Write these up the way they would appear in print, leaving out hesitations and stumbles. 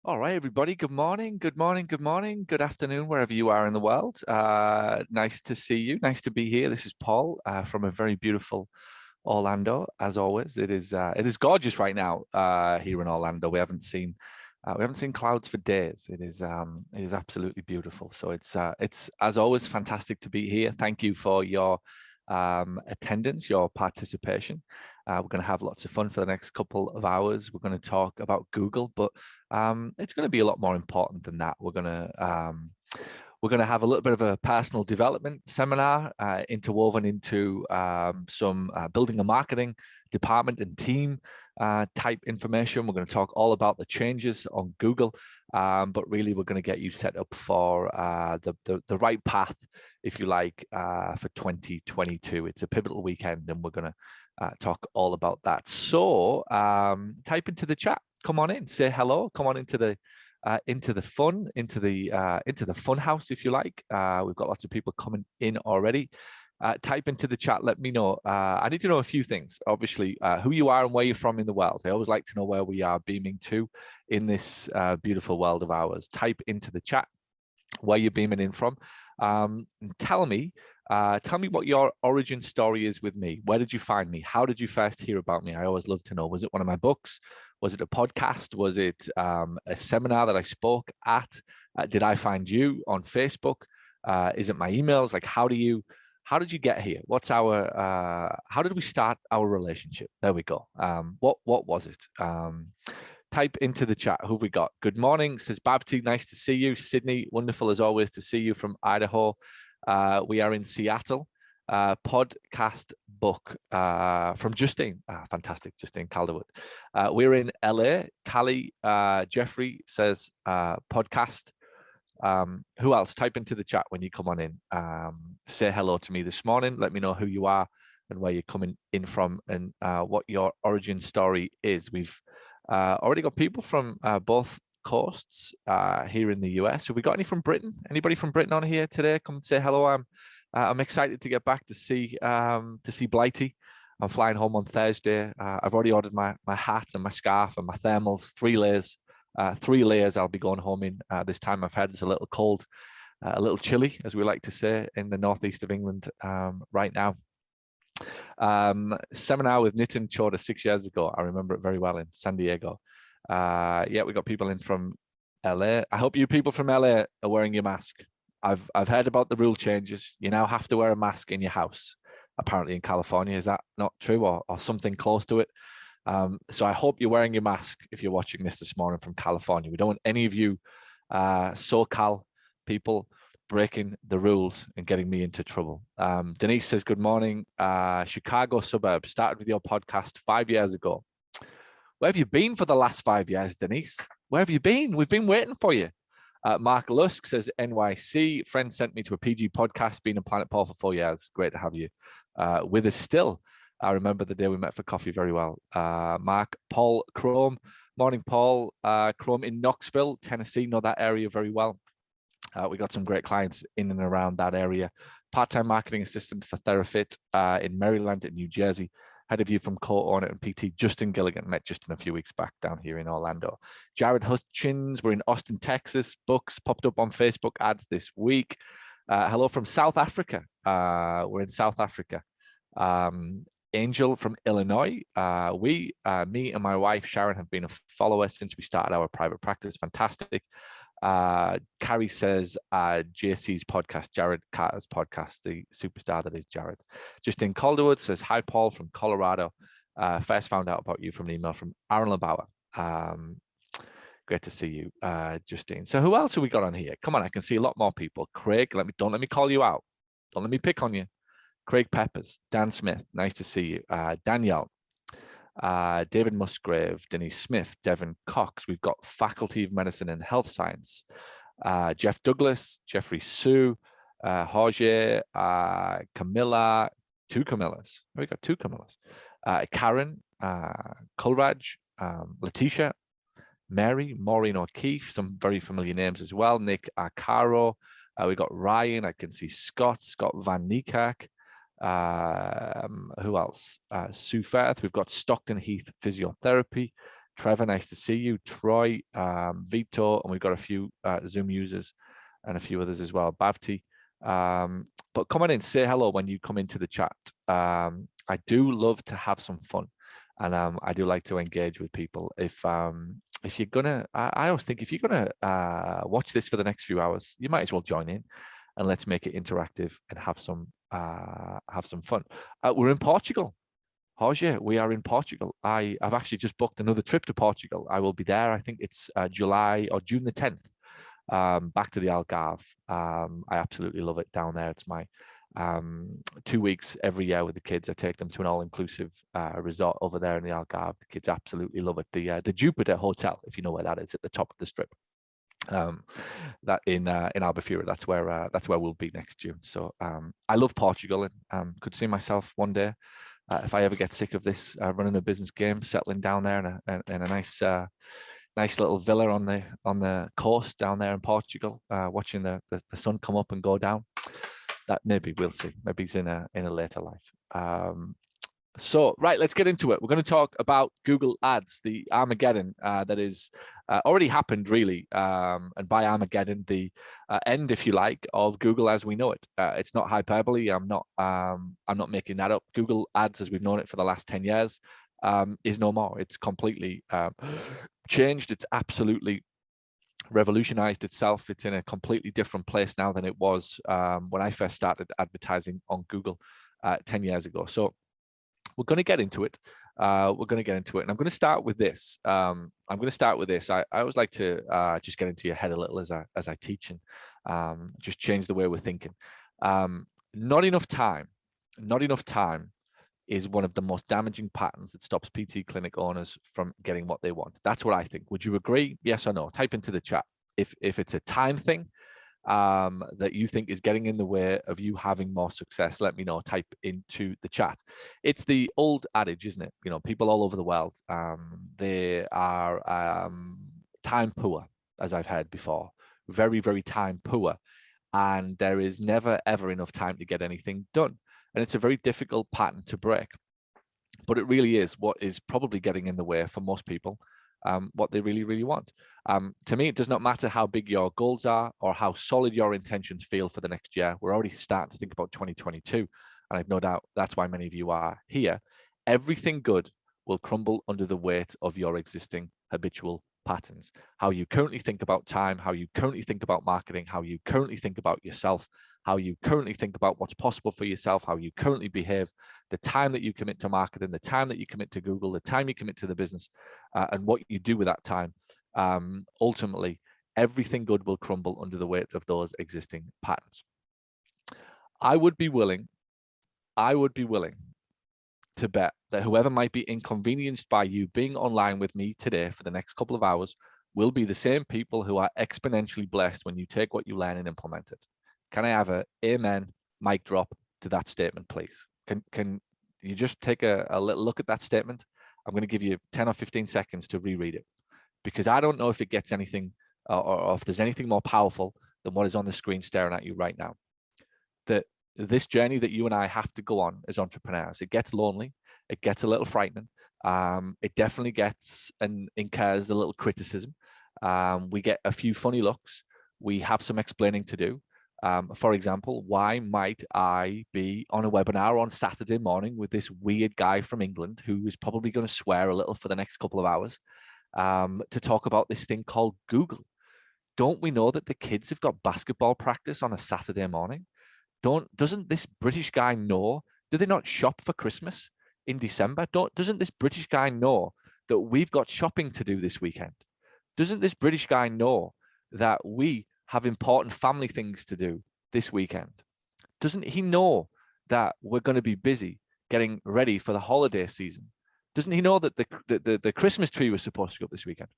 All right, everybody. Good morning. Good morning. Good morning. Good afternoon, wherever you are in the world. Nice to see you. Nice to be here. This is Paul from a very beautiful Orlando. As always, it is gorgeous right now here in Orlando. We haven't seen clouds for days. It is absolutely beautiful. So it's as always fantastic to be here. Thank you for your attendance, your participation. We're going to have lots of fun for the next couple of hours. We're going to talk about Google, but it's going to be a lot more important than that. We're going to have a little bit of a personal development seminar interwoven into some building a marketing department and team type information. We're going to talk all about the changes on Google, but really we're going to get you set up for the right path, if you like, for 2022. It's a pivotal weekend, and we're going to talk all about that. So type into the chat. Come on in, say hello. Come on into the fun, into the fun house, if you like. We've got lots of people coming in already. Type into the chat. Let me know. I need to know a few things. Obviously, who you are and where you're from in the world. I always like to know where we are beaming to in this beautiful world of ours. Type into the chat where you're beaming in from. Tell me what your origin story is with me. Where did you find me? How did you first hear about me? I always love to know. Was it one of my books? Was it a podcast? Was it a seminar that I spoke at? Did I find you on Facebook? Is it my emails? Like, how did you get here? What's how did we start our relationship? There we go. What was it? Type into the chat. Who have we got? Good morning, says Babti. Nice to see you. Sydney, wonderful as always to see you from Idaho. We are in Seattle. Podcast book from Justine. Fantastic, Justine Calderwood. We're in LA. Callie Jeffrey says podcast. Who else? Type into the chat when you come on in. Say hello to me this morning. Let me know who you are and where you're coming in from and what your origin story is. We've already got people from both coasts here in the US. Have we got any from Britain? Anybody from Britain on here today? Come and say hello. I'm excited to get back to see Blighty. I'm flying home on Thursday. I've already ordered my hat and my scarf and my thermals, 3 layers. 3 layers I'll be going home in this time. I've had it's a little cold, a little chilly, as we like to say, in the northeast of England right now. Seminar with Nitin Chora 6 years ago. I remember it very well in San Diego. Yeah, we got people in from LA. I hope you people from LA are wearing your mask. I've heard about the rule changes. You now have to wear a mask in your house, apparently in California. Is that not true, or something close to it? So I hope you're wearing your mask if you're watching this morning from California. We don't want any of you SoCal people breaking the rules and getting me into trouble. Denise says, good morning. Chicago suburbs. Started with your podcast 5 years ago. Where have you been for the last 5 years, Denise? Where have you been? We've been waiting for you. Mark Lusk says, NYC. Friend sent me to a PG podcast. Been in Planet Paul for 4 years. Great to have you with us still. I remember the day we met for coffee very well. Mark, Paul Chrome. Morning, Paul. Chrome in Knoxville, Tennessee. Know that area very well. We got some great clients in and around that area. Part-time marketing assistant for Therafit in Maryland and New Jersey. Had a view from co-owner and PT Justin Gilligan. Met Justin a few weeks back down here in Orlando. Jared Hutchins. We're in Austin, Texas. Books popped up on Facebook ads this week. Hello from South Africa. We're in South Africa. Angel from Illinois. Me and my wife Sharon have been a follower since we started our private practice. Fantastic. Carrie says JC's podcast, Jared Carter's podcast, the superstar that is Jared. Justine Calderwood says, hi, Paul from Colorado. First found out about you from an email from Aaron LeBauer. Great to see you, Justine. So who else have we got on here? Come on, I can see a lot more people. Craig, don't let me call you out. Don't let me pick on you. Craig Peppers, Dan Smith, nice to see you. Danielle, David Musgrave, Denise Smith, Devin Cox. We've got Faculty of Medicine and Health Science. Jeff Douglas, Jeffrey Sue, Jorge, Camilla, 2 Camillas. We got 2 Camillas. Karen, Kulraj, Letitia, Mary, Maureen O'Keefe, some very familiar names as well. Nick Caro. We got Ryan. I can see Scott Van Niekerk. Who else? Sue Firth. We've got Stockton Heath Physiotherapy. Trevor, nice to see you. Troy, Vito, and we've got a few Zoom users and a few others as well. Bhavti. But come on in, say hello when you come into the chat. I do love to have some fun, and I do like to engage with people. If you're gonna, I always think if you're gonna watch this for the next few hours, you might as well join in, and let's make it interactive and have some fun. We're in Portugal. Jorge, we are in Portugal. I've actually just booked another trip to Portugal. I will be there. I think it's July or June the 10th. Back to the Algarve. I absolutely love it down there. It's my 2 weeks every year with the kids. I take them to an all-inclusive resort over there in the Algarve. The kids absolutely love it. The Jupiter Hotel, if you know where that is, at the top of the strip. That in Albufeira. That's where we'll be next June. So I love Portugal, and could see myself one day, if I ever get sick of this running a business game, settling down there in a nice little villa on the coast down there in Portugal, watching the sun come up and go down. That maybe we'll see. Maybe it's in a later life. So right, let's get into it. We're going to talk about Google Ads, the Armageddon that is already happened, really, and by Armageddon, the end, if you like, of Google as we know it. It's not hyperbole. I'm not making that up. Google Ads, as we've known it for the last 10 years, is no more. It's completely changed. It's absolutely revolutionized itself. It's in a completely different place now than it was when I first started advertising on Google 10 years ago. So we're going to get into it. And I'm going to start with this. I always like to just get into your head a little as I teach, and just change the way we're thinking. Not enough time is one of the most damaging patterns that stops PT clinic owners from getting what they want. That's what I think. Would you agree? Yes or no? Type into the chat. If it's a time thing that you think is getting in the way of you having more success, let me know. Type into the chat. It's the old adage, isn't it? You know, people all over the world, they are time poor, as I've heard before. Very, very time poor. And there is never, ever enough time to get anything done. And it's a very difficult pattern to break. But it really is what is probably getting in the way for most people, what they really, really want. To me, it does not matter how big your goals are or how solid your intentions feel for the next year. We're already starting to think about 2022. And I've no doubt that's why many of you are here. Everything good will crumble under the weight of your existing habitual patterns. How you currently think about time, how you currently think about marketing, how you currently think about yourself, how you currently think about what's possible for yourself, how you currently behave, the time that you commit to marketing, the time that you commit to Google, the time you commit to the business, and what you do with that time. Ultimately, everything good will crumble under the weight of those existing patterns. I would be willing to bet that whoever might be inconvenienced by you being online with me today for the next couple of hours will be the same people who are exponentially blessed when you take what you learn and implement it. Can I have a amen, mic drop to that statement, please? Can you just take a little look at that statement? I'm going to give you 10 or 15 seconds to reread it, because I don't know if it gets anything or if there's anything more powerful than what is on the screen staring at you right now. That this journey that you and I have to go on as entrepreneurs, it gets lonely, it gets a little frightening, it definitely gets and incurs a little criticism. We get a few funny looks, we have some explaining to do. For example, why might I be on a webinar on Saturday morning with this weird guy from England who is probably going to swear a little for the next couple of hours to talk about this thing called Google? Don't we know that the kids have got basketball practice on a Saturday morning? Doesn't this British guy know? Do they not shop for Christmas in December? Doesn't this British guy know that we've got shopping to do this weekend? Doesn't this British guy know that we have important family things to do this weekend? Doesn't he know that we're going to be busy getting ready for the holiday season? Doesn't he know that the Christmas tree was supposed to go up this weekend?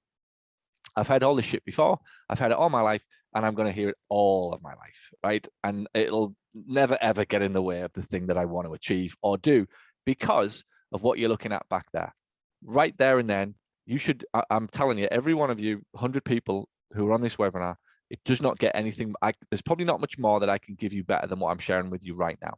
I've heard all this shit before. I've heard it all my life, and I'm going to hear it all of my life, right? And it'll never, ever get in the way of the thing that I want to achieve or do because of what you're looking at back there. Right there and then, you should, I'm telling you, every one of you, 100 people who are on this webinar, it does not get anything. There's probably not much more that I can give you better than what I'm sharing with you right now.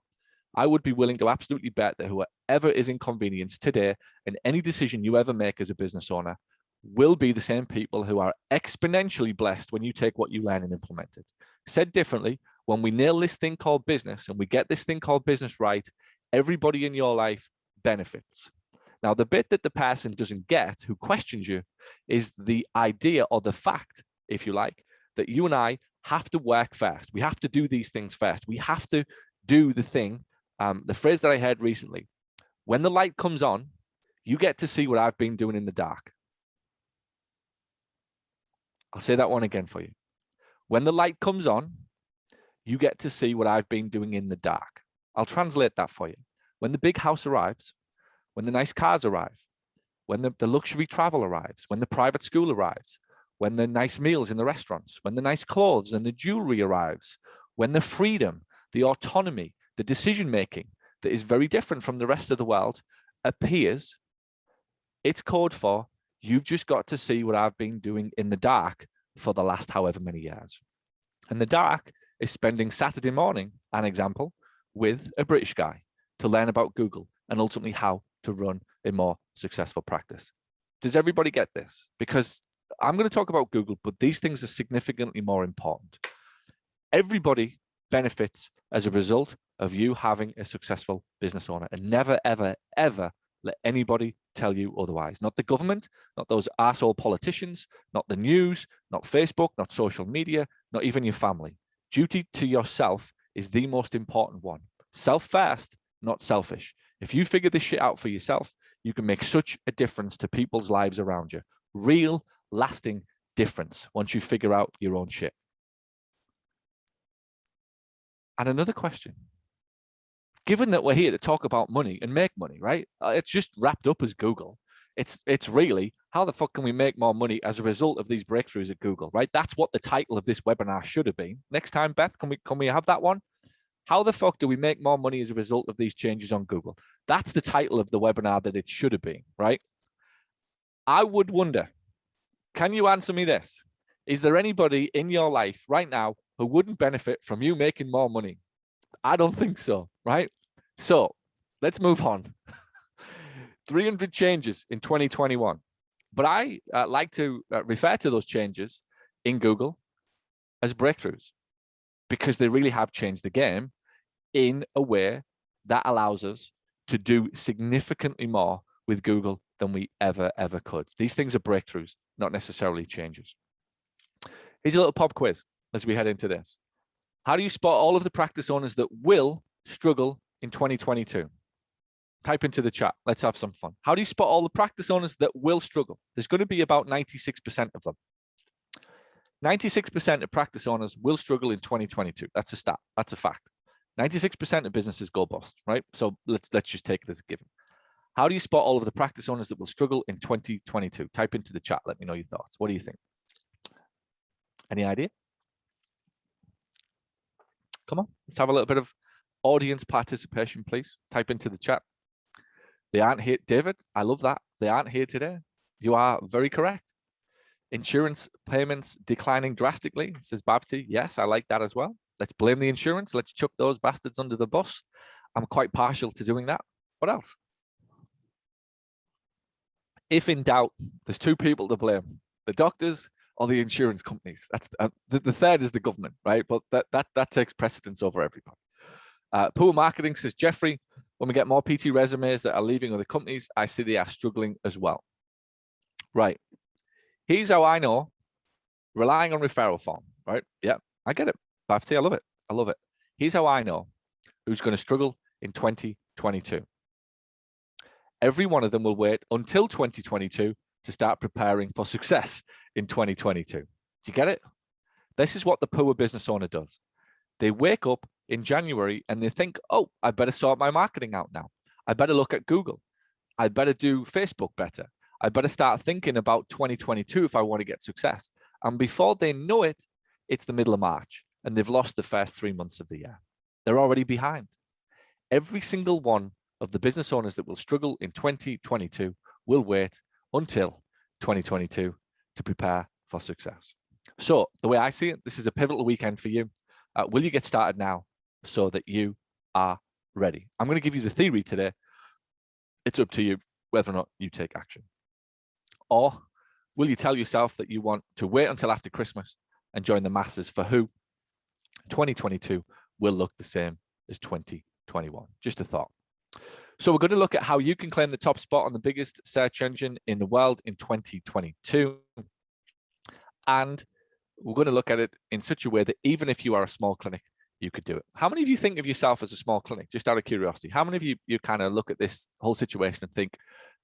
I would be willing to absolutely bet that whoever is inconvenienced today in any decision you ever make as a business owner will be the same people who are exponentially blessed when you take what you learn and implement it. Said differently, when we nail this thing called business and we get this thing called business right, everybody in your life benefits. Now, the bit that the person doesn't get, who questions you, is the idea or the fact, if you like, that you and I have to work first. We have to do these things first. We have to do the thing. The phrase that I heard recently, when the light comes on, you get to see what I've been doing in the dark. I'll say that one again for you. When the light comes on, you get to see what I've been doing in the dark. I'll translate that for you. When the big house arrives, when the nice cars arrive, when the luxury travel arrives, when the private school arrives, when the nice meals in the restaurants, when the nice clothes and the jewelry arrives, when the freedom, the autonomy, the decision-making that is very different from the rest of the world appears, it's code for, you've just got to see what I've been doing in the dark for the last however many years. And the dark is spending Saturday morning, an example, with a British guy to learn about Google and ultimately how to run a more successful practice. Does everybody get this? Because I'm going to talk about Google, but these things are significantly more important. Everybody benefits as a result of you having a successful business owner, and never, ever, ever let anybody tell you otherwise. Not the government, not those arsehole politicians, not the news, not Facebook, not social media, not even your family. Duty to yourself is the most important one. Self first, not selfish. If you figure this shit out for yourself, you can make such a difference to people's lives around you. Real, lasting difference once you figure out your own shit. And another question. Given that we're here to talk about money and make money, right? It's just wrapped up as Google. It's really, how the fuck can we make more money as a result of these breakthroughs at Google, right? That's what the title of this webinar should have been. Next time, Beth, can we have that one? How the fuck do we make more money as a result of these changes on Google? That's the title of the webinar that it should have been, right? I would wonder, can you answer me this? Is there anybody in your life right now who wouldn't benefit from you making more money? I don't think so, right? So let's move on. 300 changes in 2021. But I like to refer to those changes in Google as breakthroughs, because they really have changed the game in a way that allows us to do significantly more with Google than we ever could. These things are breakthroughs, not necessarily changes. Here's a little pop quiz as we head into this. How do you spot all of the practice owners that will struggle in 2022? Type into the chat. Let's have some fun. How do you spot all the practice owners that will struggle? There's going to be about 96% of them. 96% of practice owners will struggle in 2022. That's a stat. That's a fact. 96% of businesses go bust, right? So let's just take it as a given. How do you spot all of the practice owners that will struggle in 2022? Type into the chat. Let me know your thoughts. What do you think? Any idea? Come on, let's have a little bit of audience participation, please. Type into the chat. They aren't here. David, I love that. They aren't here today. You are very correct. Insurance payments declining drastically, says Babty. Yes, I like that as well. Let's blame the insurance. Let's chuck those bastards under the bus. I'm quite partial to doing that. What else? If in doubt, there's two people to blame: the doctors or the insurance companies. That's the third is the government, right? But that takes precedence over everybody. Poor marketing, says Jeffrey. When we get more PT resumes that are leaving other companies, I see they are struggling as well. Right. Here's how I know. Relying on referral form, right? Yeah, I get it. Bafty, I love it. I love it. Here's how I know who's going to struggle in 2022. Every one of them will wait until 2022 to start preparing for success in 2022. Do you get it? This is what the poor business owner does. They wake up in January and they think, oh, I better sort my marketing out now. I better look at Google. I better do Facebook better. I better start thinking about 2022 if I want to get success. And before they know it, it's the middle of March and they've lost the first 3 months of the year. They're already behind. Every single one of the business owners that will struggle in 2022 will wait until 2022 to prepare for success. So the way I see it, this is a pivotal weekend for you. Will you get started now so that you are ready? I'm going to give you the theory today. It's up to you whether or not you take action. Or Will you tell yourself that you want to wait until after Christmas and join the masses for who 2022 will look the same as 2021? Just a thought. So we're going to look at how you can claim the top spot on the biggest search engine in the world in 2022. And we're going to look at it in such a way that even if you are a small clinic, you could do it. How many of you think of yourself as a small clinic? Just out of curiosity, how many of you kind of look at this whole situation and think,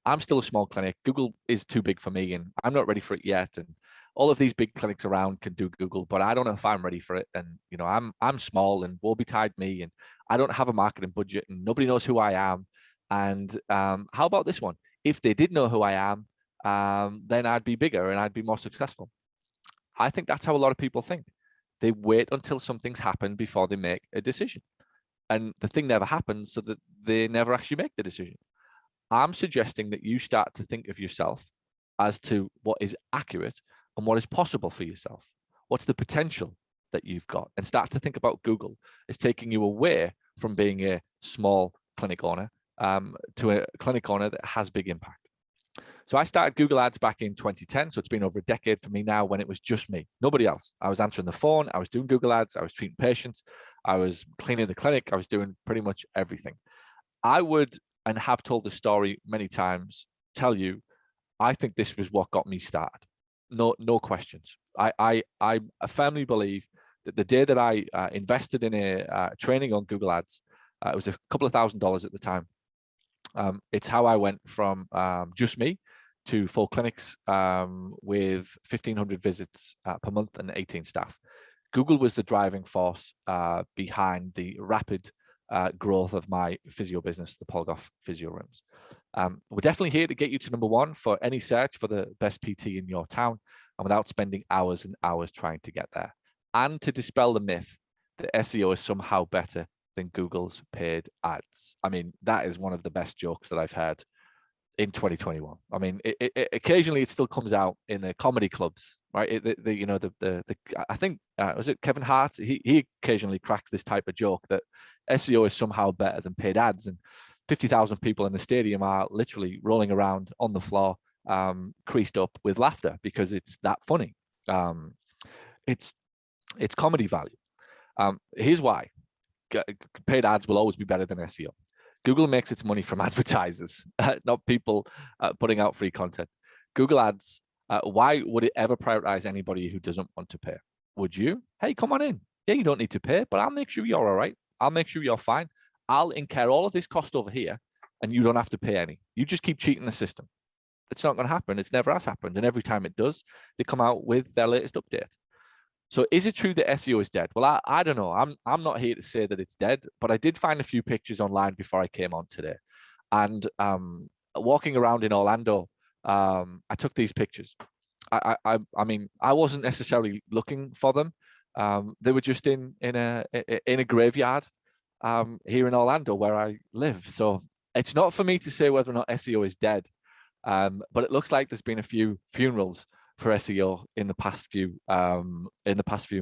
I'm still a small clinic. Google is too big for me and I'm not ready for it yet. And all of these big clinics around can do Google, but I don't know if I'm ready for it. And, you know, I'm small and woe betide me, and I don't have a marketing budget and nobody knows who I am. And how about this one? If they did know who I am, then I'd be bigger and I'd be more successful. I think that's how a lot of people think. They wait until something's happened before they make a decision. And the thing never happens, so that they never actually make the decision. I'm suggesting that you start to think of yourself as to what is accurate and what is possible for yourself. What's the potential that you've got? And start to think about Google as taking you away from being a small clinic owner to a clinic owner that has big impact. So I started Google Ads back in 2010. So it's been over a decade for me now, when it was just me, nobody else. I was answering the phone. I was doing Google Ads. I was treating patients. I was cleaning the clinic. I was doing pretty much everything. I would, and have told the story many times, tell you, I think this was what got me started. No questions. I firmly believe that the day that I invested in a training on Google Ads, it was a couple of $1,000s at the time. It's how I went from just me to 4 clinics with 1,500 visits per month and 18 staff. Google was the driving force behind the rapid growth of my physio business, the Paul Gough Physio Rooms. We're definitely here to get you to #1 for any search for the best PT in your town, and without spending hours and hours trying to get there. And to dispel the myth that SEO is somehow better than Google's paid ads. I mean, that is one of the best jokes that I've heard in 2021. I mean, occasionally it still comes out in the comedy clubs, right? I think was it Kevin Hart? He occasionally cracks this type of joke that SEO is somehow better than paid ads, and 50,000 people in the stadium are literally rolling around on the floor, creased up with laughter because it's that funny. It's comedy value. Here's why: paid ads will always be better than SEO. Google makes its money from advertisers, not people putting out free content. Google Ads, why would it ever prioritize anybody who doesn't want to pay? Would you? Hey, come on in. Yeah, you don't need to pay, but I'll make sure you're all right. I'll make sure you're fine. I'll incur all of this cost over here, and you don't have to pay any. You just keep cheating the system. It's not going to happen. It's never has happened. And every time it does, they come out with their latest update. So is it true that SEO is dead? Well, I don't know. I'm not here to say that it's dead, but I did find a few pictures online before I came on today. And walking around in Orlando, I took these pictures. I mean, I wasn't necessarily looking for them. They were just in a graveyard here in Orlando where I live. So it's not for me to say whether or not SEO is dead, but it looks like there's been a few funerals for SEO in the past few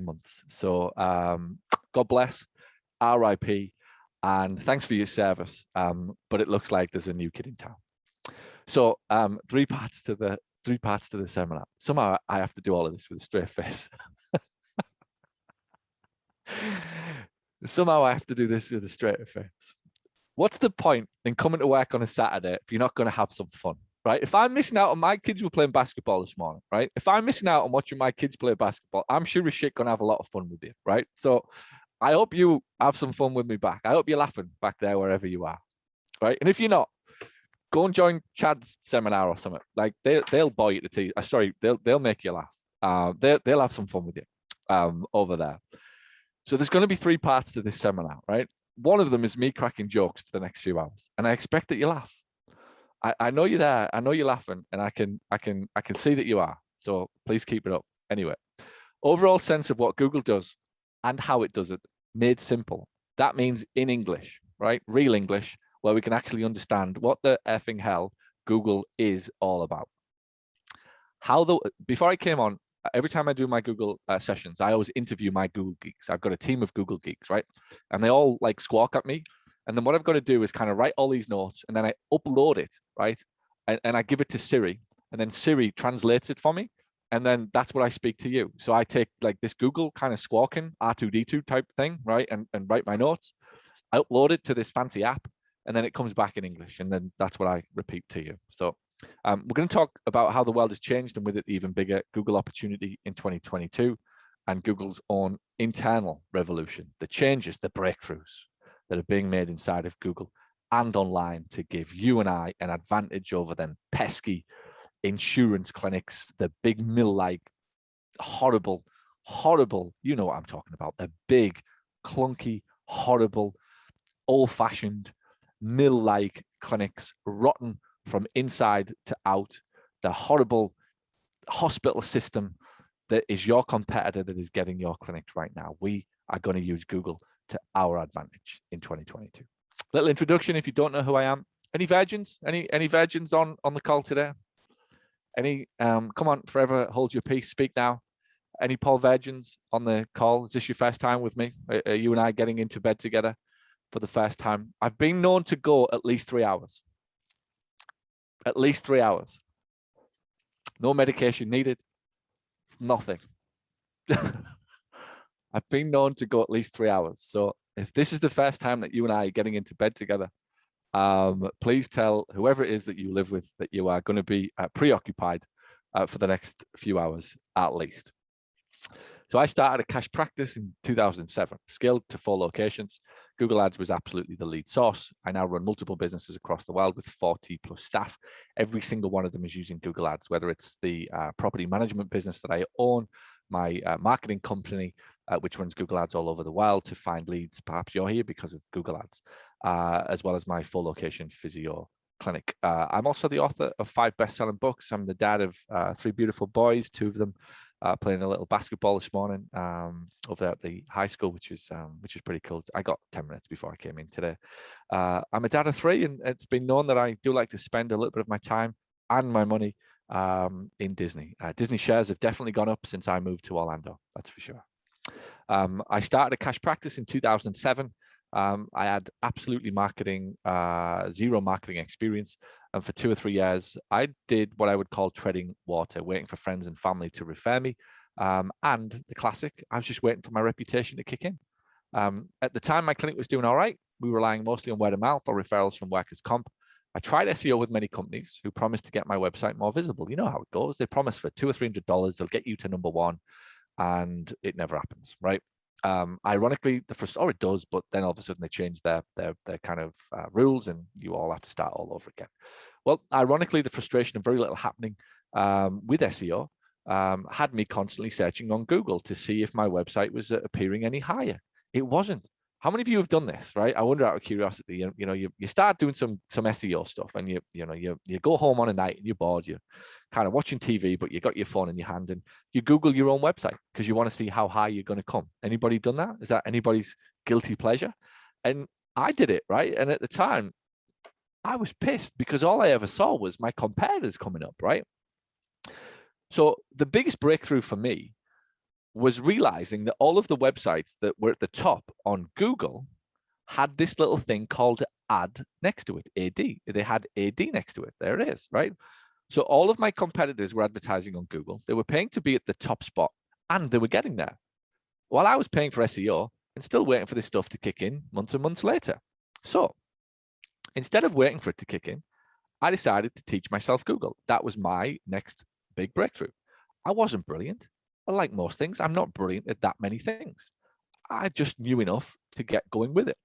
months. So God bless, RIP, and thanks for your service. But it looks like there's a new kid in town. So 3 parts to the seminar. Somehow I have to do all of this with a straight face. Somehow I have to do this with a straight face. What's the point in coming to work on a Saturday if you're not going to have some fun? Right? If I'm missing out on my kids were playing basketball this morning, right? If I'm missing out on watching my kids play basketball, I'm sure as shit gonna have a lot of fun with you, right? So I hope you have some fun with me back. I hope you're laughing back there wherever you are, right? And if you're not, go and join Chad's seminar or something. Like they'll bore you to tears. Sorry, they'll make you laugh. They'll have some fun with you over there. So there's going to be 3 parts to this seminar, right? One of them is me cracking jokes for the next few hours, and I expect that you laugh. I know you're there. I know you're laughing, and I can see that you are. So please keep it up. Anyway, overall sense of what Google does and how it does it, made simple. That means in English, right? Real English, where we can actually understand what the effing hell Google is all about. Before I came on, every time I do my Google sessions, I always interview my Google geeks. I've got a team of Google geeks, right? And they all like squawk at me. And then what I've got to do is kind of write all these notes, and then I upload it, right? And I give it to Siri, and then Siri translates it for me. And then that's what I speak to you. So I take like this Google kind of squawking R2D2 type thing, right? And write my notes. I upload it to this fancy app, and then it comes back in English. And then that's what I repeat to you. So we're going to talk about how the world has changed, and with it, the even bigger Google opportunity in 2022, and Google's own internal revolution, the changes, the breakthroughs that are being made inside of Google and online to give you and I an advantage over them pesky insurance clinics, the big mill-like, horrible, you know what I'm talking about, the big, clunky, horrible, old-fashioned, mill-like clinics, rotten from inside to out, the horrible hospital system that is your competitor that is getting your clinics right now. We are going to use Google to our advantage in 2022. Little introduction, if you don't know who I am. Any virgins? Any virgins on the call today? Any, come on, forever hold your peace, speak now. Any Paul virgins on the call? Is this your first time with me? Are you and I getting into bed together for the first time? I've been known to go at least 3 hours. At least 3 hours. No medication needed. Nothing. I've been known to go at least 3 hours. So if this is the first time that you and I are getting into bed together, please tell whoever it is that you live with that you are going to be preoccupied for the next few hours at least. So I started a cash practice in 2007, scaled to 4 locations. Google Ads was absolutely the lead source. I now run multiple businesses across the world with 40 plus staff. Every single one of them is using Google Ads, whether it's the property management business that I own, my marketing company, which runs Google Ads all over the world to find leads. Perhaps you're here because of Google Ads, as well as my 4 location physio clinic. I'm also the author of 5 best-selling books. I'm the dad of 3 beautiful boys, 2 of them playing a little basketball this morning over there at the high school, which is pretty cool. I got 10 minutes before I came in today. I'm a dad of 3, and it's been known that I do like to spend a little bit of my time and my money in Disney. Disney shares have definitely gone up since I moved to Orlando, that's for sure. I started a cash practice in 2007. I had absolutely zero marketing experience. And for 2 or 3 years, I did what I would call treading water, waiting for friends and family to refer me. And the classic, I was just waiting for my reputation to kick in. At the time, my clinic was doing all right. We were relying mostly on word of mouth or referrals from workers' comp. I tried SEO with many companies who promised to get my website more visible. You know how it goes. They promise for $200 or $300, they'll get you to #1, and it never happens, right? Ironically, it does, but then all of a sudden they change their kind of rules, and you all have to start all over again. Well, ironically, the frustration of very little happening with SEO had me constantly searching on Google to see if my website was appearing any higher. It wasn't. How many of you have done this, right? I wonder, out of curiosity, you start doing some SEO stuff, and you go home on a night and you're bored, you're kind of watching TV, but you got your phone in your hand and you Google your own website because you want to see how high you're going to come. Anybody done that? Is that anybody's guilty pleasure? And I did it, right? And at the time, I was pissed because all I ever saw was my competitors coming up, right? So the biggest breakthrough for me was realizing that all of the websites that were at the top on Google had this little thing called ad next to it, AD. They had AD next to it. There it is, right? So all of my competitors were advertising on Google. They were paying to be at the top spot, and they were getting there. While I was paying for SEO and still waiting for this stuff to kick in months and months later. So instead of waiting for it to kick in, I decided to teach myself Google. That was my next big breakthrough. I wasn't brilliant. Like most things, I'm not brilliant at that many things. I just knew enough to get going with it.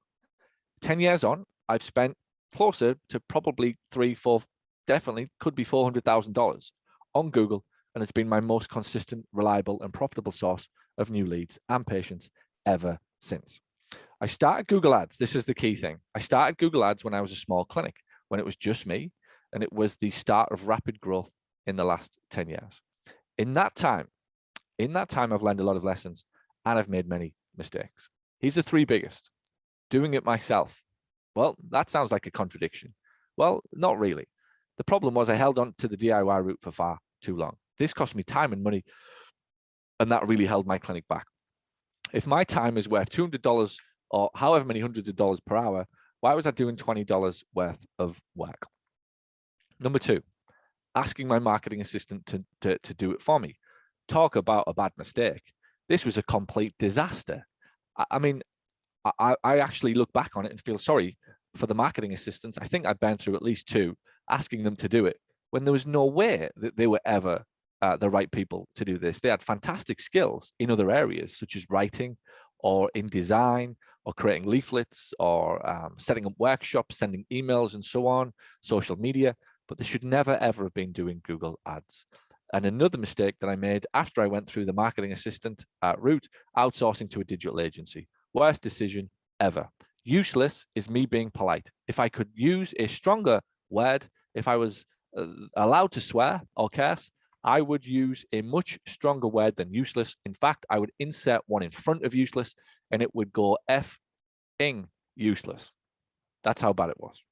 10 years on, I've spent closer to probably 3, 4, definitely could be $400,000 on Google, and it's been my most consistent, reliable, and profitable source of new leads and patients ever since. I started Google Ads. This is the key thing. I started Google Ads when I was a small clinic, when it was just me, and it was the start of rapid growth in the last 10 years. In that time, I've learned a lot of lessons, and I've made many mistakes. Here's the 3 biggest. Doing it myself. Well, that sounds like a contradiction. Well, not really. The problem was I held on to the DIY route for far too long. This cost me time and money, and that really held my clinic back. If my time is worth $200 or however many hundreds of dollars per hour, why was I doing $20 worth of work? Number 2, asking my marketing assistant to do it for me. Talk about a bad mistake. This was a complete disaster. I mean, I actually look back on it and feel sorry for the marketing assistants. I think I've been through at least two asking them to do it when there was no way that they were ever the right people to do this. They had fantastic skills in other areas, such as writing or in design or creating leaflets or setting up workshops, sending emails and so on, social media, but they should never, ever have been doing Google ads. And another mistake that I made after I went through the marketing assistant route, outsourcing to a digital agency. Worst decision ever. Useless is me being polite. If I could use a stronger word, if I was allowed to swear or curse, I would use a much stronger word than useless. In fact, I would insert one in front of useless and it would go F-ing useless. That's how bad it was.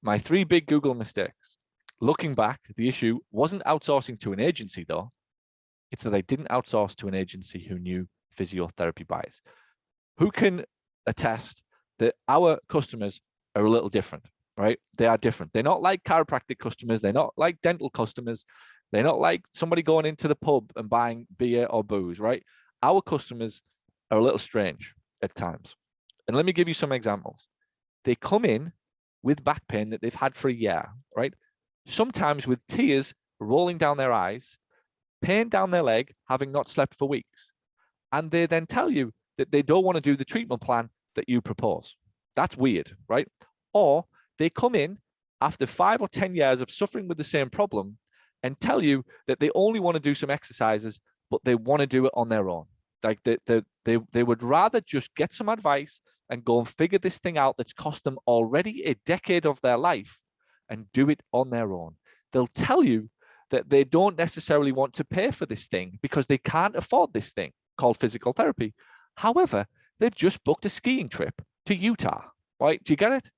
My 3 big Google mistakes. Looking back, the issue wasn't outsourcing to an agency though. It's that I didn't outsource to an agency who knew physiotherapy buyers. Who can attest that our customers are a little different, right? They are different. They're not like chiropractic customers. They're not like dental customers. They're not like somebody going into the pub and buying beer or booze, right? Our customers are a little strange at times. And let me give you some examples. They come in with back pain that they've had for a year, right? Sometimes with tears rolling down their eyes, pain down their leg, having not slept for weeks. And they then tell you that they don't want to do the treatment plan that you propose. That's weird, right? Or they come in after 5 or 10 years of suffering with the same problem and tell you that they only want to do some exercises, but they want to do it on their own. Like they would rather just get some advice and go and figure this thing out that's cost them already a decade of their life and do it on their own. They'll tell you that they don't necessarily want to pay for this thing because they can't afford this thing called physical therapy. However, they've just booked a skiing trip to Utah, right? Do you get it?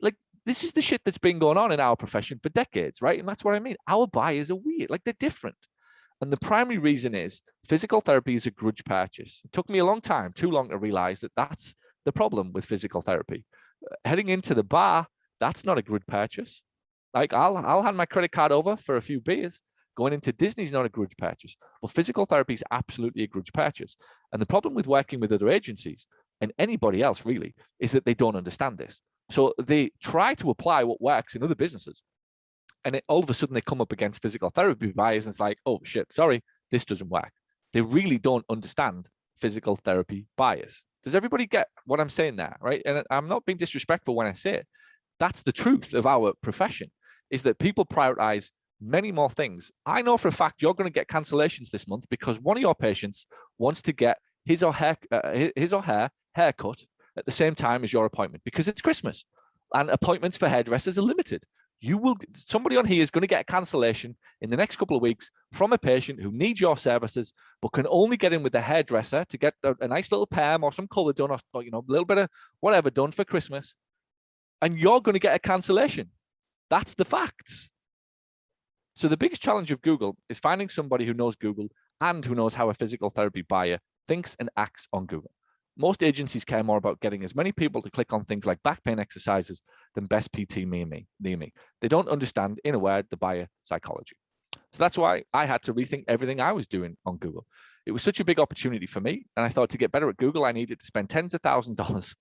Like, this is the shit that's been going on in our profession for decades, right? And that's what I mean. Our buyers are weird, like they're different. And the primary reason is physical therapy is a grudge purchase. It took me a long time, too long to realize that that's the problem with physical therapy. Heading into the bar, that's not a grudge purchase. Like I'll hand my credit card over for a few beers. Going into Disney's not a grudge purchase. Well, physical therapy is absolutely a grudge purchase. And the problem with working with other agencies and anybody else really is that they don't understand this. So they try to apply what works in other businesses. And all of a sudden they come up against physical therapy buyers and it's like, oh shit, sorry, this doesn't work. They really don't understand physical therapy buyers. Does everybody get what I'm saying there, right? And I'm not being disrespectful when I say it. That's the truth of our profession, is that people prioritize many more things. I know for a fact you're going to get cancellations this month because one of your patients wants to get his or her haircut at the same time as your appointment because it's Christmas and appointments for hairdressers are limited. Somebody on here is going to get a cancellation in the next couple of weeks from a patient who needs your services, but can only get in with the hairdresser to get a nice little perm or some color done or a little bit of whatever done for Christmas. And you're going to get a cancellation. That's the facts. So the biggest challenge of Google is finding somebody who knows Google and who knows how a physical therapy buyer thinks and acts on Google. Most agencies care more about getting as many people to click on things like back pain exercises than best PT near me. They don't understand, in a word, the buyer psychology. So that's why I had to rethink everything I was doing on Google. It was such a big opportunity for me. And I thought to get better at Google, I needed to spend tens of thousands of dollars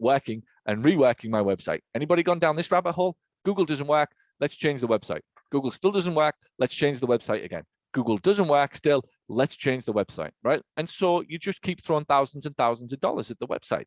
working and reworking my website. Anybody gone down this rabbit hole? Google doesn't work. Let's change the website. Google still doesn't work. Let's change the website again. Google doesn't work still. Let's change the website, right? And so you just keep throwing thousands and thousands of dollars at the website.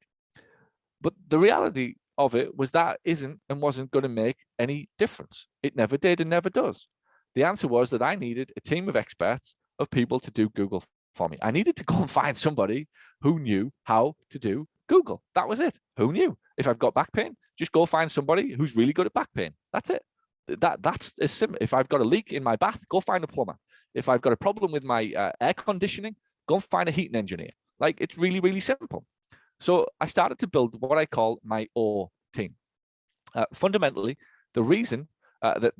But the reality of it was that isn't and wasn't going to make any difference. It never did and never does. The answer was that I needed a team of experts, of people to do Google for me. I needed to go and find somebody who knew how to do Google. That was it. Who knew? If I've got back pain, just go find somebody who's really good at back pain. That's it. That's as simple. If I've got a leak in my bath, go find a plumber. If I've got a problem with my air conditioning, go and find a heating engineer. Like, it's really, really simple. So I started to build what I call my O team. Fundamentally, the reason that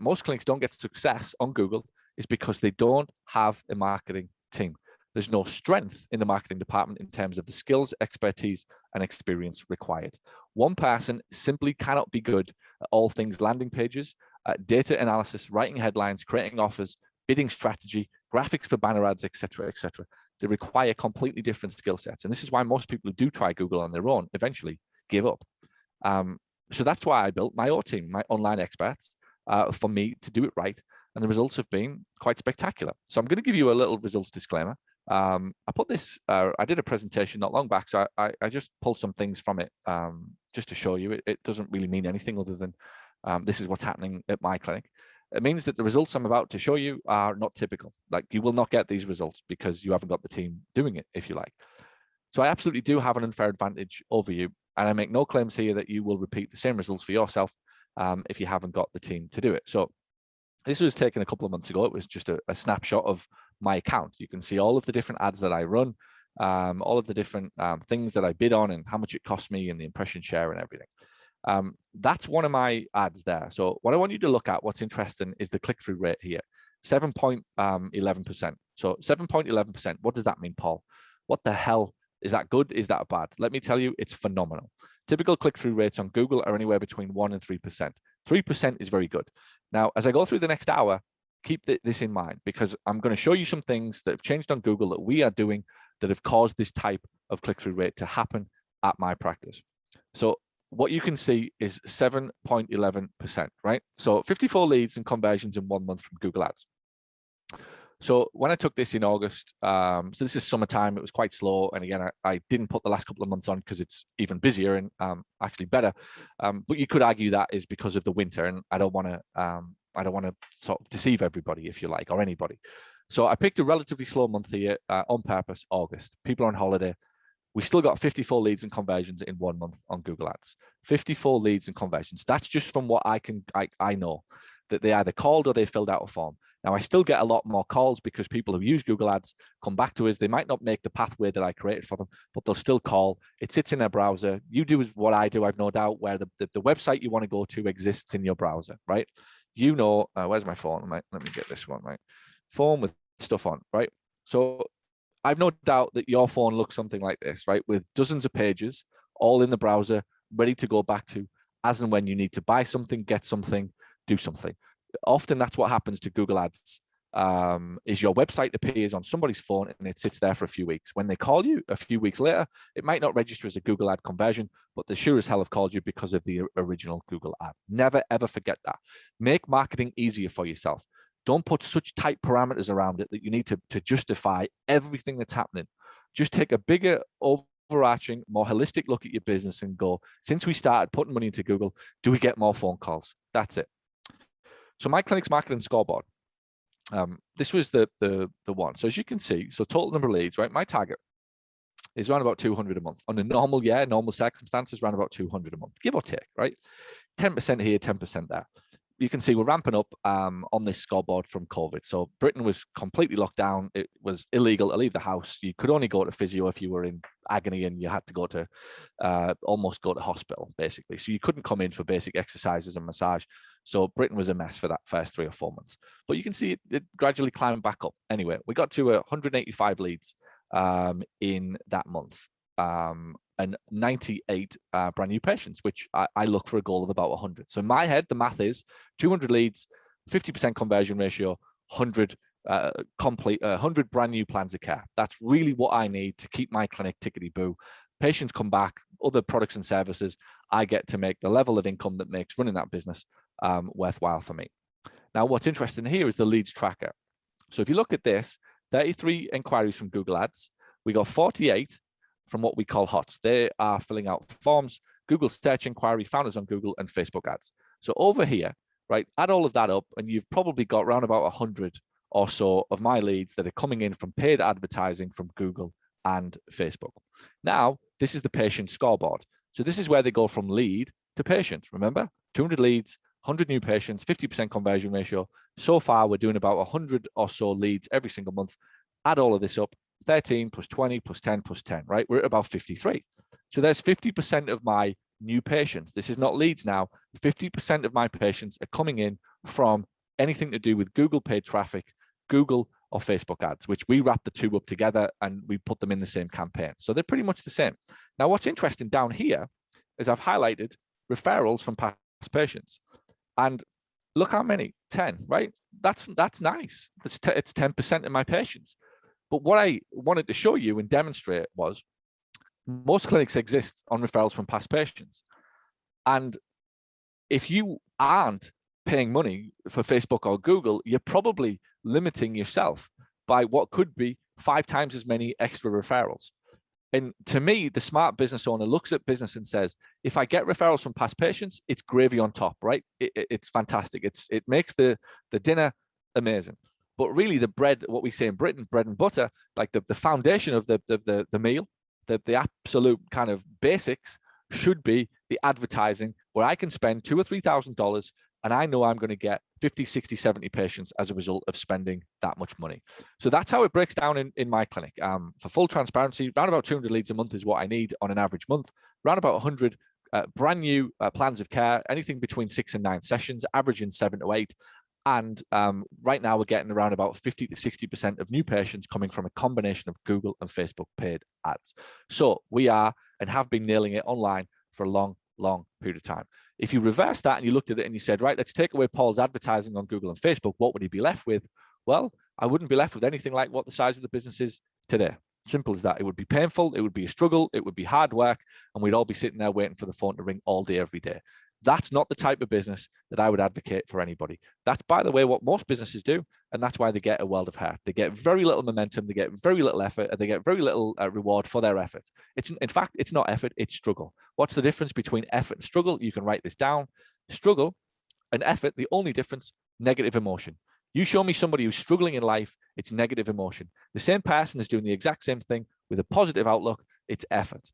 most clinics don't get success on Google is because they don't have a marketing team. There's no strength in the marketing department in terms of the skills, expertise, and experience required. One person simply cannot be good at all things landing pages data analysis, writing headlines, creating offers, bidding strategy, graphics for banner ads, etc., etc. They require completely different skill sets. And this is why most people who do try Google on their own eventually give up. So that's why I built my own team, my online experts, for me to do it right. And the results have been quite spectacular. So I'm going to give you a little results disclaimer. I put this, I did a presentation not long back, so I just pulled some things from it just to show you. It doesn't really mean anything other than this is what's happening at my clinic. It means that the results I'm about to show you are not typical. Like, you will not get these results because you haven't got the team doing it, if you like. So I absolutely do have an unfair advantage over you. And I make no claims here that you will repeat the same results for yourself if you haven't got the team to do it. So this was taken a couple of months ago. It was just a snapshot of my account. You can see all of the different ads that I run, all of the different things that I bid on and how much it cost me and the impression share and everything. That's one of my ads there. So what I want you to look at, what's interesting, is the click-through rate here, 7.11%. So 7.11%, what does that mean, Paul? What the hell? Is that good? Is that bad? Let me tell you, it's phenomenal. Typical click-through rates on Google are anywhere between 1% and 3%. 3% is very good. Now, as I go through the next hour, keep this in mind, because I'm going to show you some things that have changed on Google that we are doing that have caused this type of click-through rate to happen at my practice. So what you can see is 7.11%, right? So 54 leads and conversions in 1 month from Google Ads. So when I took this in August, so this is summertime, it was quite slow. And again, I didn't put the last couple of months on because it's even busier and actually better. But you could argue that is because of the winter, and I don't want to sort of deceive everybody, if you like, or anybody. So I picked a relatively slow month here on purpose, August. People are on holiday. We still got 54 leads and conversions in 1 month on Google Ads. 54 leads and conversions. That's just from what I know, that they either called or they filled out a form. Now, I still get a lot more calls because people who use Google Ads come back to us. They might not make the pathway that I created for them, but they'll still call. It sits in their browser. You do what I do, I've no doubt, where the website you want to go to exists in your browser, right? You know, where's my phone? Let me get this one, right? Phone with stuff on, right? So I've no doubt that your phone looks something like this, right? With dozens of pages, all in the browser, ready to go back to as and when you need to buy something, get something, do something. Often that's what happens to Google Ads, is your website appears on somebody's phone and it sits there for a few weeks. When they call you a few weeks later, it might not register as a Google ad conversion, but they sure as hell have called you because of the original Google ad. Never, ever forget that. Make marketing easier for yourself. Don't put such tight parameters around it that you need to justify everything that's happening. Just take a bigger, overarching, more holistic look at your business and go, since we started putting money into Google, do we get more phone calls? That's it. So my clinic's marketing scoreboard. This was the one. So as you can see, so total number of leads, right? My target is around about 200 a month. On a normal year, normal circumstances, around about 200 a month, give or take, right? 10% here, 10% there. You can see we're ramping up on this scoreboard from COVID. So Britain was completely locked down. It was illegal to leave the house. You could only go to physio if you were in agony and you had to go to almost go to hospital, basically. So you couldn't come in for basic exercises and massage. So Britain was a mess for that first 3 or 4 months. But you can see it gradually climbed back up. Anyway, we got to 185 leads in that month. And 98 brand new patients, which I look for a goal of about 100. So in my head, the math is 200 leads, 50% conversion ratio, 100 100 brand new plans of care. That's really what I need to keep my clinic tickety-boo. Patients come back, other products and services, I get to make the level of income that makes running that business worthwhile for me. Now, what's interesting here is the leads tracker. So if you look at this, 33 inquiries from Google Ads, we got 48 from what we call HOTS. They are filling out forms, Google search inquiry, found us on Google, and Facebook ads. So over here, right, add all of that up, and you've probably got around about 100 or so of my leads that are coming in from paid advertising from Google and Facebook. Now, this is the patient scoreboard. So this is where they go from lead to patient. Remember, 200 leads, 100 new patients, 50% conversion ratio. So far, we're doing about 100 or so leads every single month. Add all of this up, 13 plus 20 plus 10 plus 10, right? We're at about 53. So there's 50% of my new patients. This is not leads now. 50% of my patients are coming in from anything to do with Google paid traffic, Google or Facebook ads, which we wrap the two up together and we put them in the same campaign. So they're pretty much the same. Now, what's interesting down here is I've highlighted referrals from past patients. And Look how many, 10, right? That's nice. It's 10% of my patients. But what I wanted to show you and demonstrate was most clinics exist on referrals from past patients. And if you aren't paying money for Facebook or Google, you're probably limiting yourself by what could be 5 times as many extra referrals. And to me, the smart business owner looks at business and says, if I get referrals from past patients, it's gravy on top, right? It's fantastic. It makes the dinner amazing. But really the bread, what we say in Britain, bread and butter, like the foundation of the meal, the absolute kind of basics should be the advertising, where I can spend $2,000 or $3,000 and I know I'm going to get 50, 60, 70 patients as a result of spending that much money. So that's how it breaks down in my clinic. For full transparency, around about 200 leads a month is what I need on an average month. Around about 100 brand new plans of care, anything between 6 and 9 sessions, averaging 7 to 8. And right now we're getting around about 50 to 60% of new patients coming from a combination of Google and Facebook paid ads. So we are and have been nailing it online for a long period of time. If you reverse that and you looked at it and you said, right, let's take away Paul's advertising on Google and Facebook, what would he be left with? Well, I wouldn't be left with anything like what the size of the business is today. Simple as that. It would be painful. It would be a struggle. It would be hard work. And we'd all be sitting there waiting for the phone to ring all day, every day. That's not the type of business that I would advocate for anybody. That's, by the way, what most businesses do. And that's why they get a world of hurt. They get very little momentum. They get very little effort. And they get very little reward for their effort. In fact, it's not effort, it's struggle. What's the difference between effort and struggle? You can write this down. Struggle and effort, the only difference, negative emotion. You show me somebody who's struggling in life, it's negative emotion. The same person is doing the exact same thing with a positive outlook, it's effort.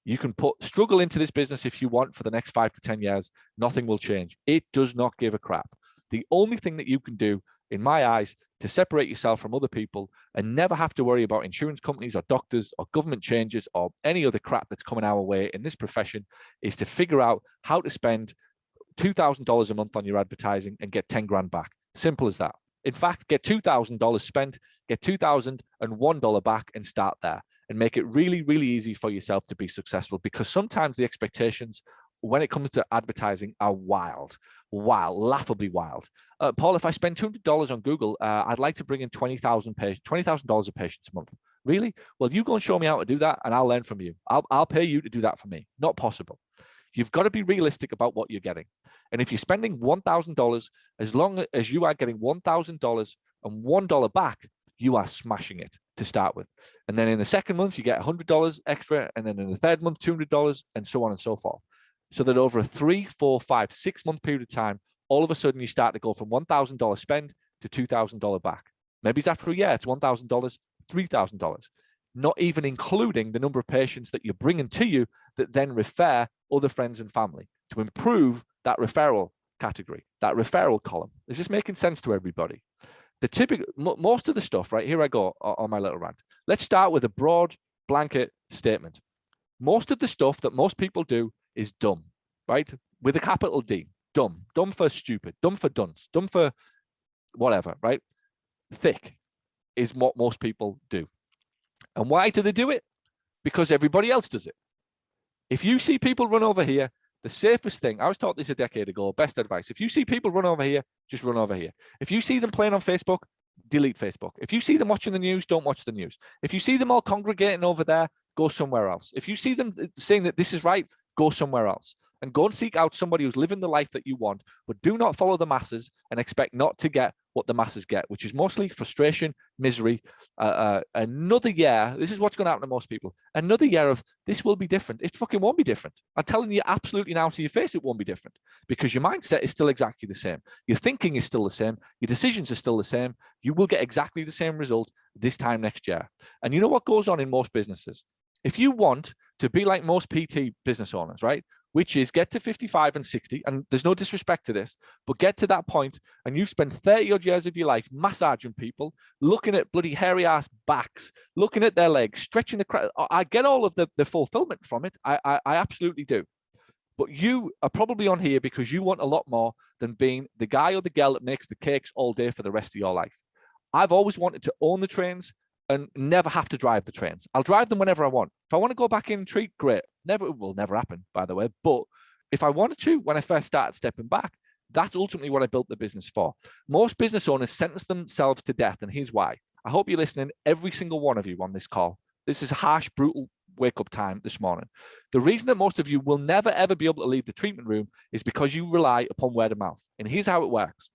You can put struggle into this business if you want for the next 5 to 10 years. Nothing will change. It does not give a crap. The only thing that you can do, in my eyes, to separate yourself from other people and never have to worry about insurance companies or doctors or government changes or any other crap that's coming our way in this profession, is to figure out how to spend $2,000 a month on your advertising and get 10 grand back. Simple as that. In fact, get $2,000 spent, get $2,001 back and start there. And make it really, really easy for yourself to be successful, because sometimes the expectations when it comes to advertising are wild, laughably wild. Paul, if I spend $200 on Google, I'd like to bring in $20,000 of patients a month. Really? Well, you go and show me how to do that and I'll learn from you. I'll pay you to do that for me. Not possible. You've got to be realistic about what you're getting. And if you're spending $1,000, as long as you are getting $1,000 and $1 back, you are smashing it to start with. And then in the second month, you get $100 extra. And then in the third month, $200, and so on and so forth. So that over a 3, 4, 5, 6 month period of time, all of a sudden you start to go from $1,000 spend to $2,000 back. Maybe it's after a year, it's $1,000, $3,000. Not even including the number of patients that you're bringing to you that then refer other friends and family to improve that referral category, that referral column. Is this making sense to everybody? The typical, most of the stuff, right, here I go on my little rant. Let's start with a broad blanket statement. Most of the stuff that most people do is dumb, right? With a capital D, dumb. Dumb for stupid, dumb for dunce, dumb for whatever, right? Thick is what most people do. And why do they do it? Because everybody else does it. If you see people run over here, the safest thing, I was taught this a decade ago, best advice. If you see people run over here, just run over here. If you see them playing on Facebook, delete Facebook. If you see them watching the news, don't watch the news. If you see them all congregating over there, go somewhere else. If you see them saying that this is right, go somewhere else. And go and seek out somebody who's living the life that you want, but do not follow the masses and expect not to get what the masses get, which is mostly frustration, misery. Another year, this is what's going to happen to most people. Another year of this will be different. It fucking won't be different. I'm telling you absolutely now to your face, it won't be different, because your mindset is still exactly the same. Your thinking is still the same. Your decisions are still the same. You will get exactly the same result this time next year. And you know what goes on in most businesses? If you want to be like most PT business owners, right? Which is get to 55 and 60, and there's no disrespect to this, but get to that point and you've spent 30 odd years of your life massaging people, looking at bloody hairy ass backs, looking at their legs, stretching the crowd. I get all of the fulfillment from it. I absolutely do. But you are probably on here because you want a lot more than being the guy or the girl that makes the cakes all day for the rest of your life. I've always wanted to own the trains and never have to drive the trains. I'll drive them whenever I want. If I want to go back in and treat, great. It will never happen, by the way. But if I wanted to, when I first started stepping back, That's ultimately what I built the business for. Most business owners sentence themselves to death, and here's why. I hope you're listening, every single one of you on this call. This is a harsh, brutal wake-up time this morning. The reason that most of you will never, ever be able to leave the treatment room is because you rely upon word of mouth. And here's how it works.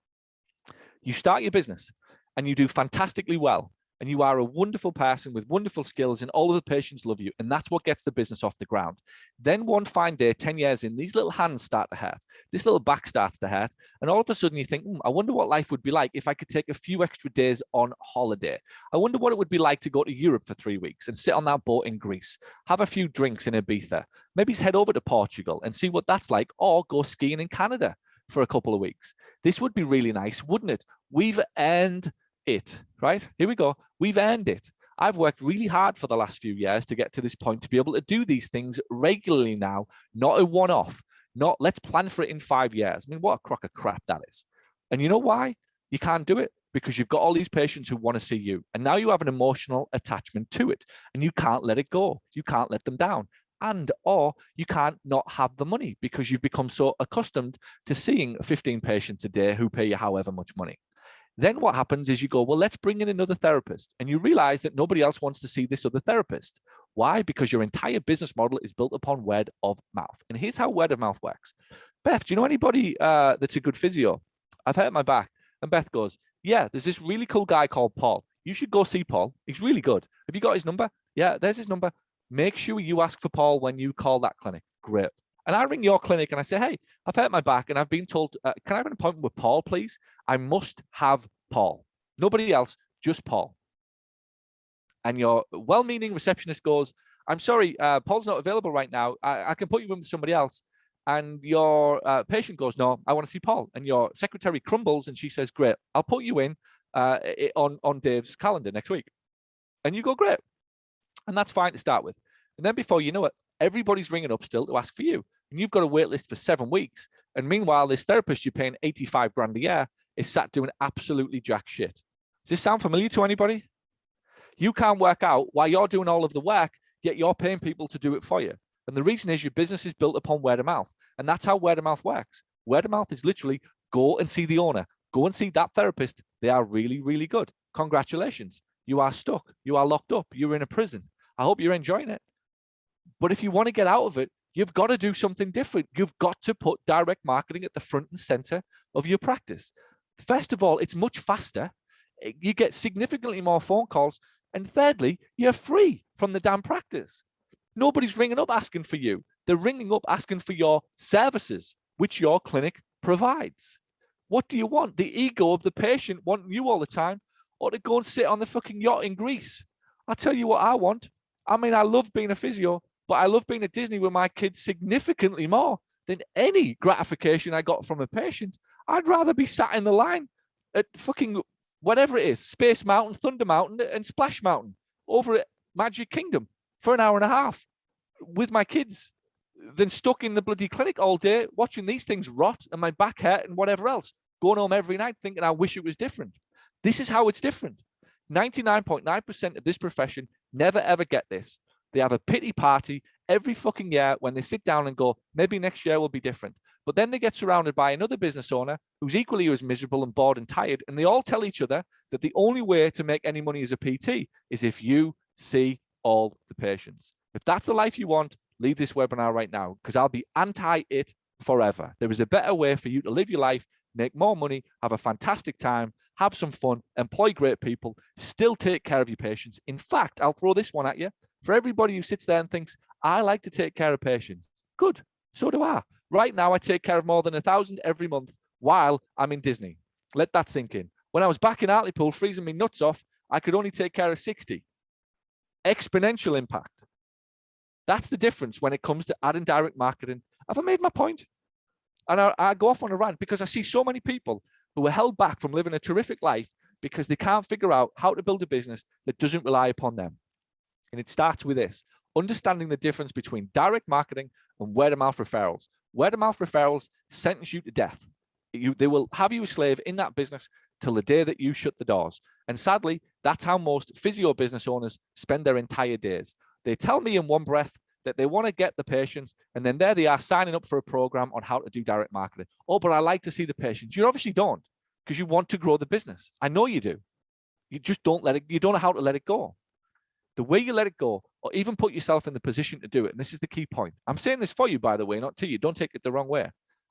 You start your business and you do fantastically well. And you are a wonderful person with wonderful skills, and all of the patients love you. And that's what gets the business off the ground. Then one fine day, 10 years in, these little hands start to hurt. This little back starts to hurt. And all of a sudden you think, I wonder what life would be like if I could take a few extra days on holiday. I wonder what it would be like to go to Europe for 3 weeks and sit on that boat in Greece, have a few drinks in Ibiza, maybe head over to Portugal and see what that's like, or go skiing in Canada for a couple of weeks. This would be really nice, wouldn't it? We've earned it, right? Here we go. We've earned it. I've worked really hard for the last few years to get to this point, to be able to do these things regularly now, not a one-off, not let's plan for it in 5 years. I mean, what a crock of crap that is. And you know why? You can't do it because you've got all these patients who want to see you. And now you have an emotional attachment to it and you can't let it go. You can't let them down. And or you can't not have the money because you've become so accustomed to seeing 15 patients a day who pay you however much money. Then what happens is you go, well, let's bring in another therapist. And you realize that nobody else wants to see this other therapist. Why? Because your entire business model is built upon word of mouth. And here's how word of mouth works. Beth, do you know anybody that's a good physio? I've hurt my back. And Beth goes, yeah, there's this really cool guy called Paul. You should go see Paul. He's really good. Have you got his number? Yeah, there's his number. Make sure you ask for Paul when you call that clinic. Great. And I ring your clinic and I say, hey, I've hurt my back and I've been told, can I have an appointment with Paul, please? I must have Paul. Nobody else, just Paul. And your well-meaning receptionist goes, I'm sorry, Paul's not available right now. I can put you in with somebody else. And your patient goes, no, I want to see Paul. And your secretary crumbles and she says, great, I'll put you in on Dave's calendar next week. And you go, great. And that's fine to start with. And then before you know it, everybody's ringing up still to ask for you. And you've got a wait list for 7 weeks. And meanwhile, this therapist you're paying 85 grand a year is sat doing absolutely jack shit. Does this sound familiar to anybody? You can't work out why you're doing all of the work, yet you're paying people to do it for you. And the reason is your business is built upon word of mouth. And that's how word of mouth works. Word of mouth is literally go and see the owner. Go and see that therapist. They are really, really good. Congratulations. You are stuck. You are locked up. You're in a prison. I hope you're enjoying it. But if you want to get out of it, you've got to do something different. You've got to put direct marketing at the front and center of your practice. First of all, it's much faster. You get significantly more phone calls. And thirdly, you're free from the damn practice. Nobody's ringing up asking for you. They're ringing up asking for your services, which your clinic provides. What do you want? The ego of the patient wanting you all the time, or to go and sit on the fucking yacht in Greece? I'll tell you what I want. I mean, I love being a physio, but I love being at Disney with my kids significantly more than any gratification I got from a patient. I'd rather be sat in the line at fucking whatever it is, Space Mountain, Thunder Mountain, and Splash Mountain over at Magic Kingdom for an hour and a half with my kids than stuck in the bloody clinic all day watching these things rot and my back hurt and whatever else, going home every night thinking I wish it was different. This is how it's different. 99.9% of this profession never ever get this. They have a pity party every fucking year when they sit down and go, maybe next year will be different. But then they get surrounded by another business owner who's equally as miserable and bored and tired. And they all tell each other that the only way to make any money as a PT is if you see all the patients. If that's the life you want, leave this webinar right now, because I'll be anti-it forever. There is a better way for you to live your life, make more money, have a fantastic time, have some fun, employ great people, still take care of your patients. In fact, I'll throw this one at you. For everybody who sits there and thinks, I like to take care of patients. Good, so do I. Right now, I take care of more than 1,000 every month while I'm in Disney. Let that sink in. When I was back in Hartlepool freezing me nuts off, I could only take care of 60. Exponential impact. That's the difference when it comes to adding direct marketing. Have I made my point? And I go off on a rant because I see so many people who are held back from living a terrific life because they can't figure out how to build a business that doesn't rely upon them. And it starts with this: understanding the difference between direct marketing and word of mouth referrals. Word of mouth referrals sentence you to death. They will have you a slave in that business till the day that you shut the doors. And sadly, that's how most physio business owners spend their entire days. They tell me in one breath that they want to get the patients, and then there they are signing up for a program on how to do direct marketing. Oh, but I like to see the patients. You obviously don't, because you want to grow the business. I know you do. You just don't let it, you don't know how to let it go. The way you let it go, or even put yourself in the position to do it, and this is the key point. I'm saying this for you, by the way, not to you. Don't take it the wrong way.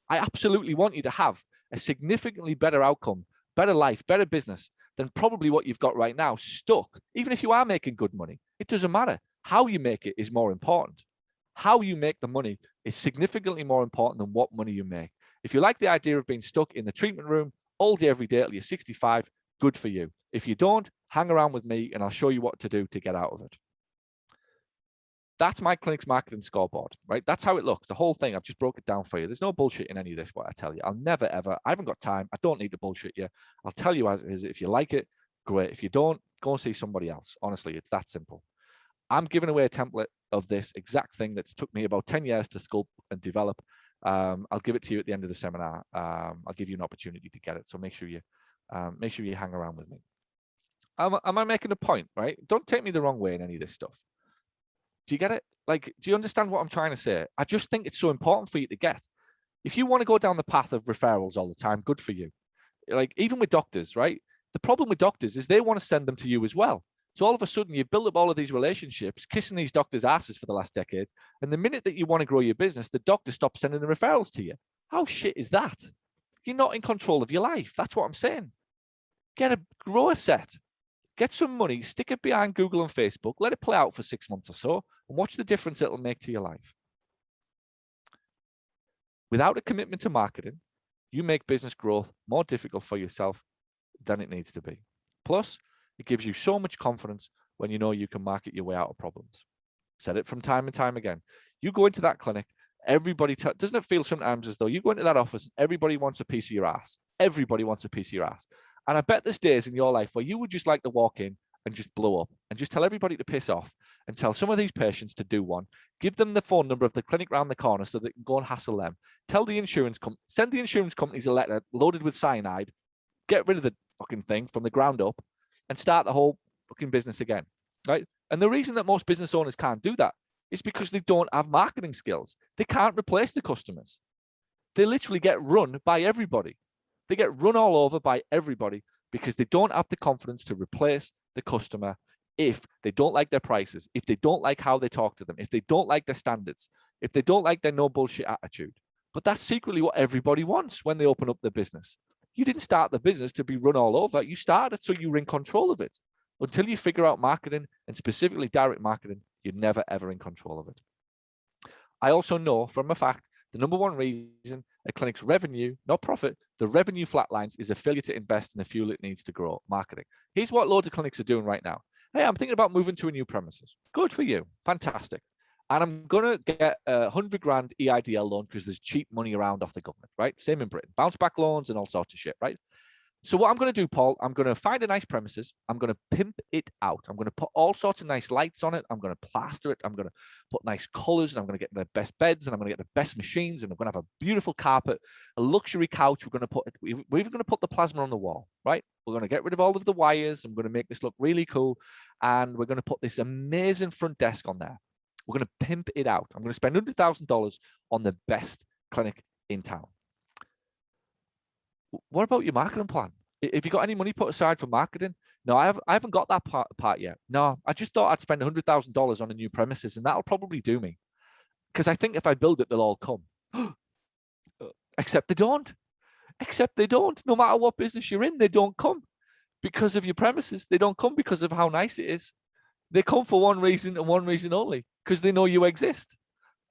I absolutely want you to have a significantly better outcome, better life, better business than probably what you've got right now, stuck. Even if you are making good money, it doesn't matter. How you make it is more important. How you make the money is significantly more important than what money you make. If you like the idea of being stuck in the treatment room all day, every day till you're 65, good for you. If you don't, hang around with me and I'll show you what to do to get out of it. That's my clinic's marketing scoreboard, right? That's how it looks. The whole thing, I've just broke it down for you. There's no bullshit in any of this, what I tell you. I'll never, ever, I haven't got time. I don't need to bullshit you. I'll tell you as it is. If you like it, great. If you don't, go and see somebody else. Honestly, it's that simple. I'm giving away a template of this exact thing that's took me about 10 years to sculpt and develop. I'll give it to you at the end of the seminar. I'll give you an opportunity to get it. So make sure you hang around with me. Am I making a point, right? Don't take me the wrong way in any of this stuff. Do you get it? Like, do you understand what I'm trying to say? I just think it's so important for you to get. If you want to go down the path of referrals all the time, good for you. Like, even with doctors, right? The problem with doctors is they want to send them to you as well. So all of a sudden you build up all of these relationships, kissing these doctors' asses for the last decade. And the minute that you want to grow your business, the doctor stops sending the referrals to you. How shit is that? You're not in control of your life. That's what I'm saying. Grow a set. Get some money, stick it behind Google and Facebook, let it play out for 6 months or so, and watch the difference it'll make to your life. Without a commitment to marketing, you make business growth more difficult for yourself than it needs to be. Plus, it gives you so much confidence when you know you can market your way out of problems. Said it from time and time again. You go into that clinic, everybody, doesn't it feel sometimes as though you go into that office and everybody wants a piece of your ass? Everybody wants a piece of your ass. And I bet there's days in your life where you would just like to walk in and just blow up and just tell everybody to piss off and tell some of these patients to do one, give them the phone number of the clinic round the corner so they can go and hassle them, tell the insurance company, send the insurance companies a letter loaded with cyanide, get rid of the fucking thing from the ground up and start the whole fucking business again, right? And the reason that most business owners can't do that is because they don't have marketing skills. They can't replace the customers. They literally get run by everybody. They get run all over by everybody because they don't have the confidence to replace the customer if they don't like their prices, if they don't like how they talk to them, if they don't like their standards, if they don't like their no bullshit attitude. But that's secretly what everybody wants when they open up their business. You didn't start the business to be run all over. You started so you were in control of it. Until you figure out marketing, and specifically direct marketing, you're never, ever in control of it. I also know from a fact, the number one reason a clinic's revenue, not profit, the revenue flatlines is a failure to invest in the fuel it needs to grow, marketing. Here's what loads of clinics are doing right now. Hey, I'm thinking about moving to a new premises. Good for you. Fantastic. And I'm going to get a 100 grand EIDL loan because there's cheap money around off the government, right? Same in Britain. Bounce back loans and all sorts of shit, right? So what I'm going to do, Paul, I'm going to find a nice premises. I'm going to pimp it out. I'm going to put all sorts of nice lights on it. I'm going to plaster it. I'm going to put nice colors, and I'm going to get the best beds, and I'm going to get the best machines, and I'm going to have a beautiful carpet, a luxury couch. We're even going to put the plasma on the wall, right? We're going to get rid of all of the wires. I'm going to make this look really cool, and we're going to put this amazing front desk on there. We're going to pimp it out. I'm going to spend $100,000 on the best clinic in town. What about your marketing plan? Have you got any money put aside for marketing? No, I haven't got that part yet. No, I just thought I'd spend $100,000 on a new premises, and that'll probably do me. Because I think if I build it, they'll all come. Except they don't. Except they don't. No matter what business you're in, they don't come because of your premises. They don't come because of how nice it is. They come for one reason and one reason only, because they know you exist.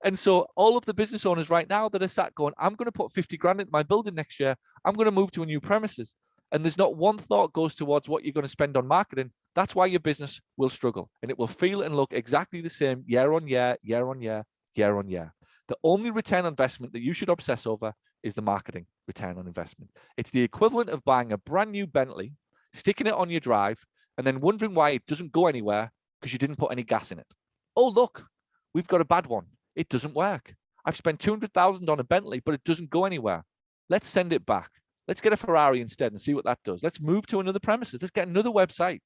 And so all of the business owners right now that are sat going, I'm going to put 50 grand into my building next year. I'm going to move to a new premises. And there's not one thought goes towards what you're going to spend on marketing. That's why your business will struggle. And it will feel and look exactly the same year on year, year on year, year on year. The only return on investment that you should obsess over is the marketing return on investment. It's the equivalent of buying a brand new Bentley, sticking it on your drive, and then wondering why it doesn't go anywhere because you didn't put any gas in it. Oh, look, we've got a bad one. It doesn't work. I've spent $200,000 on a Bentley, but it doesn't go anywhere. Let's send it back. Let's get a Ferrari instead and see what that does. Let's move to another premises. Let's get another website.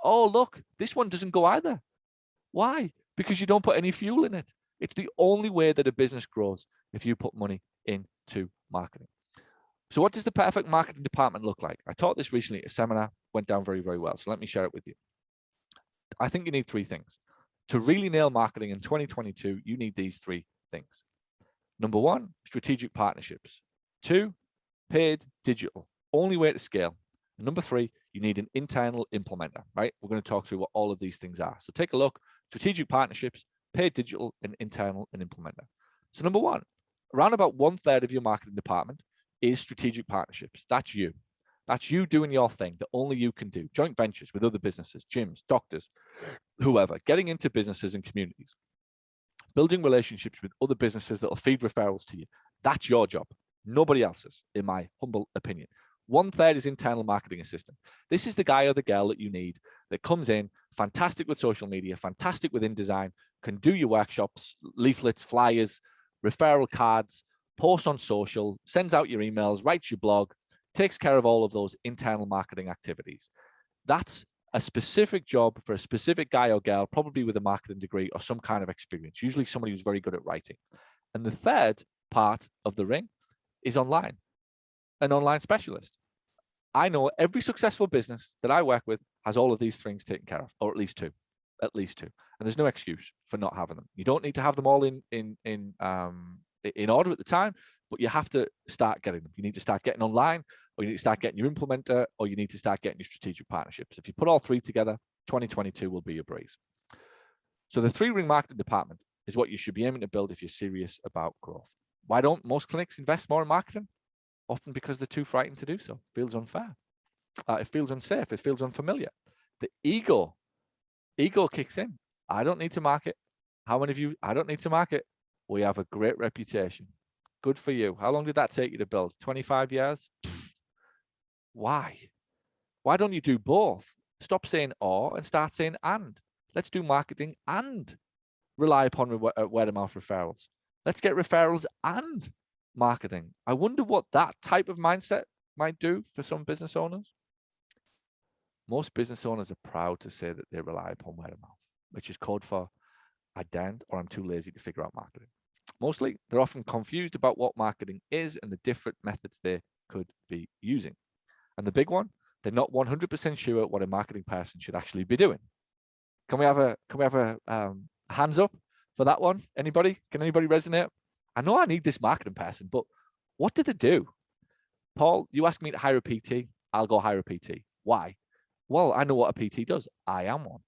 Oh, look, this one doesn't go either. Why? Because you don't put any fuel in it. It's the only way that a business grows if you put money into marketing. So what does the perfect marketing department look like? I taught this recently at a seminar, went down very, very well. So let me share it with you. I think you need three things. To really nail marketing in 2022, you need these three things. Number one, strategic partnerships. Two, paid digital, only way to scale. And number three, you need an internal implementer, right? We're going to talk through what all of these things are. So take a look, strategic partnerships, paid digital, and internal and implementer. So number one, around about 1/3 of your marketing department is strategic partnerships. That's you. That's you doing your thing that only you can do. Joint ventures with other businesses, gyms, doctors, whoever, getting into businesses and communities, building relationships with other businesses that will feed referrals to you. That's your job. Nobody else's, in my humble opinion. 1/3 is internal marketing assistant. This is the guy or the girl that you need that comes in, fantastic with social media, fantastic with InDesign, can do your workshops, leaflets, flyers, referral cards, posts on social, sends out your emails, writes your blog, takes care of all of those internal marketing activities. That's a specific job for a specific guy or girl, probably with a marketing degree or some kind of experience, usually somebody who's very good at writing. And the third part of the ring is online, an online specialist. I know every successful business that I work with has all of these things taken care of, or at least two. And there's no excuse for not having them. You don't need to have them all in order at the time, but you have to start getting them. You need to start getting online, or you need to start getting your implementer, or you need to start getting your strategic partnerships. If you put all three together, 2022 will be a breeze. So the three-ring marketing department is what you should be aiming to build if you're serious about growth. Why don't most clinics invest more in marketing? Often because they're too frightened to do so. It feels unfair. It feels unsafe. It feels unfamiliar. The ego kicks in. I don't need to market. How many of you? I don't need to market. We have a great reputation. Good for you. How long did that take you to build? 25 years? Why? Why don't you do both? Stop saying or and start saying and. Let's do marketing and rely upon word of mouth referrals. Let's get referrals and marketing. I wonder what that type of mindset might do for some business owners. Most business owners are proud to say that they rely upon word of mouth, which is code for I daren't or I'm too lazy to figure out marketing. Mostly, they're often confused about what marketing is and the different methods they could be using. And the big one, they're not 100% sure what a marketing person should actually be doing. Can we have a hands up for that one? Anybody? Can anybody resonate? I know I need this marketing person, but what do they do? Paul, you ask me to hire a PT, I'll go hire a PT. Why? Well, I know what a PT does. I am one.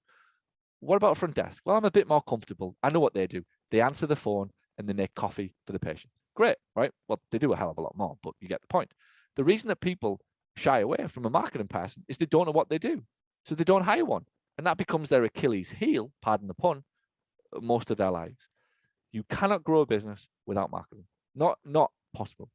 What about a front desk? Well, I'm a bit more comfortable. I know what they do. They answer the phone and they make coffee for the patient. Great, right? Well, they do a hell of a lot more, but you get the point. The reason that people shy away from a marketing person is they don't know what they do. So they don't hire one. And that becomes their Achilles heel, pardon the pun, most of their lives. You cannot grow a business without marketing. Not possible.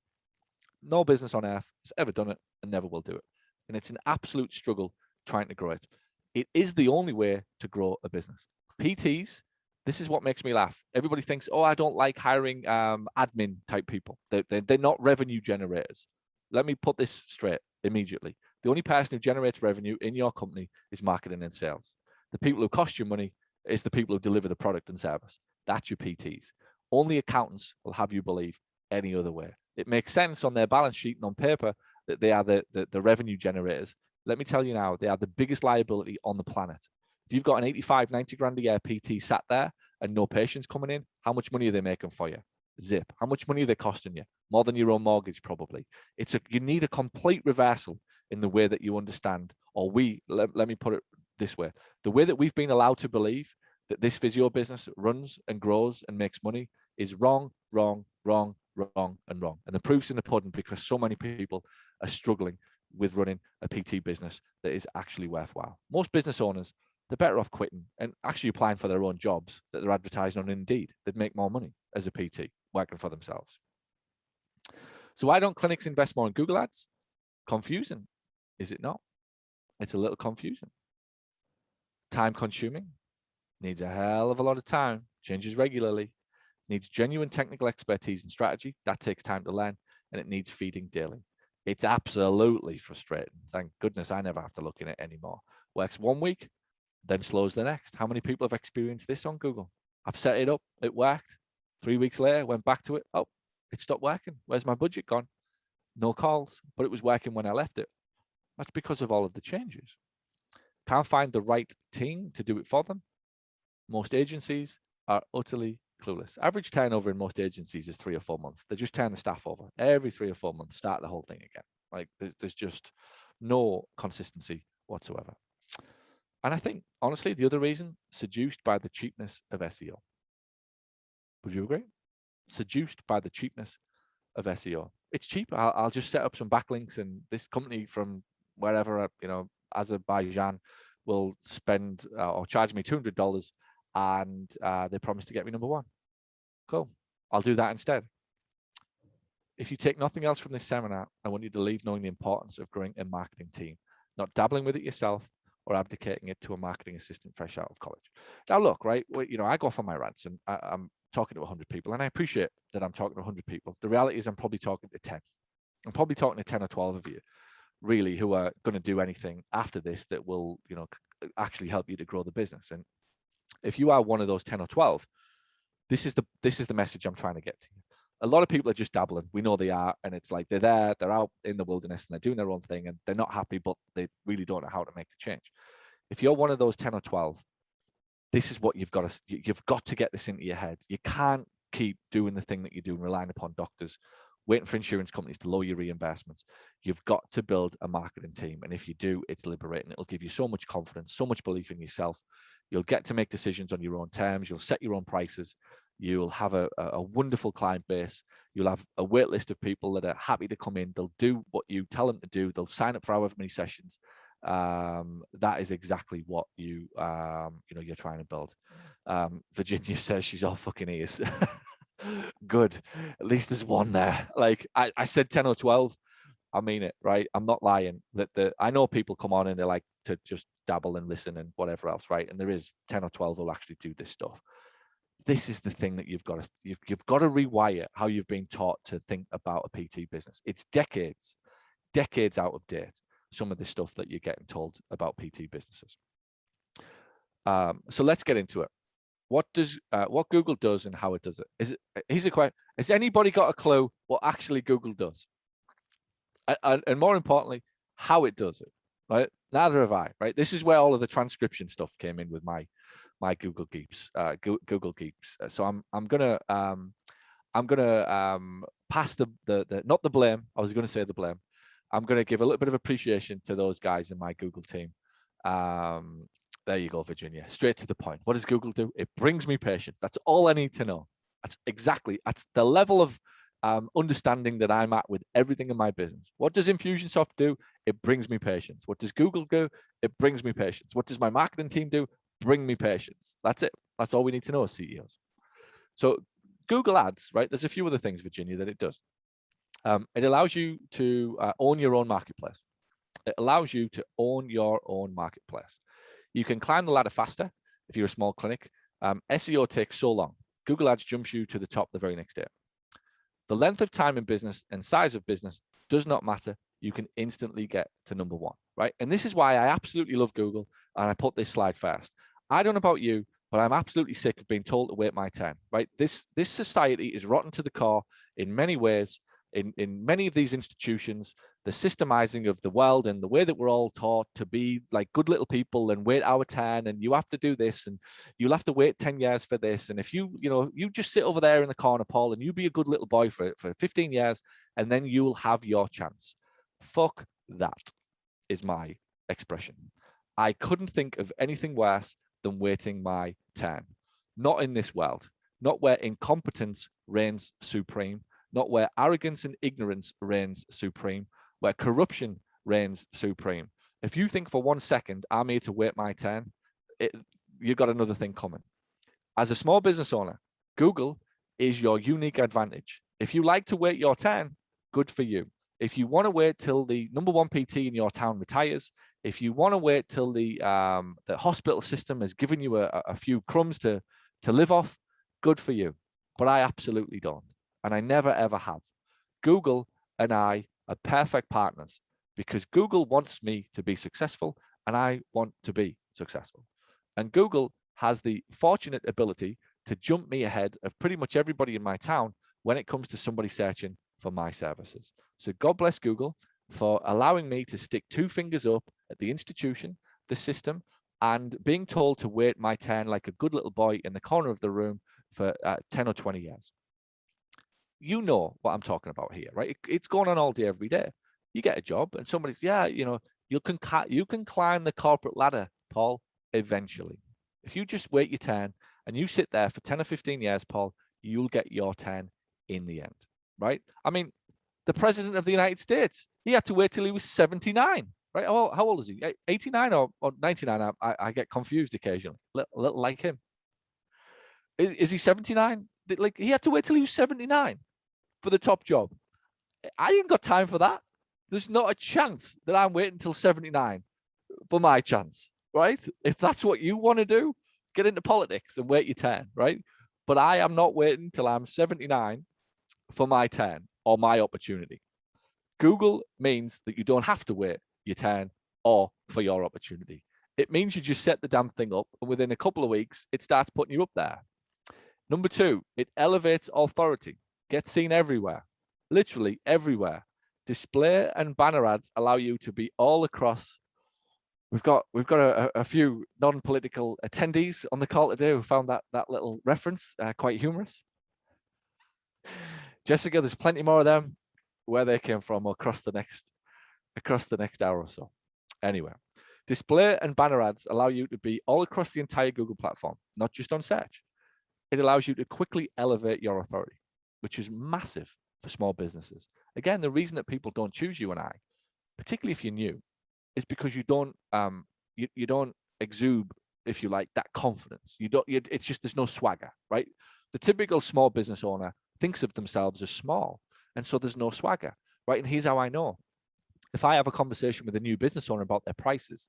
No business on earth has ever done it and never will do it. And it's an absolute struggle trying to grow it. It is the only way to grow a business. PTs, this is what makes me laugh. Everybody thinks, oh, I don't like hiring admin type people. They're not revenue generators. Let me put this straight immediately. The only person who generates revenue in your company is marketing and sales. The people who cost you money is the people who deliver the product and service. That's your PTs. Only accountants will have you believe any other way. It makes sense on their balance sheet and on paper that they are the revenue generators. Let me tell you now, they are the biggest liability on the planet. If you've got an 85, 90 grand a year PT sat there and no patients coming in, how much money are they making for you? Zip. How much money are they costing you? More than your own mortgage, probably. You need a complete reversal in the way that you understand, or let me put it this way. The way that we've been allowed to believe that this physio business runs and grows and makes money is wrong, wrong, wrong, wrong, and wrong. And the proof's in the pudding because so many people are struggling with running a PT business that is actually worthwhile. Most business owners, they're better off quitting and actually applying for their own jobs that they're advertising on Indeed. They'd make more money as a PT working for themselves. So why don't clinics invest more in Google ads? Confusing, is it not? It's a little confusing. Time consuming, needs a hell of a lot of time, changes regularly, needs genuine technical expertise and strategy. That takes time to learn, and it needs feeding daily. It's absolutely frustrating. Thank goodness I never have to look in it anymore. Works one week, then slows the next. How many people have experienced this on Google? I've set it up, it worked, 3 weeks later, went back to it. Oh, it stopped working. Where's my budget gone? No calls, but it was working when I left it. That's because of all of the changes. Can't find the right team to do it for them. Most agencies are utterly clueless. Average turnover in most agencies is 3 or 4 months. They just turn the staff over every 3 or 4 months, start the whole thing again. Like there's just no consistency whatsoever. And I think, honestly, the other reason, seduced by the cheapness of SEO. Would you agree? Seduced by the cheapness of SEO. It's cheap. I'll just set up some backlinks, and this company from wherever, Azerbaijan will spend or charge me $200, and they promise to get me number one. Cool. I'll do that instead. If you take nothing else from this seminar, I want you to leave knowing the importance of growing a marketing team, not dabbling with it yourself or abdicating it to a marketing assistant fresh out of college. Now, look, right, I go off on my rants, and I'm talking to 100 people, and I appreciate that I'm talking to 100 people. The reality is I'm probably talking to 10. I'm probably talking to 10 or 12 of you, really, who are going to do anything after this that will, actually help you to grow the business. And if you are one of those 10 or 12, this is the message I'm trying to get to you. A lot of people are just dabbling. We know they are, and it's like they're out in the wilderness and they're doing their own thing, and they're not happy, but they really don't know how to make the change. If you're one of those 10 or 12, this is what you've got to get this into your head. You can't keep doing the thing that you're doing, relying upon doctors, waiting for insurance companies to lower your reimbursements. You've got to build a marketing team, and if you do, it's liberating. It'll give you so much confidence, so much belief in yourself. You'll get to make decisions on your own terms. You'll set your own prices. You'll have a wonderful client base. You'll have a wait list of people that are happy to come in. They'll do what you tell them to do. They'll sign up for however many sessions. That is exactly what you're trying to build. Virginia says she's all fucking ears. Good. At least there's one there. Like I said 10 or 12. I mean it, right? I'm not lying. I know people come on and they like to just dabble and listen and whatever else, right? And there is 10 or 12 who'll actually do this stuff. This is the thing that you've got to rewire how you've been taught to think about a PT business. It's decades out of date, some of the stuff that you're getting told about PT businesses. So let's get into it. What Google does and how it does it. Here's a question. Has anybody got a clue what actually Google does? And more importantly, how it does it, right? Neither have I, right? This is where all of the transcription stuff came in with my Google Geeks. So I'm gonna pass the not the blame. I was gonna say the blame. I'm gonna give a little bit of appreciation to those guys in my Google team. There you go, Virginia. Straight to the point. What does Google do? It brings me patience. That's all I need to know. That's the level of understanding that I'm at with everything in my business. What does Infusionsoft do? It brings me patience. What does Google do? It brings me patience. What does my marketing team do? Bring me patience. That's it. That's all we need to know as CEOs. So Google Ads, right? There's a few other things, Virginia, that it does. It allows you to own your own marketplace. It allows you to own your own marketplace. You can climb the ladder faster if you're a small clinic. SEO takes so long. Google Ads jumps you to the top the very next day. The length of time in business and size of business does not matter. You can instantly get to number one, right? And this is why I absolutely love Google, and I put this slide first. I don't know about you, but I'm absolutely sick of being told to wait my turn, right? This society is rotten to the core in many ways. In many of these institutions, the systemizing of the world and the way that we're all taught to be like good little people and wait our turn, and you have to do this and you'll have to wait 10 years for this. And if you just sit over there in the corner, Paul, and you be a good little boy for 15 years, and then you'll have your chance. Fuck that is my expression. I couldn't think of anything worse than waiting my turn. Not in this world, not where incompetence reigns supreme, not where arrogance and ignorance reigns supreme, where corruption reigns supreme. If you think for 1 second I'm here to wait my turn, you've got another thing coming. As a small business owner, Google is your unique advantage. If you like to wait your turn, good for you. If you want to wait till the number one PT in your town retires, if you want to wait till the hospital system has given you a few crumbs to live off, good for you. But I absolutely don't. And I never, ever have. Google and I are perfect partners because Google wants me to be successful and I want to be successful. And Google has the fortunate ability to jump me ahead of pretty much everybody in my town when it comes to somebody searching for my services. So God bless Google for allowing me to stick 2 fingers up at the institution, the system, and being told to wait my turn like a good little boy in the corner of the room for 10 or 20 years. You know what I'm talking about here, right? It's going on all day, every day. You get a job and somebody's, yeah, you know, you can climb the corporate ladder, Paul, eventually. If you just wait your turn and you sit there for 10 or 15 years, Paul, you'll get your turn in the end, right? I mean, the president of the United States, he had to wait till he was 79, right? How old is he? 89 or 99? I get confused occasionally, little like him. Is he 79? Like, he had to wait till he was 79 for the top job. I ain't got time for that. There's not a chance that I'm waiting until 79 for my chance, right? If that's what you want to do, get into politics and wait your turn, right? But I am not waiting till I'm 79 for my turn or my opportunity. Google means that you don't have to wait your turn or for your opportunity. It means you just set the damn thing up, and within a couple of weeks, it starts putting you up there. Number 2, it elevates authority. Get seen everywhere, literally everywhere. Display and banner ads allow you to be all across. We've got a few non-political attendees on the call today who found that little reference quite humorous. Jessica, there's plenty more of them. Where they came from across the next hour or so. Anyway, display and banner ads allow you to be all across the entire Google platform, not just on search. It allows you to quickly elevate your authority, which is massive for small businesses. Again, the reason that people don't choose you and I, particularly if you're new, is because you don't exude, if you like, that confidence. It's just, there's no swagger, right? The typical small business owner thinks of themselves as small, and so there's no swagger, right? And here's how I know. If I have a conversation with a new business owner about their prices,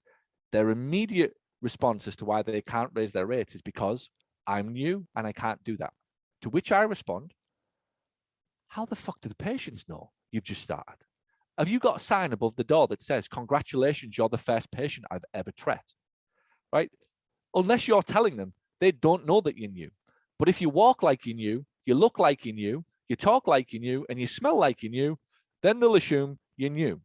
their immediate response as to why they can't raise their rates is because I'm new and I can't do that. To which I respond, how the fuck do the patients know you've just started? Have you got a sign above the door that says, congratulations, you're the first patient I've ever treated, right? Unless you're telling them, they don't know that you're new. But if you walk like you're new, you look like you're new, you talk like you're new, and you smell like you're new, then they'll assume you're new.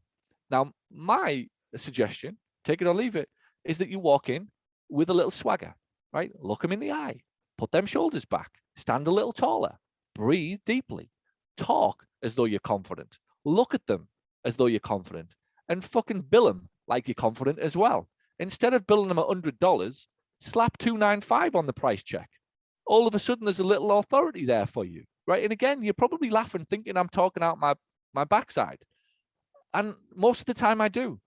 Now, my suggestion, take it or leave it, is that you walk in with a little swagger, right? Look them in the eye, put them shoulders back, stand a little taller, breathe deeply, talk as though you're confident, look at them as though you're confident, and fucking bill them like you're confident as well. Instead of billing them $100, slap $295 on the price check. All of a sudden, there's a little authority there for you, right? And again, you're probably laughing, thinking I'm talking out my backside. And most of the time I do,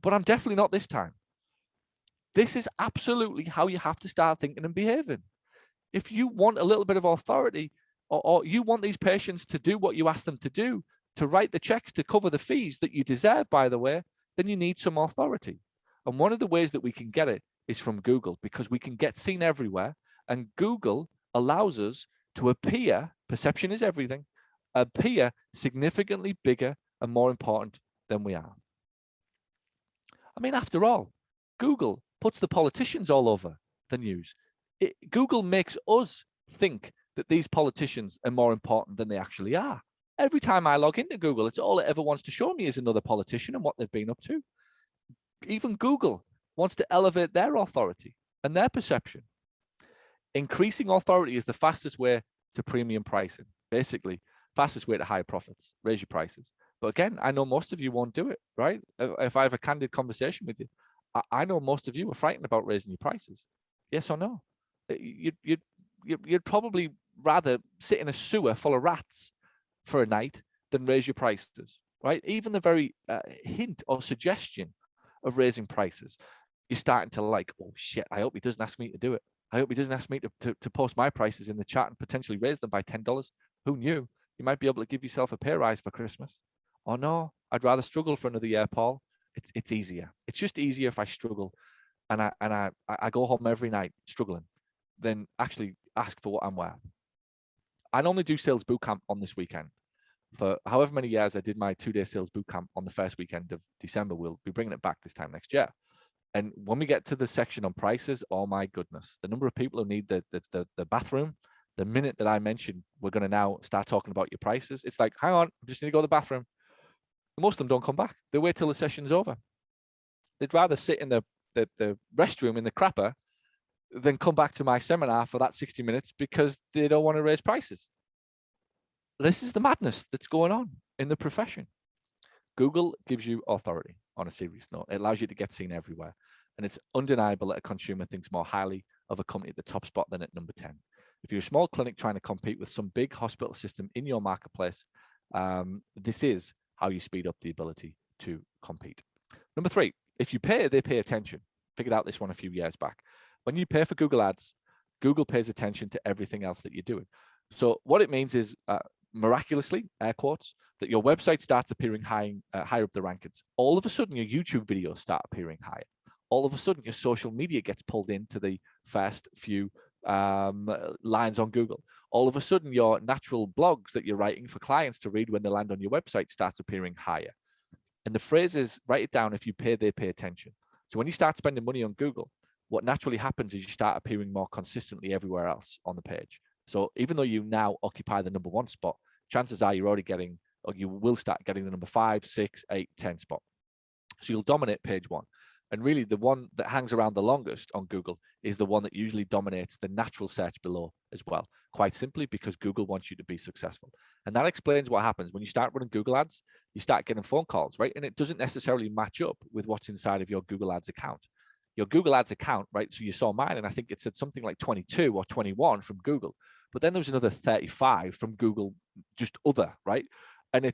but I'm definitely not this time. This is absolutely how you have to start thinking and behaving. If you want a little bit of authority, or you want these patients to do what you ask them to do, to write the checks to cover the fees that you deserve, by the way, then you need some authority. And one of the ways that we can get it is from Google, because we can get seen everywhere. And Google allows us to appear, perception is everything, appear significantly bigger and more important than we are. I mean, after all, Google puts the politicians all over the news. Google makes us think that these politicians are more important than they actually are. Every time I log into Google, it's all it ever wants to show me is another politician and what they've been up to. Even Google wants to elevate their authority and their perception. Increasing authority is the fastest way to premium pricing. Basically, fastest way to higher profits, raise your prices. But again, I know most of you won't do it, right? If I have a candid conversation with you, I know most of you are frightened about raising your prices. Yes or no? You'd probably rather sit in a sewer full of rats for a night than raise your prices, right? Even the very hint or suggestion of raising prices, you're starting to like, oh shit, I hope he doesn't ask me to do it. I hope he doesn't ask me to post my prices in the chat and potentially raise them by $10. Who knew? You might be able to give yourself a pay rise for Christmas. Oh no, I'd rather struggle for another year, Paul. It's easier. It's just easier if I struggle and I go home every night struggling than actually ask for what I'm worth. I normally do sales bootcamp on this weekend. For however many years I did my 2-day sales bootcamp on the first weekend of December. We'll be bringing it back this time next year. And when we get to the section on prices, oh my goodness, the number of people who need the bathroom, the minute that I mentioned we're going to now start talking about your prices, it's like, hang on, I just need to go to the bathroom. Most of them don't come back. They wait till the session's over. They'd rather sit in the restroom in the crapper than come back to my seminar for that 60 minutes because they don't want to raise prices. This is the madness that's going on in the profession. Google gives you authority on a serious note. It allows you to get seen everywhere. And it's undeniable that a consumer thinks more highly of a company at the top spot than at number 10. If you're a small clinic trying to compete with some big hospital system in your marketplace, this is how you speed up the ability to compete. Number 3, if you pay, they pay attention. Figured out this one a few years back. When you pay for Google Ads, Google pays attention to everything else that you're doing. So what it means is, miraculously, air quotes, that your website starts appearing higher up the rankings. All of a sudden, your YouTube videos start appearing higher. All of a sudden, your social media gets pulled into the first few lines on Google. All of a sudden, your natural blogs that you're writing for clients to read when they land on your website starts appearing higher. And the phrase is, write it down, if you pay, they pay attention. So when you start spending money on Google, what naturally happens is you start appearing more consistently everywhere else on the page. So even though you now occupy the number 1 spot, chances are you're already getting, or you will start getting the number 5, 6, 8, 10 spot. So you'll dominate page 1. And really the one that hangs around the longest on Google is the one that usually dominates the natural search below as well. Quite simply because Google wants you to be successful. And that explains what happens when you start running Google Ads, you start getting phone calls, right? And it doesn't necessarily match up with what's inside of your Google Ads account. Your Google Ads account, right? So you saw mine, and I think it said something like 22 or 21 from Google, but then there was another 35 from Google, just other, right? And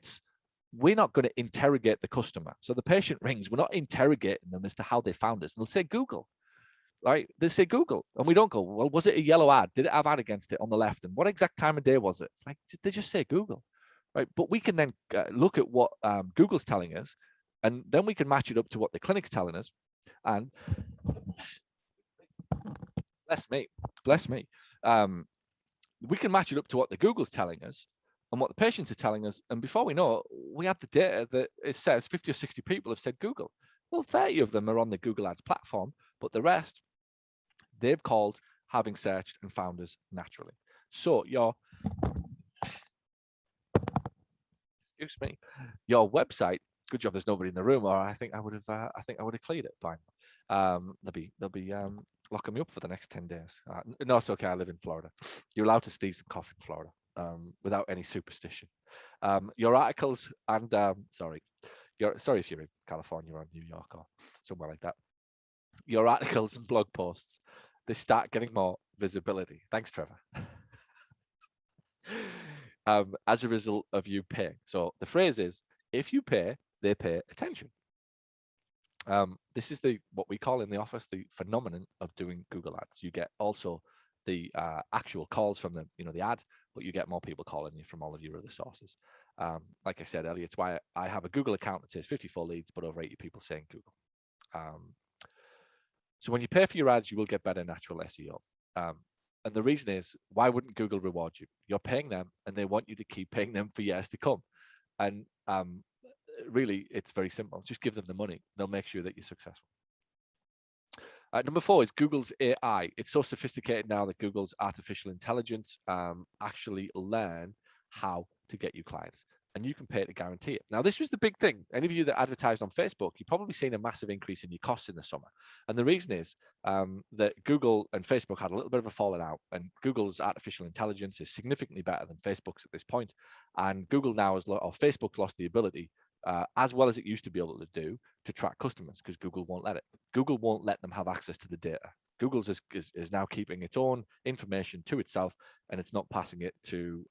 we're not going to interrogate the customer. So the patient rings, we're not interrogating them as to how they found us. And they'll say Google, right? They say Google, and we don't go, well, was it a yellow ad? Did it have ad against it on the left? And what exact time of day was it? It's like, they just say Google, right? But we can then look at what Google's telling us, and then we can match it up to what the clinic's telling us. And bless me. We can match it up to what the Google's telling us and what the patients are telling us. And before we know it, we have the data that it says 50 or 60 people have said Google. Well, 30 of them are on the Google Ads platform, but the rest, they've called, having searched and found us naturally. So your website, good job there's nobody in the room, or I think I would have cleared it by now. They'll be locking me up for the next 10 days. No, it's okay. I live in Florida. You're allowed to sneeze and cough in Florida without any superstition. Your articles and sorry if you're in California or New York or somewhere like that. Your articles and blog posts, they start getting more visibility. Thanks, Trevor. As a result of you paying. So the phrase is, if you pay, they pay attention. This is what we call in the office the phenomenon of doing Google Ads. You get also the actual calls from the ad, but you get more people calling you from all of your other sources. Like I said earlier, it's why I have a Google account that says 54 leads, but over 80 people saying Google. So when you pay for your ads, you will get better natural SEO. And the reason is, why wouldn't Google reward you? You're paying them, and they want you to keep paying them for years to come. And really, it's very simple. Just give them the money. They'll make sure that you're successful. Number 4 is Google's AI. It's so sophisticated now that Google's artificial intelligence actually learn how to get you clients. And you can pay to guarantee it. Now, this was the big thing. Any of you that advertised on Facebook, you've probably seen a massive increase in your costs in the summer. And the reason is that Google and Facebook had a little bit of a falling out, and Google's artificial intelligence is significantly better than Facebook's at this point. And Google now Facebook's lost the ability, as well as it used to be able to do, to track customers, because Google won't let it. Google won't let them have access to the data. Google's is now keeping its own information to itself, and it's not passing it to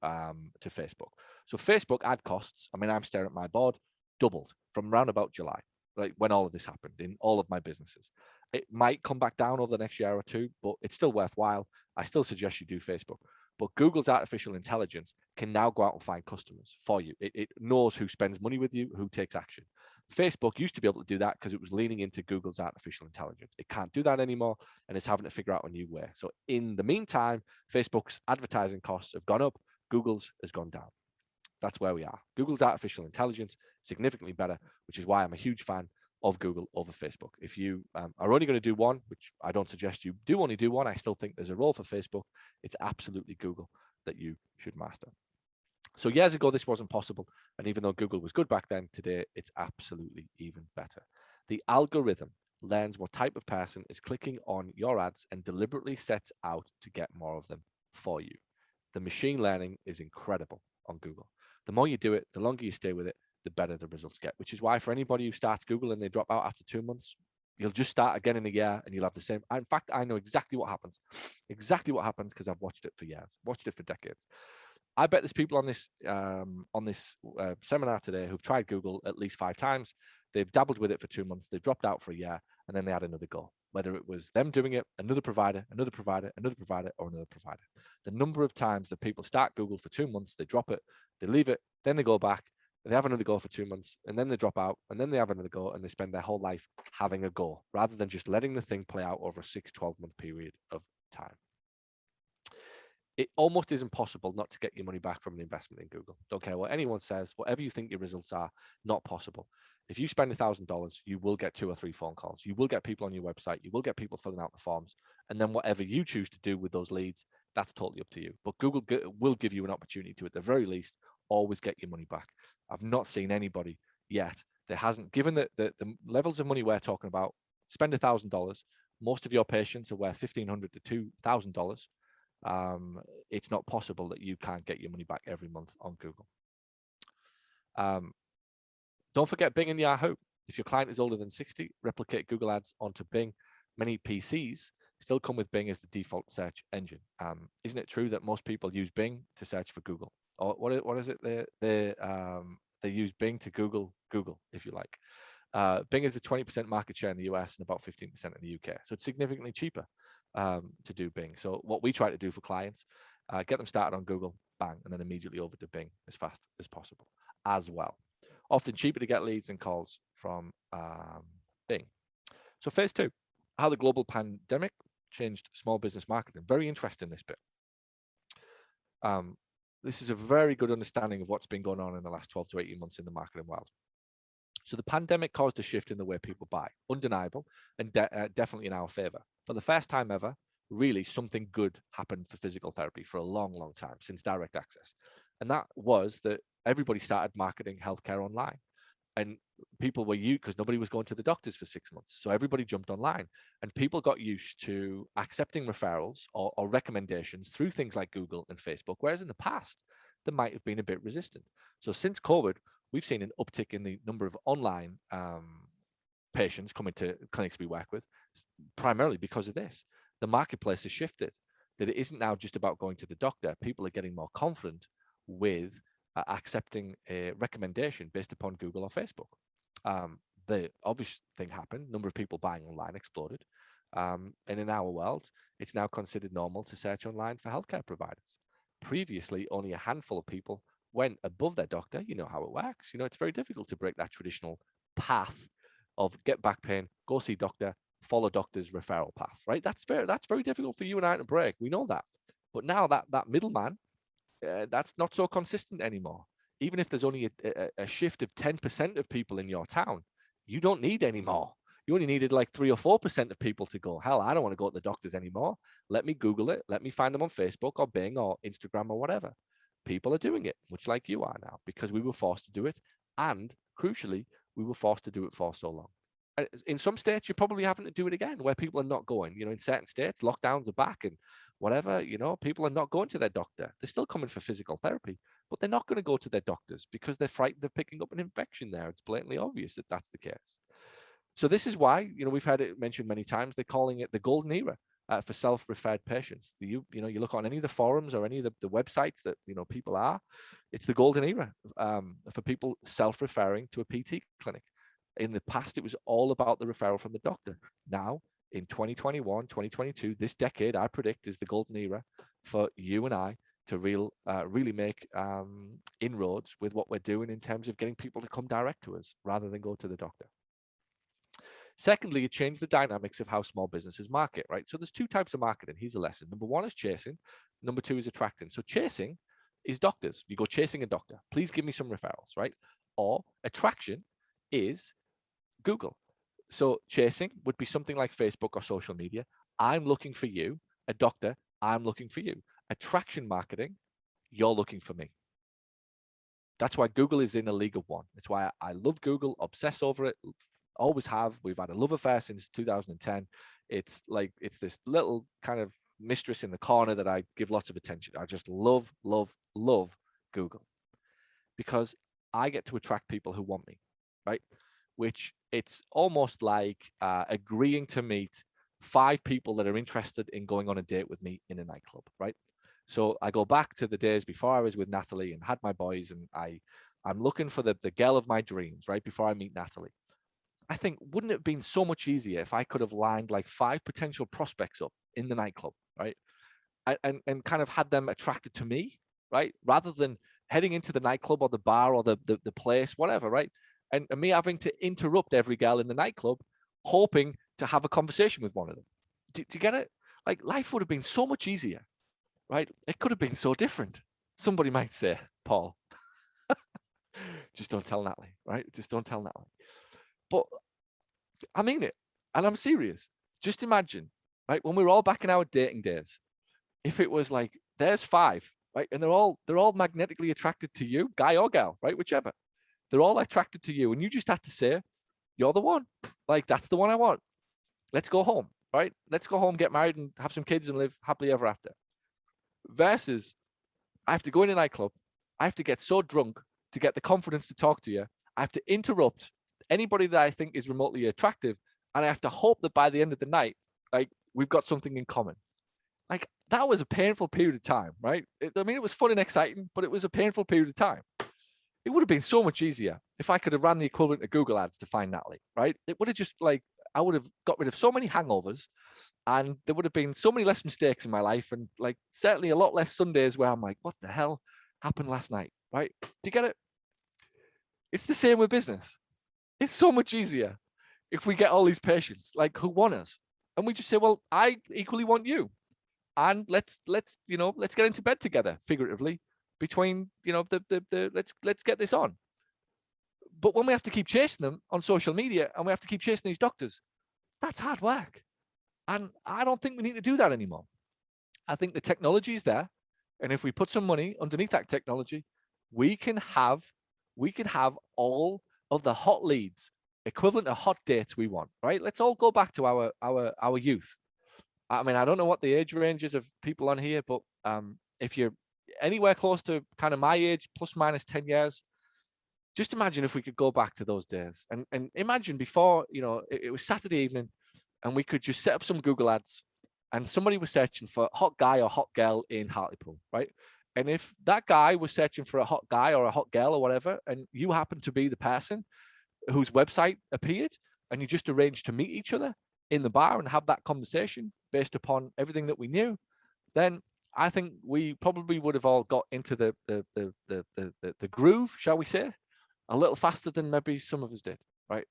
Facebook. So Facebook ad costs, I mean, I'm staring at my board, doubled from around about July, like when all of this happened in all of my businesses. It might come back down over the next year or two, but it's still worthwhile. I still suggest you do Facebook. But Google's artificial intelligence can now go out and find customers for you. It knows who spends money with you, who takes action. Facebook used to be able to do that because it was leaning into Google's artificial intelligence. It can't do that anymore, and it's having to figure out a new way. So in the meantime, Facebook's advertising costs have gone up, Google's has gone down. That's where we are. Google's artificial intelligence, significantly better, which is why I'm a huge fan of Google over Facebook. If you are only going to do one, which I don't suggest you do only do one, I still think there's a role for Facebook. It's absolutely Google that you should master. So years ago, this wasn't possible. And even though Google was good back then, today it's absolutely even better. The algorithm learns what type of person is clicking on your ads and deliberately sets out to get more of them for you. The machine learning is incredible on Google. The more you do it, the longer you stay with it, the better the results get, which is why for anybody who starts Google and they drop out after 2 months, you'll just start again in a year and you'll have the same. In fact, I know exactly what happens, because I've watched it for years, watched it for decades. I bet there's people on this seminar today who've tried Google at least 5 times. They've dabbled with it for 2 months. They've dropped out for a year, and then they had another go. Whether it was them doing it, another provider, another provider, another provider, or another provider. The number of times that people start Google for 2 months, they drop it, they leave it, then they go back, they have another go for 2 months, and then they drop out, and then they have another go, and they spend their whole life having a go, rather than just letting the thing play out over a 6-12-month period of time. It almost is impossible not to get your money back from an investment in Google. Don't care what anyone says, whatever you think your results are, not possible. If you spend $1,000, you will get 2 or 3 phone calls. You will get people on your website. You will get people filling out the forms. And then whatever you choose to do with those leads, that's totally up to you. But Google will give you an opportunity to, at the very least, always get your money back. I've not seen anybody yet that hasn't, given the levels of money we're talking about, spend $1,000. Most of your patients are worth $1,500 to $2,000. It's not possible that you can't get your money back every month on Google. Don't forget Bing and Yahoo. If your client is older than 60, replicate Google Ads onto Bing. Many PCs still come with Bing as the default search engine. Isn't it true that most people use Bing to search for Google? Or what is it? They use Bing to Google, if you like. Bing is a 20% market share in the US and about 15% in the UK. So it's significantly cheaper to do Bing. So what we try to do for clients, get them started on Google, bang, and then immediately over to Bing as fast as possible as well. Often cheaper to get leads and calls from Bing. So phase 2, how the global pandemic changed small business marketing. Very interesting, this bit. This is a very good understanding of what's been going on in the last 12 to 18 months in the marketing world. So the pandemic caused a shift in the way people buy, undeniable, and definitely in our favor. For the first time ever, really something good happened for physical therapy for a long, long time, since direct access. And that was that everybody started marketing healthcare online. And people were used, because nobody was going to the doctors for 6 months. So everybody jumped online, and people got used to accepting referrals or recommendations through things like Google and Facebook, whereas in the past, they might have been a bit resistant. So since COVID, we've seen an uptick in the number of online patients coming to clinics we work with, primarily because of this. The marketplace has shifted, that it isn't now just about going to the doctor. People are getting more confident with accepting a recommendation based upon Google or Facebook. The obvious thing happened, number of people buying online exploded. And in our world, it's now considered normal to search online for healthcare providers. Previously, only a handful of people went above their doctor. You know how it works. You know, it's very difficult to break that traditional path of get back pain, go see doctor, follow doctor's referral path, right? That's very difficult for you and I to break. We know that. But now that middleman, that's not so consistent anymore. Even if there's only a shift of 10% of people in your town, you don't need any more. You only needed like 3 or 4% of people to go, hell, I don't want to go to the doctors anymore. Let me Google it. Let me find them on Facebook or Bing or Instagram or whatever. People are doing it, much like you are now, because we were forced to do it. And crucially, we were forced to do it for so long. In some states, you're probably having to do it again, where people are not going. You know, in certain states, lockdowns are back and whatever, you know, people are not going to their doctor. They're still coming for physical therapy, but they're not going to go to their doctors because they're frightened of picking up an infection there. It's blatantly obvious that that's the case. So this is why, you know, we've had it mentioned many times, they're calling it the golden era for self-referred patients. You know, you look on any of the forums or any of the websites that, you know, people are, it's the golden era for people self-referring to a PT clinic. In the past, it was all about the referral from the doctor. Now, in 2021, 2022, this decade, I predict, is the golden era for you and I to really make inroads with what we're doing in terms of getting people to come direct to us rather than go to the doctor. Secondly, it changed the dynamics of how small businesses market, right? So there's 2 types of marketing. Here's a lesson. Number 1 is chasing. Number 2 is attracting. So chasing is doctors. You go chasing a doctor. Please give me some referrals, right? Or attraction is Google. So chasing would be something like Facebook or social media. I'm looking for you. A doctor, I'm looking for you. Attraction marketing, you're looking for me. That's why Google is in a league of one. It's why I love Google, obsess over it, always have. We've had a love affair since 2010. It's like, it's this little kind of mistress in the corner that I give lots of attention. I just love, love, love Google, because I get to attract people who want me, right? Which it's almost like agreeing to meet 5 people that are interested in going on a date with me in a nightclub, right? So I go back to the days before I was with Natalie and had my boys, and I'm looking for the girl of my dreams, right? Before I meet Natalie. I think, wouldn't it have been so much easier if I could have lined like 5 potential prospects up in the nightclub, right? And kind of had them attracted to me, right? Rather than heading into the nightclub or the bar or the place, whatever, right? And me having to interrupt every girl in the nightclub, hoping to have a conversation with one of them. Do you get it? Like, life would have been so much easier, right? It could have been so different. Somebody might say, Paul, just don't tell Natalie, right? Just don't tell Natalie. But I mean it, and I'm serious. Just imagine, right? When we're all back in our dating days, if it was like, there's 5, right? And they're all magnetically attracted to you, guy or gal, right? Whichever. They're all attracted to you. And you just have to say, you're the one. Like, that's the one I want. Let's go home, right? Let's go home, get married and have some kids and live happily ever after. Versus, I have to go in a nightclub. I have to get so drunk to get the confidence to talk to you. I have to interrupt anybody that I think is remotely attractive. And I have to hope that by the end of the night, like, we've got something in common. Like, that was a painful period of time, right? I mean, it was fun and exciting, but it was a painful period of time. It would have been so much easier if I could have ran the equivalent of Google ads to find Natalie, right? It would have just, like, I would have got rid of so many hangovers, and there would have been so many less mistakes in my life, and like certainly a lot less Sundays where I'm like, what the hell happened last night, right? Do you get it? It's the same with business. It's so much easier if we get all these patients like who want us, and we just say, well, I equally want you, and let's get into bed together, figuratively, between let's get this on. But when we have to keep chasing them on social media and we have to keep chasing these doctors, that's hard work. And I don't think we need to do that anymore. I think the technology is there. And if we put some money underneath that technology, we can have all of the hot leads, equivalent to hot dates we want, right? Let's all go back to our youth. I mean, I don't know what the age range is of people on here, but if you're anywhere close to kind of my age, plus minus 10 years, just imagine if we could go back to those days, and imagine before, it was Saturday evening and we could just set up some Google ads and somebody was searching for hot guy or hot girl in Hartlepool, right? And if that guy was searching for a hot guy or a hot girl or whatever, and you happen to be the person whose website appeared, and you just arranged to meet each other in the bar and have that conversation based upon everything that we knew, then I think we probably would have all got into the groove, shall we say, a little faster than maybe some of us did, right?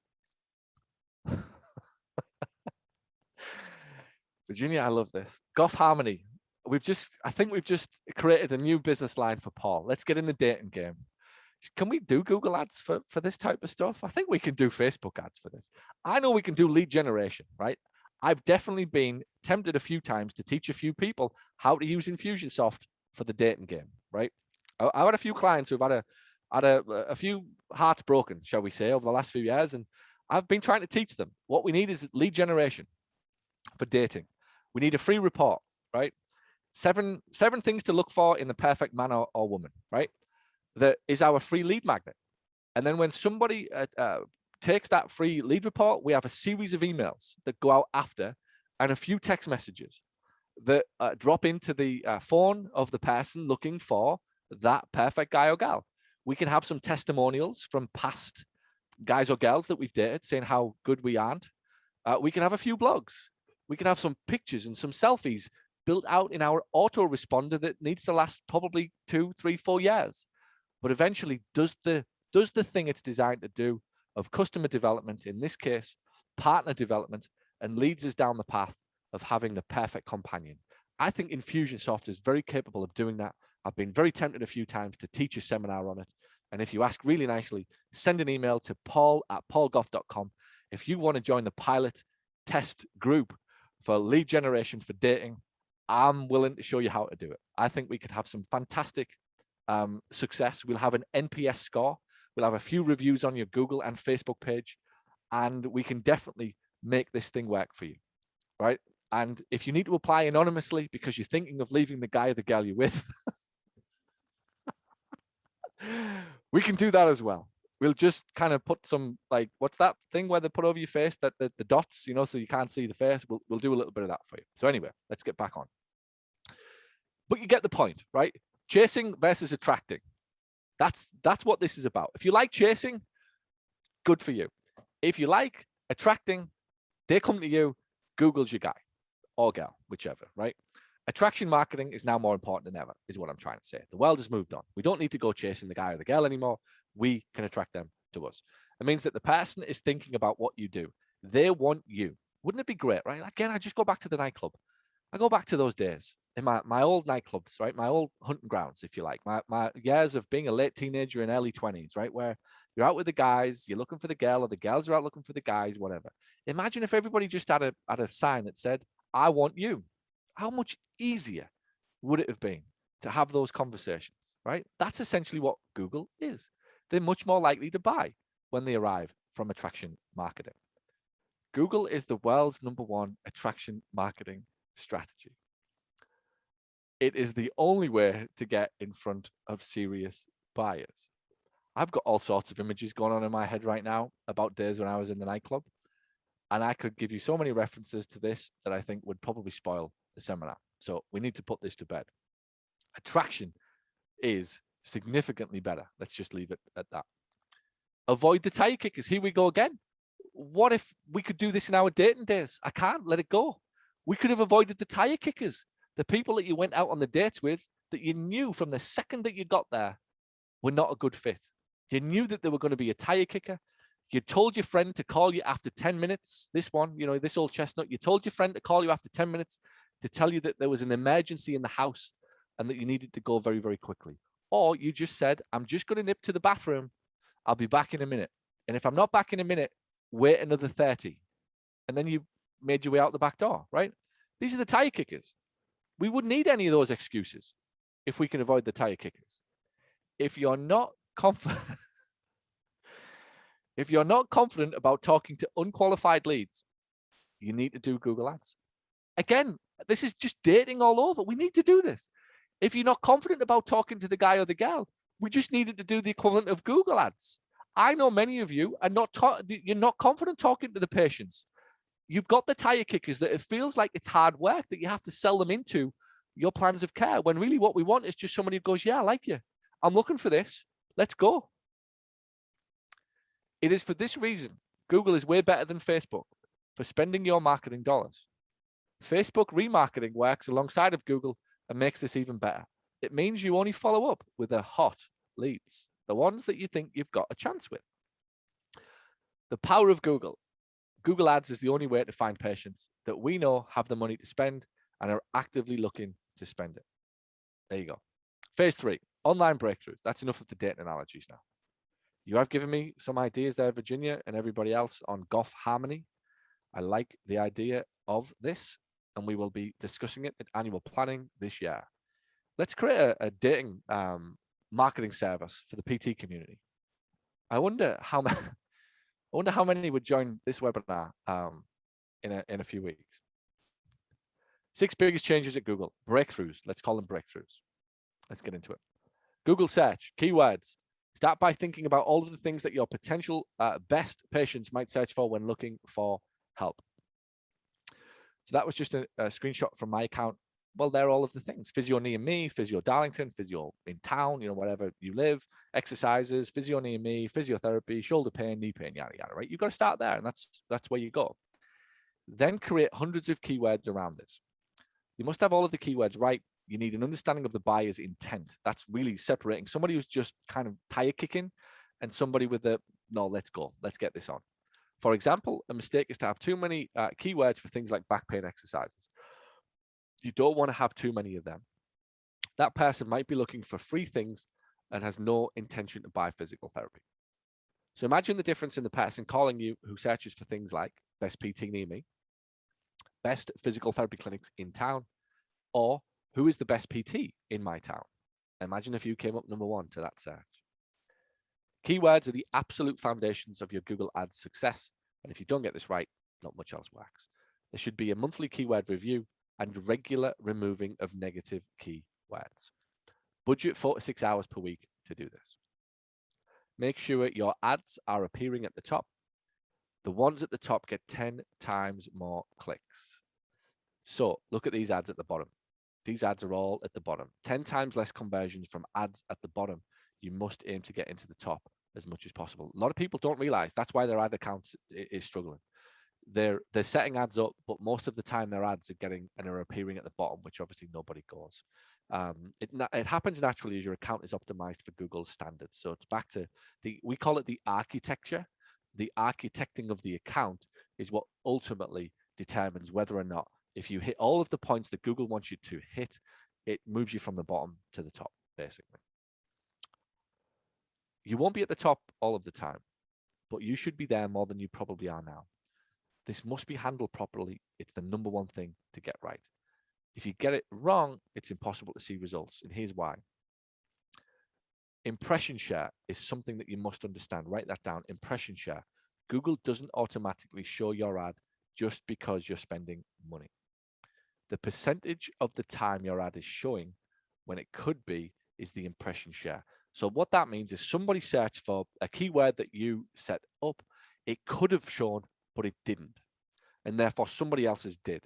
Virginia, I love this. Gough Harmony. I think we've just created a new business line for Paul. Let's get in the dating game. Can we do Google ads for this type of stuff? I think we can do Facebook ads for this. I know we can do lead generation, right? I've definitely been tempted a few times to teach a few people how to use Infusionsoft for the dating game, right? I had a few clients who've had a few hearts broken, shall we say, over the last few years, and I've been trying to teach them what we need is lead generation for dating. We need a free report, right? Seven things to look for in the perfect man or woman, right? That is our free lead magnet. And then when somebody takes that free lead report, we have a series of emails that go out after, and a few text messages that drop into the phone of the person looking for that perfect guy or gal. We can have some testimonials from past guys or gals that we've dated saying how good we aren't. We can have a few blogs. We can have some pictures and some selfies built out in our autoresponder that needs to last probably 2, 3, 4 years, but eventually does the thing it's designed to do of customer development, in this case, partner development, and leads us down the path of having the perfect companion. I think Infusionsoft is very capable of doing that. I've been very tempted a few times to teach a seminar on it. And if you ask really nicely, send an email to paul@paulgough.com. If you want to join the pilot test group for lead generation for dating, I'm willing to show you how to do it. I think we could have some fantastic success. We'll have an NPS score. We'll have a few reviews on your Google and Facebook page, and we can definitely make this thing work for you, right? And if you need to apply anonymously because you're thinking of leaving the guy or the girl you're with, we can do that as well. We'll just kind of put some, like, what's that thing where they put over your face, that the dots, you know, so you can't see the face. We'll do a little bit of that for you. So anyway, let's get back on. But you get the point, right? Chasing versus attracting. That's what this is about. If you like chasing, good for you. If you like attracting, they come to you, Google's your guy or girl, whichever, right? Attraction marketing is now more important than ever, is what I'm trying to say. The world has moved on. We don't need to go chasing the guy or the girl anymore. We can attract them to us. It means that the person is thinking about what you do. They want you. Wouldn't it be great, right? Again, I just go back to the nightclub. I go back to those days in my old nightclubs, right? My old hunting grounds, if you like. My years of being a late teenager and early 20s, right? Where you're out with the guys, you're looking for the girl, or the girls are out looking for the guys, whatever. Imagine if everybody just had a sign that said, I want you. How much easier would it have been to have those conversations, right? That's essentially what Google is. They're much more likely to buy when they arrive from attraction marketing. Google is the world's #1 attraction marketing strategy. It is the only way to get in front of serious buyers. I've got all sorts of images going on in my head right now about days when I was in the nightclub. And I could give you so many references to this that I think would probably spoil the seminar. So we need to put this to bed. Attraction is significantly better. Let's just leave it at that. Avoid the tire kickers. Here we go again. What if we could do this in our dating days? I can't let it go. We could have avoided the tire kickers. The people that you went out on the dates with that you knew from the second that you got there were not a good fit. You knew that they were going to be a tire kicker. You told your friend to call you after 10 minutes. This one, you know, this old chestnut, you told your friend to call you after 10 minutes to tell you that there was an emergency in the house and that you needed to go very, very quickly. Or you just said, I'm just going to nip to the bathroom. I'll be back in a minute. And if I'm not back in a minute, wait another 30. And then you made your way out the back door, right? These are the tire kickers. We wouldn't need any of those excuses if we can avoid the tire kickers. If you're not confident, if you're not confident about talking to unqualified leads, you need to do Google Ads. Again, this is just dating all over. We need to do this. If you're not confident about talking to the guy or the girl, we just needed to do the equivalent of Google Ads. I know many of you are you're not confident talking to the patients. You've got the tire kickers that it feels like it's hard work, that you have to sell them into your plans of care, when really what we want is just somebody who goes, yeah, I like you. I'm looking for this. Let's go. It is for this reason Google is way better than Facebook for spending your marketing dollars. Facebook remarketing works alongside of Google and makes this even better. It means you only follow up with the hot leads, the ones that you think you've got a chance with. The power of Google. Google Ads is the only way to find patients that we know have the money to spend and are actively looking to spend it. There you go. Phase 3, online breakthroughs. That's enough of the data analogies now. You have given me some ideas there, Virginia, and everybody else on Gough Harmony. I like the idea of this, and we will be discussing it at annual planning this year. Let's create a dating marketing service for the PT community. I wonder how many would join this webinar in a few weeks. 6 biggest changes at Google. Breakthroughs. Let's call them breakthroughs. Let's get into it. Google search. Keywords. Start by thinking about all of the things that your potential best patients might search for when looking for help. So that was just a screenshot from my account. Well, they're all of the things. Physio near me, physio Darlington, physio in town, you know, wherever you live, exercises, physio near me, physiotherapy, shoulder pain, knee pain, yada, yada, right? You've got to start there, and that's where you go. Then create hundreds of keywords around this. You must have all of the keywords right. You need an understanding of the buyer's intent. That's really separating somebody who's just kind of tire kicking and somebody with the, no, let's go, let's get this on. For example, a mistake is to have too many keywords for things like back pain exercises. You don't want to have too many of them. That person might be looking for free things and has no intention to buy physical therapy. So imagine the difference in the person calling you who searches for things like best PT near me, best physical therapy clinics in town, or who is the best PT in my town. Imagine if you came up number one to that search. Keywords are the absolute foundations of your Google Ads success. And if you don't get this right, not much else works. There should be a monthly keyword review and regular removing of negative keywords. Budget 4 to 6 hours per week to do this. Make sure your ads are appearing at the top. The ones at the top get 10 times more clicks. So look at these ads at the bottom. These ads are all at the bottom. 10 times less conversions from ads at the bottom. You must aim to get into the top as much as possible. A lot of people don't realize that's why their ad account is struggling. They're setting ads up, but most of the time their ads are getting and are appearing at the bottom, which obviously nobody goes. It happens naturally as your account is optimized for Google standards. So it's back to we call it the architecture. The architecting of the account is what ultimately determines whether or not, if you hit all of the points that Google wants you to hit, it moves you from the bottom to the top, basically. You won't be at the top all of the time, but you should be there more than you probably are now. This must be handled properly. It's the number one thing to get right. If you get it wrong, it's impossible to see results. And here's why. Impression share is something that you must understand. Write that down. Impression share. Google doesn't automatically show your ad just because you're spending money. The percentage of the time your ad is showing when it could be is the impression share. So what that means is somebody searched for a keyword that you set up. It could have shown, but it didn't. And therefore somebody else's did.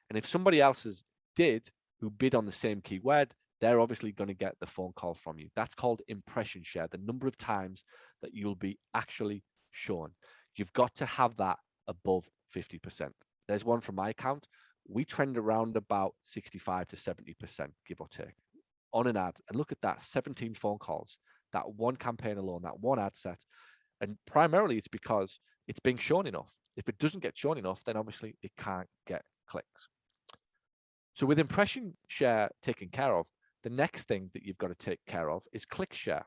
And if somebody else's did, who bid on the same keyword, they're obviously going to get the phone call from you. That's called impression share, the number of times that you'll be actually shown. You've got to have that above 50%. There's one from my account. We trend around about 65 to 70%, give or take, on an ad. And look at that, 17 phone calls, that one campaign alone, that one ad set. And primarily it's because it's being shown enough. If it doesn't get shown enough, then obviously it can't get clicks. So with impression share taken care of, the next thing that you've got to take care of is click share.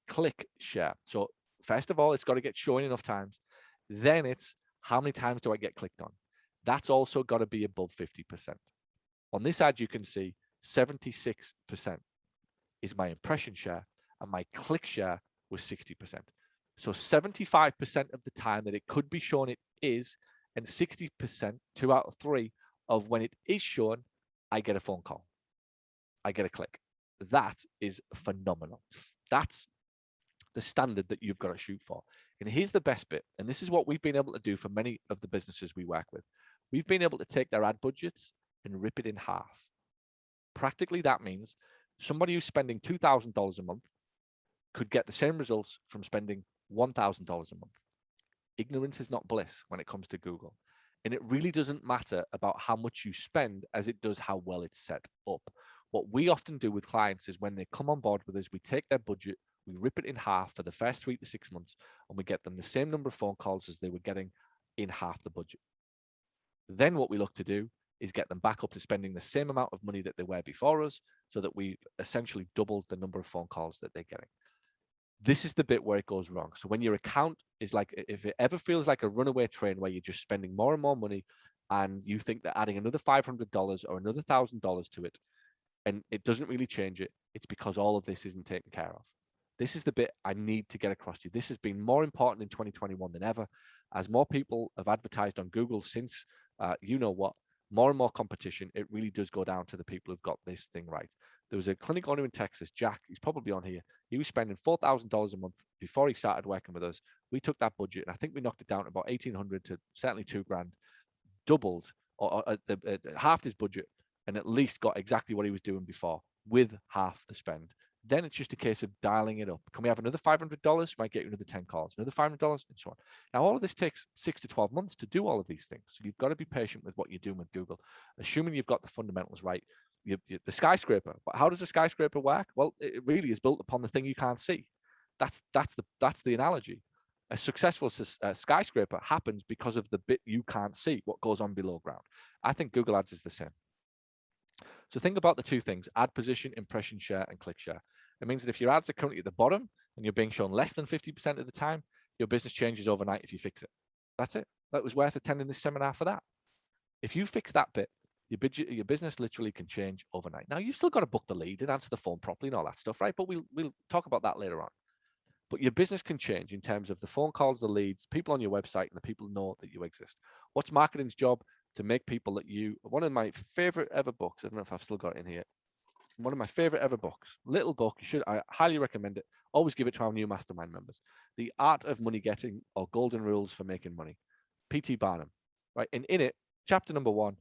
Click share. So first of all, it's got to get shown enough times. Then it's how many times do I get clicked on? That's also got to be above 50%. On this ad, you can see 76% is my impression share and my click share was 60%. So 75% of the time that it could be shown, it is, and 60%, 2 out of 3 of when it is shown, I get a phone call. I get a click. That is phenomenal. That's the standard that you've got to shoot for. And here's the best bit. And this is what we've been able to do for many of the businesses we work with. We've been able to take their ad budgets and rip it in half. Practically, that means somebody who's spending $2,000 a month could get the same results from spending $1,000 a month. Ignorance is not bliss when it comes to Google. And it really doesn't matter about how much you spend as it does how well it's set up. What we often do with clients is when they come on board with us, we take their budget, we rip it in half for the first 3 to 6 months, and we get them the same number of phone calls as they were getting in half the budget. Then what we look to do is get them back up to spending the same amount of money that they were before us, so that we've essentially doubled the number of phone calls that they're getting. This is the bit where it goes wrong. So when your account is like, if it ever feels like a runaway train where you're just spending more and more money and you think that adding another $500 or another $1,000 to it, and it doesn't really change it, it's because all of this isn't taken care of. This is the bit I need to get across to you. This has been more important in 2021 than ever, as more people have advertised on Google since, you know what, more and more competition. It really does go down to the people who've got this thing right. There was a clinic owner in Texas, Jack, he's probably on here. He was spending $4,000 a month before he started working with us. We took that budget and I think we knocked it down to about 1,800 to certainly $2,000, doubled or halved his budget, and at least got exactly what he was doing before with half the spend. Then it's just a case of dialing it up. Can we have another $500? Might get you another 10 calls, another $500, and so on. Now, all of this takes 6 to 12 months to do all of these things. So you've got to be patient with what you're doing with Google, assuming you've got the fundamentals right. The skyscraper. But how does a skyscraper work? Well, it really is built upon the thing you can't see. That's the analogy. A successful skyscraper happens because of the bit you can't see, what goes on below ground. I think Google Ads is the same. So think about the two things: ad position, impression share, and click share. It means that if your ads are currently at the bottom and you're being shown less than 50% of the time, your business changes overnight if you fix it. That's it. That was worth attending this seminar for that. If you fix that bit, your business literally can change overnight. Now, you've still got to book the lead and answer the phone properly and all that stuff, right? But we'll talk about that later on. But your business can change in terms of the phone calls, the leads, people on your website, and the people know that you exist. What's marketing's job? To make people that you, one of my favorite ever books, I don't know if I've still got it in here, one of my favorite ever books, little book, I highly recommend it. Always give it to our new mastermind members. The Art of Money Getting, or Golden Rules for Making Money. P.T. Barnum, right? And in it, chapter number 1,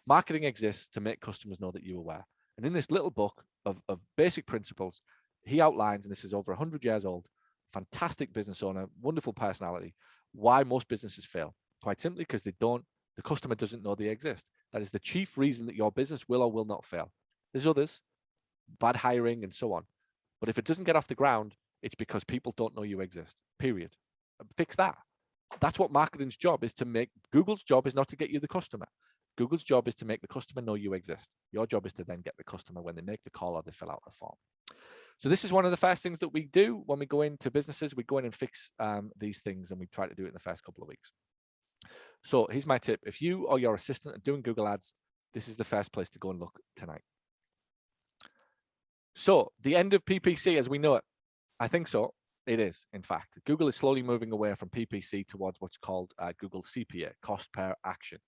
marketing exists to make customers know that you're aware. And in this little book of basic principles, he outlines, and this is over 100 years old, fantastic business owner, wonderful personality, why most businesses fail. Quite simply because the customer doesn't know they exist. That is the chief reason that your business will or will not fail. There's others, bad hiring and so on. But if it doesn't get off the ground, it's because people don't know you exist, period. Fix that. That's what marketing's job is to make. Google's job is not to get you the customer. Google's job is to make the customer know you exist. Your job is to then get the customer when they make the call or they fill out the form. So this is one of the first things that we do when we go into businesses. We go in and fix these things, and we try to do it in the first couple of weeks. So here's my tip. If you or your assistant are doing Google Ads, this is the first place to go and look tonight. So the end of PPC as we know it, I think so. It is, in fact. Google is slowly moving away from PPC towards what's called Google CPA, cost per action.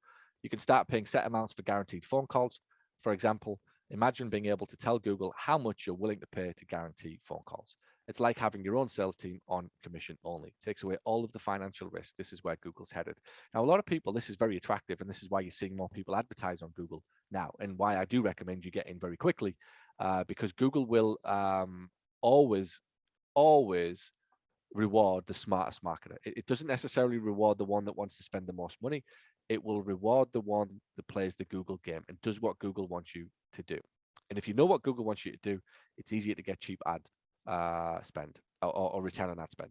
You can start paying set amounts for guaranteed phone calls. For example, imagine being able to tell Google how much you're willing to pay to guarantee phone calls. It's like having your own sales team on commission only. It takes away all of the financial risk. This is where Google's headed. Now, a lot of people, this is very attractive, and this is why you're seeing more people advertise on Google now, and why I do recommend you get in very quickly, because Google will always reward the smartest marketer. It doesn't necessarily reward the one that wants to spend the most money. It will reward the one that plays the Google game and does what Google wants you to do. And if you know what Google wants you to do, it's easier to get cheap ad spend or return on ad spend.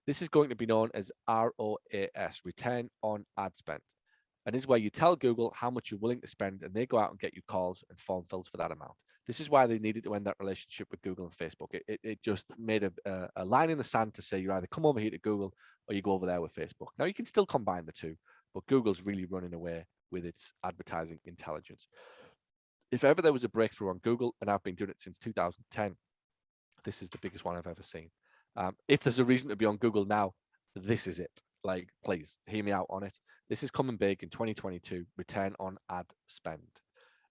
This is going to be known as ROAS, return on ad spend. And this is where you tell Google how much you're willing to spend, and they go out and get you calls and form fills for that amount. This is why they needed to end that relationship with Google and Facebook. It just made a line in the sand to say you either come over here to Google or you go over there with Facebook. Now, you can still combine the two, but Google's really running away with its advertising intelligence. If ever there was a breakthrough on Google, and I've been doing it since 2010, this is the biggest one I've ever seen. If there's a reason to be on Google now, this is it. Like, please hear me out on it. This is coming big in 2022, return on ad spend.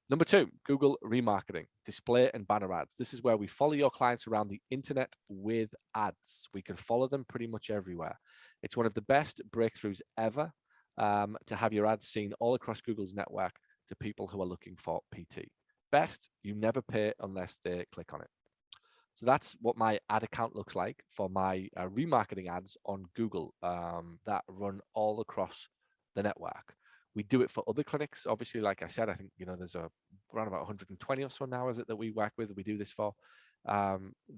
Number 2, Google remarketing, display and banner ads. This is where we follow your clients around the internet with ads. We can follow them pretty much everywhere. It's one of the best breakthroughs ever to have your ads seen all across Google's network to people who are looking for PT. Best, you never pay unless they click on it. So that's what my ad account looks like for my remarketing ads on Google that run all across the network. We do it for other clinics. Obviously, like I said, I think, there's around about 120 or so now, is it, that we work with, we do this for.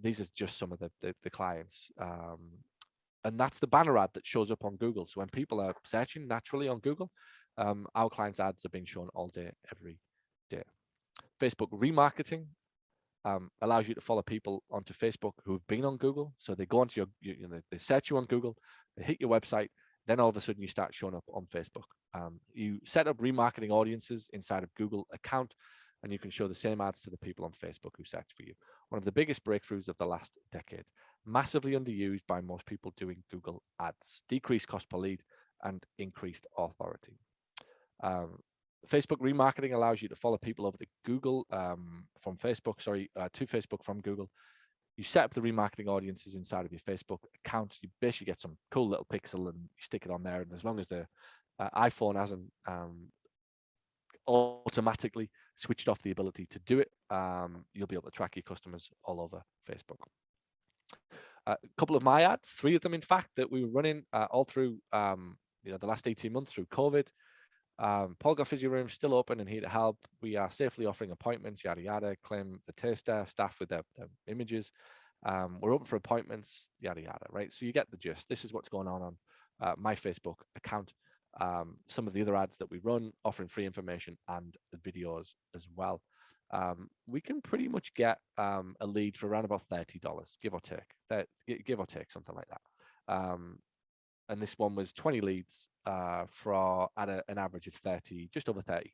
These are just some of the clients. And that's the banner ad that shows up on Google. So when people are searching naturally on Google, our clients' ads are being shown all day, every day. Facebook remarketing allows you to follow people onto Facebook who've been on Google. So they go onto they search you on Google, they hit your website, then all of a sudden you start showing up on Facebook. You set up remarketing audiences inside of Google account, and you can show the same ads to the people on Facebook who search for you. One of the biggest breakthroughs of the last decade, massively underused by most people doing Google ads, decreased cost per lead and increased authority. Facebook remarketing allows you to follow people over to Google from Facebook, to Facebook from Google. You set up the remarketing audiences inside of your Facebook account. You basically get some cool little pixel and you stick it on there. And as long as the iPhone hasn't automatically switched off the ability to do it, you'll be able to track your customers all over Facebook. A couple of my ads, 3 of them, in fact, that we were running all through the last 18 months through COVID. Paul Gough Physio Rooms still open and here to help. We are safely offering appointments, yada yada. Claim the taster, staff with their images. We're open for appointments, yada yada. Right. So you get the gist. This is what's going on my Facebook account. Some of the other ads that we run, offering free information and videos as well. We can pretty much get a lead for around about $30, give or take, something like that. And this one was 20 leads for at an average of 30, just over 30.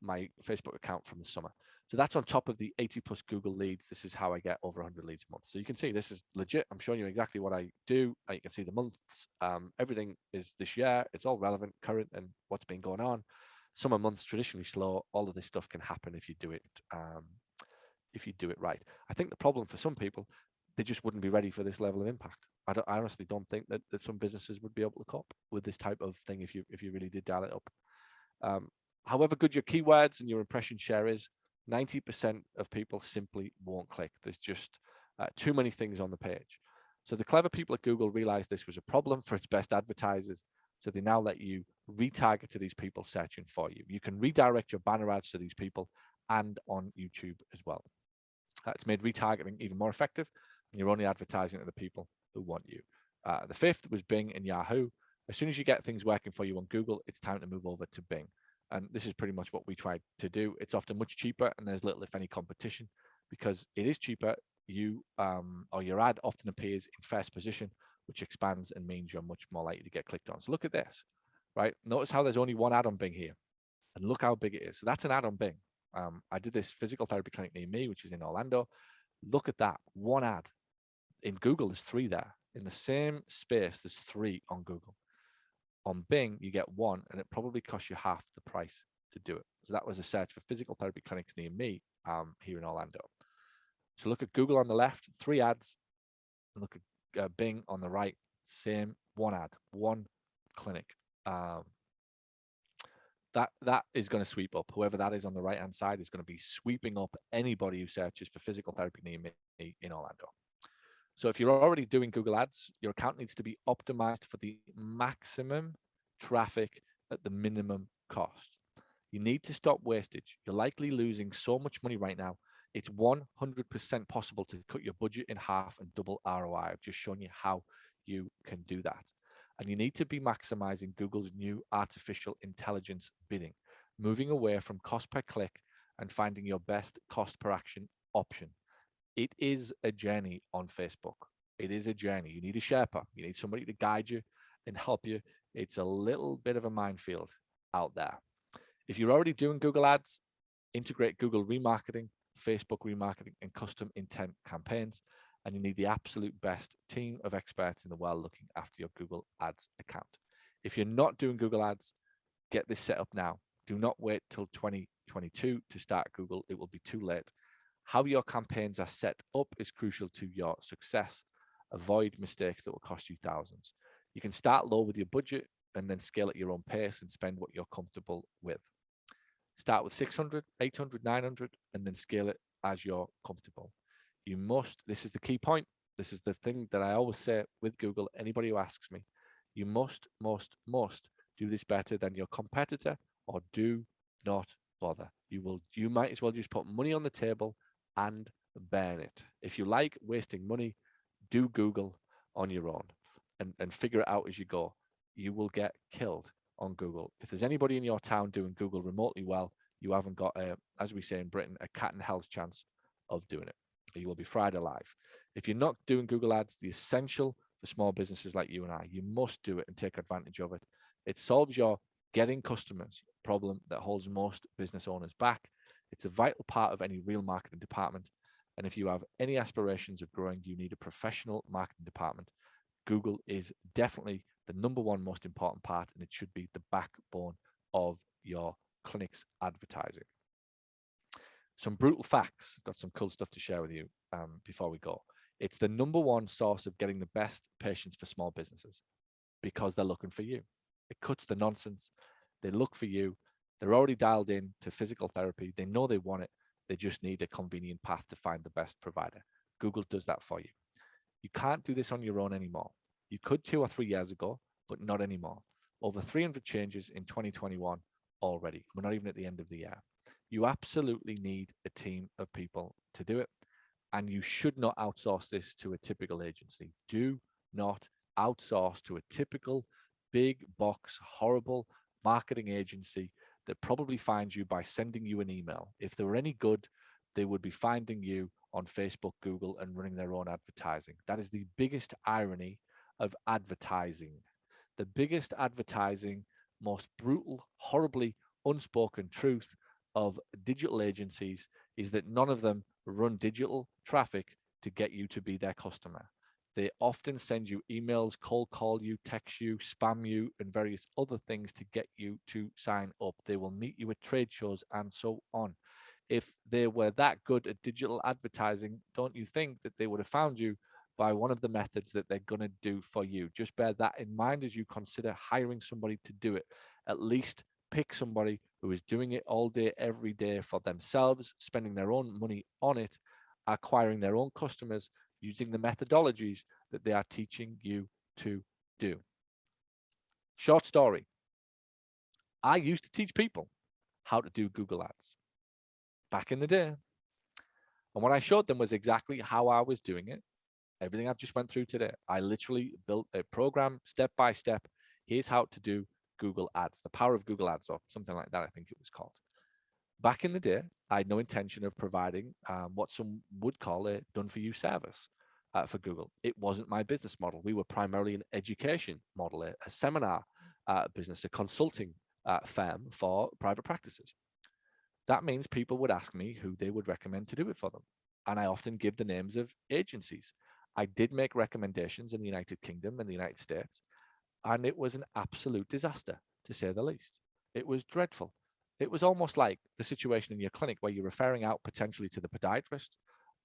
My Facebook account from the summer. So that's on top of the 80 plus Google leads. This is how I get over 100 leads a month. So you can see this is legit. I'm showing you exactly what I do. You can see the months. Everything is this year. It's all relevant, current, and what's been going on. Summer months traditionally slow. All of this stuff can happen if you do it. If you do it right. I think the problem for some people, they just wouldn't be ready for this level of impact. I honestly don't think that some businesses would be able to cope with this type of thing if you really did dial it up. However good your keywords and your impression share is, 90% of people simply won't click. There's just too many things on the page. So the clever people at Google realized this was a problem for its best advertisers. So they now let you retarget to these people searching for you. You can redirect your banner ads to these people and on YouTube as well. It's made retargeting even more effective, and you're only advertising to the people who want you. The fifth was Bing and Yahoo. As soon as you get things working for you on Google, it's time to move over to Bing. And this is pretty much what we tried to do. It's often much cheaper, and there's little, if any, competition because it is cheaper. You or your ad often appears in first position, which expands and means you're much more likely to get clicked on. So look at this, right? Notice how there's only one ad on Bing here, and look how big it is. So that's an ad on Bing. I did this physical therapy clinic near me, which is in Orlando. Look at that, one ad. In Google, there's 3 there. In the same space, there's 3 on Google. On Bing, you get 1, and it probably costs you half the price to do it. So that was a search for physical therapy clinics near me here in Orlando. So look at Google on the left, 3 ads, and look at Bing on the right, same 1 ad, 1 clinic. That is going to sweep up. Whoever that is on the right hand side is going to be sweeping up anybody who searches for physical therapy near me in Orlando. So if you're already doing Google ads, your account needs to be optimized for the maximum traffic at the minimum cost. You need to stop wastage. You're likely losing so much money right now. It's 100% possible to cut your budget in half and double ROI. I've just shown you how you can do that. And you need to be maximizing Google's new artificial intelligence bidding, moving away from cost per click and finding your best cost per action option. It is a journey on Facebook. It is a journey. You need a sherpa. You need somebody to guide you and help you. It's a little bit of a minefield out there. If you're already doing Google ads, integrate Google remarketing, Facebook remarketing, and custom intent campaigns. And you need the absolute best team of experts in the world looking after your Google Ads account. If you're not doing Google Ads, get this set up now. Do not wait till 2022 to start Google. It will be too late. How your campaigns are set up is crucial to your success. Avoid mistakes that will cost you thousands. You can start low with your budget and then scale at your own pace and spend what you're comfortable with. Start with 600, 800, 900, and then scale it as you're comfortable. You must, this is the key point. This is the thing that I always say with Google, anybody who asks me, you must do this better than your competitor or do not bother. You might as well just put money on the table and burn it. If you like wasting money, do Google on your own and figure it out as you go. You will get killed on Google. If there's anybody in your town doing Google remotely well, you haven't got as we say in Britain, a cat and hell's chance of doing it. You will be fried alive. If you're not doing Google ads, the essential for small businesses like you and I, you must do it and take advantage of it. It solves your getting customers problem that holds most business owners back. It's a vital part of any real marketing department. And if you have any aspirations of growing, you need a professional marketing department. Google is definitely the #1 most important part, and it should be the backbone of your clinic's advertising. Some brutal facts, got some cool stuff to share with you before we go. It's the #1 source of getting the best patients for small businesses because they're looking for you. It cuts the nonsense. They look for you. They're already dialed in to physical therapy. They know they want it. They just need a convenient path to find the best provider. Google does that for you. You can't do this on your own anymore. You could 2 or 3 years ago, but not anymore. Over 300 changes in 2021 already. We're not even at the end of the year. You absolutely need a team of people to do it. And you should not outsource this to a typical agency. Do not outsource to a typical big box, horrible marketing agency that probably finds you by sending you an email. If they were any good, they would be finding you on Facebook, Google, and running their own advertising. That is the biggest irony of advertising. The biggest advertising, most brutal, horribly unspoken truth of digital agencies is that none of them run digital traffic to get you to be their customer. They often send you emails, cold call you, text you, spam you, and various other things to get you to sign up. They will meet you at trade shows and so on. If they were that good at digital advertising, don't you think that they would have found you by one of the methods that they're going to do for you? Just bear that in mind as you consider hiring somebody to do it. At least pick somebody who is doing it all day, every day for themselves, spending their own money on it, acquiring their own customers, using the methodologies that they are teaching you to do. Short story. I used to teach people how to do Google Ads back in the day. And what I showed them was exactly how I was doing it. Everything I've just went through today. I literally built a program step by step. Here's how to do Google Ads, the power of Google Ads, or something like that, I think it was called. Back in the day, I had no intention of providing what some would call a done-for-you service for Google. It wasn't my business model. We were primarily an education model, a seminar business, a consulting firm for private practices. That means people would ask me who they would recommend to do it for them. And I often give the names of agencies. I did make recommendations in the United Kingdom and the United States, and it was an absolute disaster, to say the least. It was dreadful. It was almost like the situation in your clinic where you're referring out potentially to the podiatrist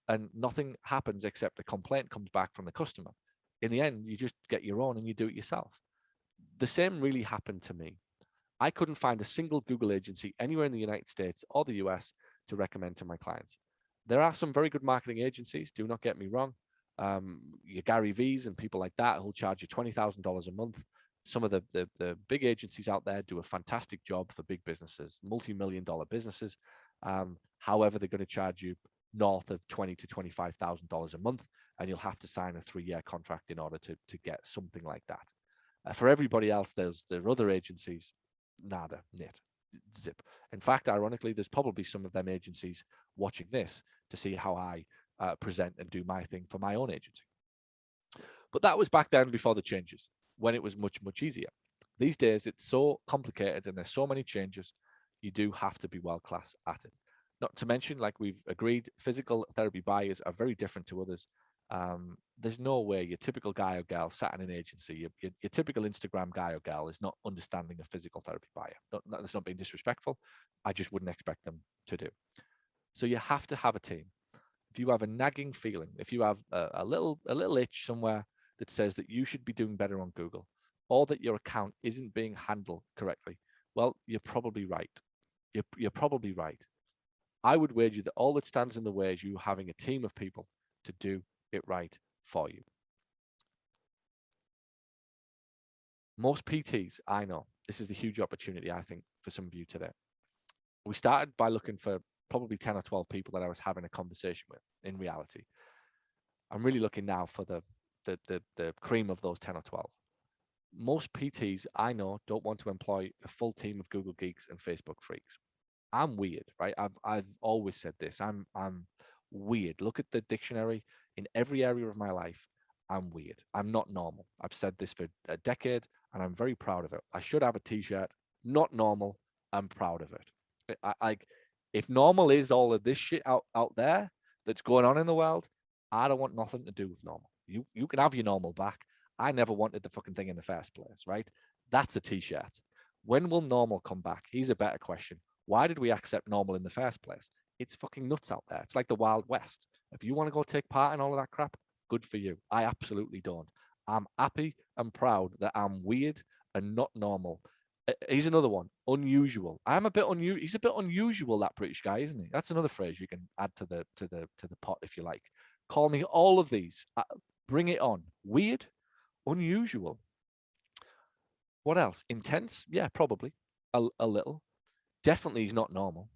and nothing happens except a complaint comes back from the customer. In the end, you just get your own and you do it yourself. The same really happened to me. I couldn't find a single Google agency anywhere in the United States or the US to recommend to my clients. There are some very good marketing agencies, do not get me wrong. Your Gary V's and people like that who'll charge you $20,000 a month. Some of the big agencies out there do a fantastic job for big businesses, multi-million-dollar businesses. However, they're going to charge you north of $20,000 to $25,000 a month, and you'll have to sign a 3-year contract in order to get something like that. For everybody else, there are other agencies, nada, nit, zip. In fact, ironically, there's probably some of them agencies watching this to see how I present and do my thing for my own agency. But that was back then before the changes, when it was much, much easier. These days, it's so complicated and there's so many changes, you do have to be world-class at it. Not to mention, like we've agreed, physical therapy buyers are very different to others. There's no way your typical guy or girl sat in an agency, your typical Instagram guy or girl is not understanding a physical therapy buyer. That's not being disrespectful. I just wouldn't expect them to do. So you have to have a team. If you have a nagging feeling, if you have a little itch somewhere that says that you should be doing better on Google, or that your account isn't being handled correctly, well, you're probably right. You're probably right. I would wager that all that stands in the way is you having a team of people to do it right for you. Most PTs, I know, this is a huge opportunity, I think, for some of you today. We started by looking for probably 10 or 12 people that I was having a conversation with. In reality, I'm really looking now for the cream of those 10 or 12. Most PTs I know don't want to employ a full team of Google geeks and Facebook freaks. I'm weird, right? I've always said this. I'm weird. Look at the dictionary in every area of my life. I'm weird. I'm not normal. I've said this for a decade and I'm very proud of it. I should have a t-shirt. Not normal. I'm proud of it. If normal is all of this shit out there that's going on in the world, I don't want nothing to do with normal. You can have your normal back. I never wanted the fucking thing in the first place, right? That's a t-shirt. When will normal come back? Here's a better question. Why did we accept normal in the first place? It's fucking nuts out there. It's like the Wild West. If you want to go take part in all of that crap, good for you. I absolutely don't. I'm happy and proud that I'm weird and not normal. Here's another one. Unusual. I'm a bit unusual. He's a bit unusual, that British guy, isn't he? That's another phrase you can add to the pot if you like. Call me all of these. Bring it on. Weird, unusual. What else? Intense? Yeah, probably a little. Definitely he's not normal.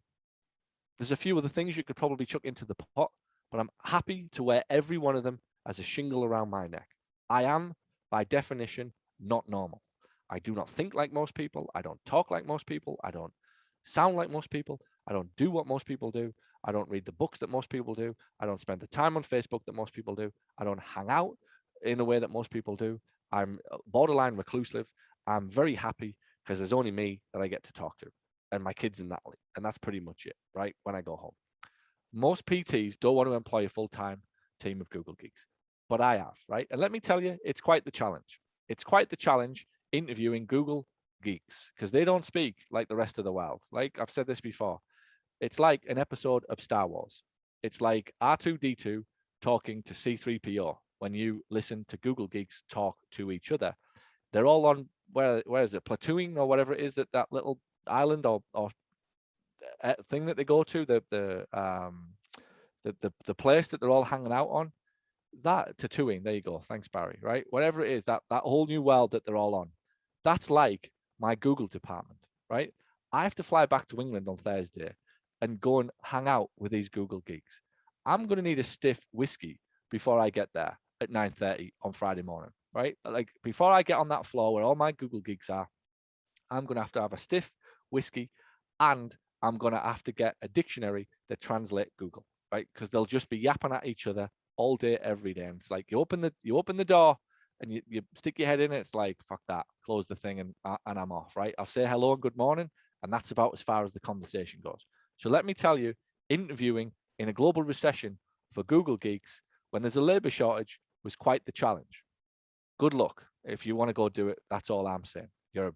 There's a few other things you could probably chuck into the pot, but I'm happy to wear every one of them as a shingle around my neck. I am, by definition, not normal. I do not think like most people. I don't talk like most people. I don't sound like most people. I don't do what most people do. I don't read the books that most people do. I don't spend the time on Facebook that most people do. I don't hang out in a way that most people do. I'm borderline reclusive. I'm very happy because there's only me that I get to talk to and my kids and Natalie. And that's pretty much it, right? When I go home. Most PTs don't want to employ a full-time team of Google geeks, but I have, right? And let me tell you, it's quite the challenge. It's quite the challenge interviewing Google geeks because they don't speak like the rest of the world. Like I've said this before, it's like an episode of Star Wars. It's like R2D2 talking to C3PO when you listen to Google geeks talk to each other. They're all on where is it, Platoon or whatever it is, that little island or thing that they go to, the place that they're all hanging out on. That Tatooine, there you go. Thanks, Barry. Right, whatever it is, that whole new world that they're all on. That's like my Google department, right? I have to fly back to England on Thursday and go and hang out with these Google geeks. I'm going to need a stiff whiskey before I get there at 9:30 on Friday morning, right? Like before I get on that floor where all my Google geeks are, I'm going to have a stiff whiskey, and I'm going to have to get a dictionary that translate Google, right? Because they'll just be yapping at each other all day, every day. And it's like you open the door and you stick your head in it. It's like, fuck that, close the thing and I'm off, right? I'll say hello and good morning. And that's about as far as the conversation goes. So let me tell you, interviewing in a global recession for Google geeks when there's a labor shortage was quite the challenge. Good luck if you want to go do it. That's all I'm saying. You're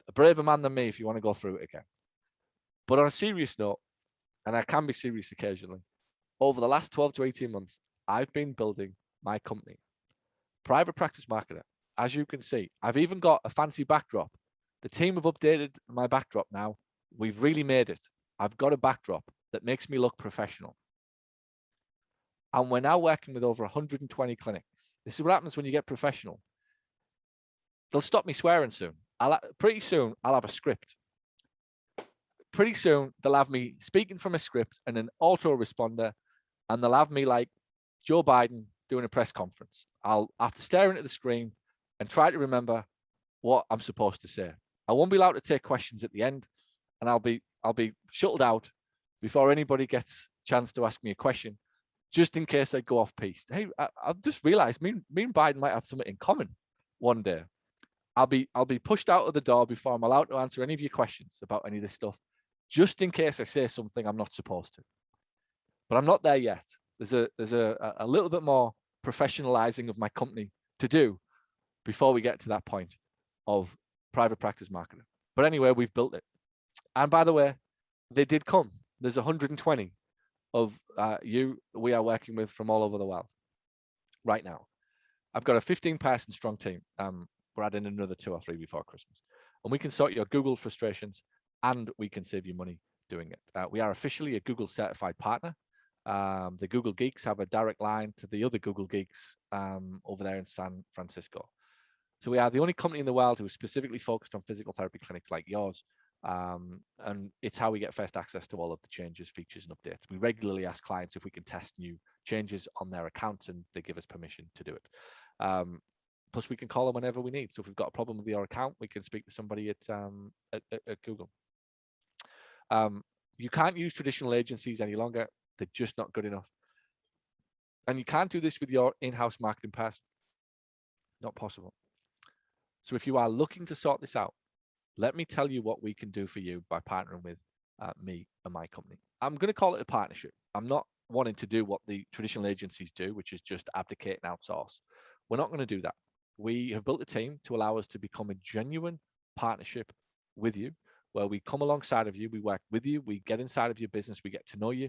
a braver man than me if you want to go through it again. But on a serious note, and I can be serious occasionally, over the last 12 to 18 months, I've been building my company, Private Practice Marketer. As you can see, I've even got a fancy backdrop. The team have updated my backdrop now. We've really made it. I've got a backdrop that makes me look professional. And we're now working with over 120 clinics. This is what happens when you get professional. They'll stop me swearing soon. Pretty soon, I'll have a script. Pretty soon, they'll have me speaking from a script and an autoresponder, and they'll have me like Joe Biden doing a press conference. I'll have to stare into the screen and try to remember what I'm supposed to say. I won't be allowed to take questions at the end, and I'll be shuttled out before anybody gets a chance to ask me a question, just in case I go off piste. Hey, I've just realized me and Biden might have something in common one day. I'll be pushed out of the door before I'm allowed to answer any of your questions about any of this stuff, just in case I say something I'm not supposed to. But I'm not there yet. There's a little bit more professionalizing of my company to do before we get to that point of private practice marketing. But anyway, we've built it. And by the way, they did come. There's 120 of we are working with from all over the world right now. I've got a 15-person strong team. We're adding another 2 or 3 before Christmas. And we can sort your Google frustrations and we can save you money doing it. We are officially a Google certified partner. The Google Geeks have a direct line to the other Google Geeks over there in San Francisco. So we are the only company in the world who is specifically focused on physical therapy clinics like yours. And it's how we get first access to all of the changes, features, and updates. We regularly ask clients if we can test new changes on their accounts, and they give us permission to do it. Plus, we can call them whenever we need. So if we've got a problem with your account, we can speak to somebody at Google. You can't use traditional agencies any longer. They're just not good enough. And you can't do this with your in-house marketing person. Not possible. So if you are looking to sort this out, let me tell you what we can do for you by partnering with me and my company. I'm going to call it a partnership. I'm not wanting to do what the traditional agencies do, which is just abdicate and outsource. We're not going to do that. We have built a team to allow us to become a genuine partnership with you, where we come alongside of you, we work with you, we get inside of your business, we get to know you,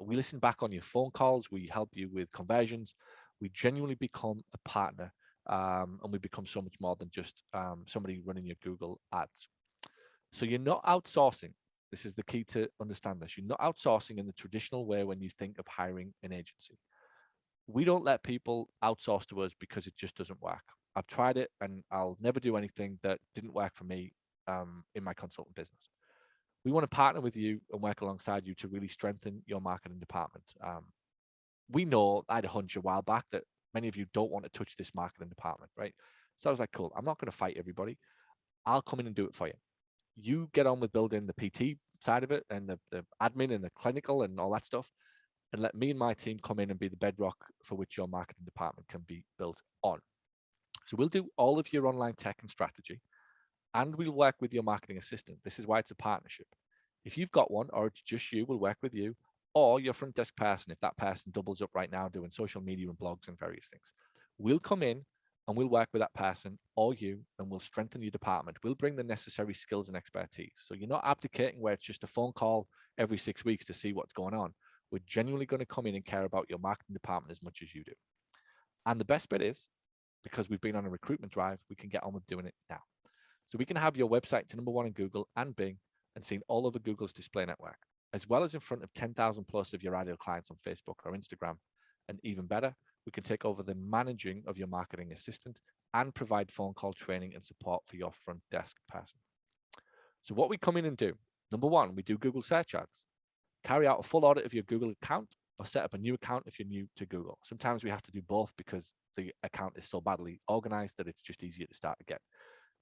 we listen back on your phone calls, we help you with conversions, we genuinely become a partner, and we become so much more than just somebody running your Google ads. So you're not outsourcing. This is the key to understand this. You're not outsourcing in the traditional way when you think of hiring an agency. We don't let people outsource to us because it just doesn't work. I've tried it and I'll never do anything that didn't work for me in my consultant business. We want to partner with you and work alongside you to really strengthen your marketing department. We know, I had a hunch a while back that many of you don't want to touch this marketing department, right? So I was like, cool, I'm not going to fight everybody. I'll come in and do it for you. You get on with building the PT side of it and the admin and the clinical and all that stuff, and let me and my team come in and be the bedrock for which your marketing department can be built on. So we'll do all of your online tech and strategy, and we'll work with your marketing assistant. This is why it's a partnership. If you've got one, or it's just you, we'll work with you, or your front desk person, if that person doubles up right now doing social media and blogs and various things. We'll come in and we'll work with that person or you, and we'll strengthen your department. We'll bring the necessary skills and expertise. So you're not abdicating where it's just a phone call every 6 weeks to see what's going on. We're genuinely going to come in and care about your marketing department as much as you do. And the best bit is, because we've been on a recruitment drive, we can get on with doing it now. So we can have your website to #1 in Google and Bing and seen all over Google's display network, as well as in front of 10,000 plus of your ideal clients on Facebook or Instagram. And even better, we can take over the managing of your marketing assistant and provide phone call training and support for your front desk person. So what we come in and do, #1, we do Google search ads, carry out a full audit of your Google account or set up a new account if you're new to Google. Sometimes we have to do both because the account is so badly organized that it's just easier to start again.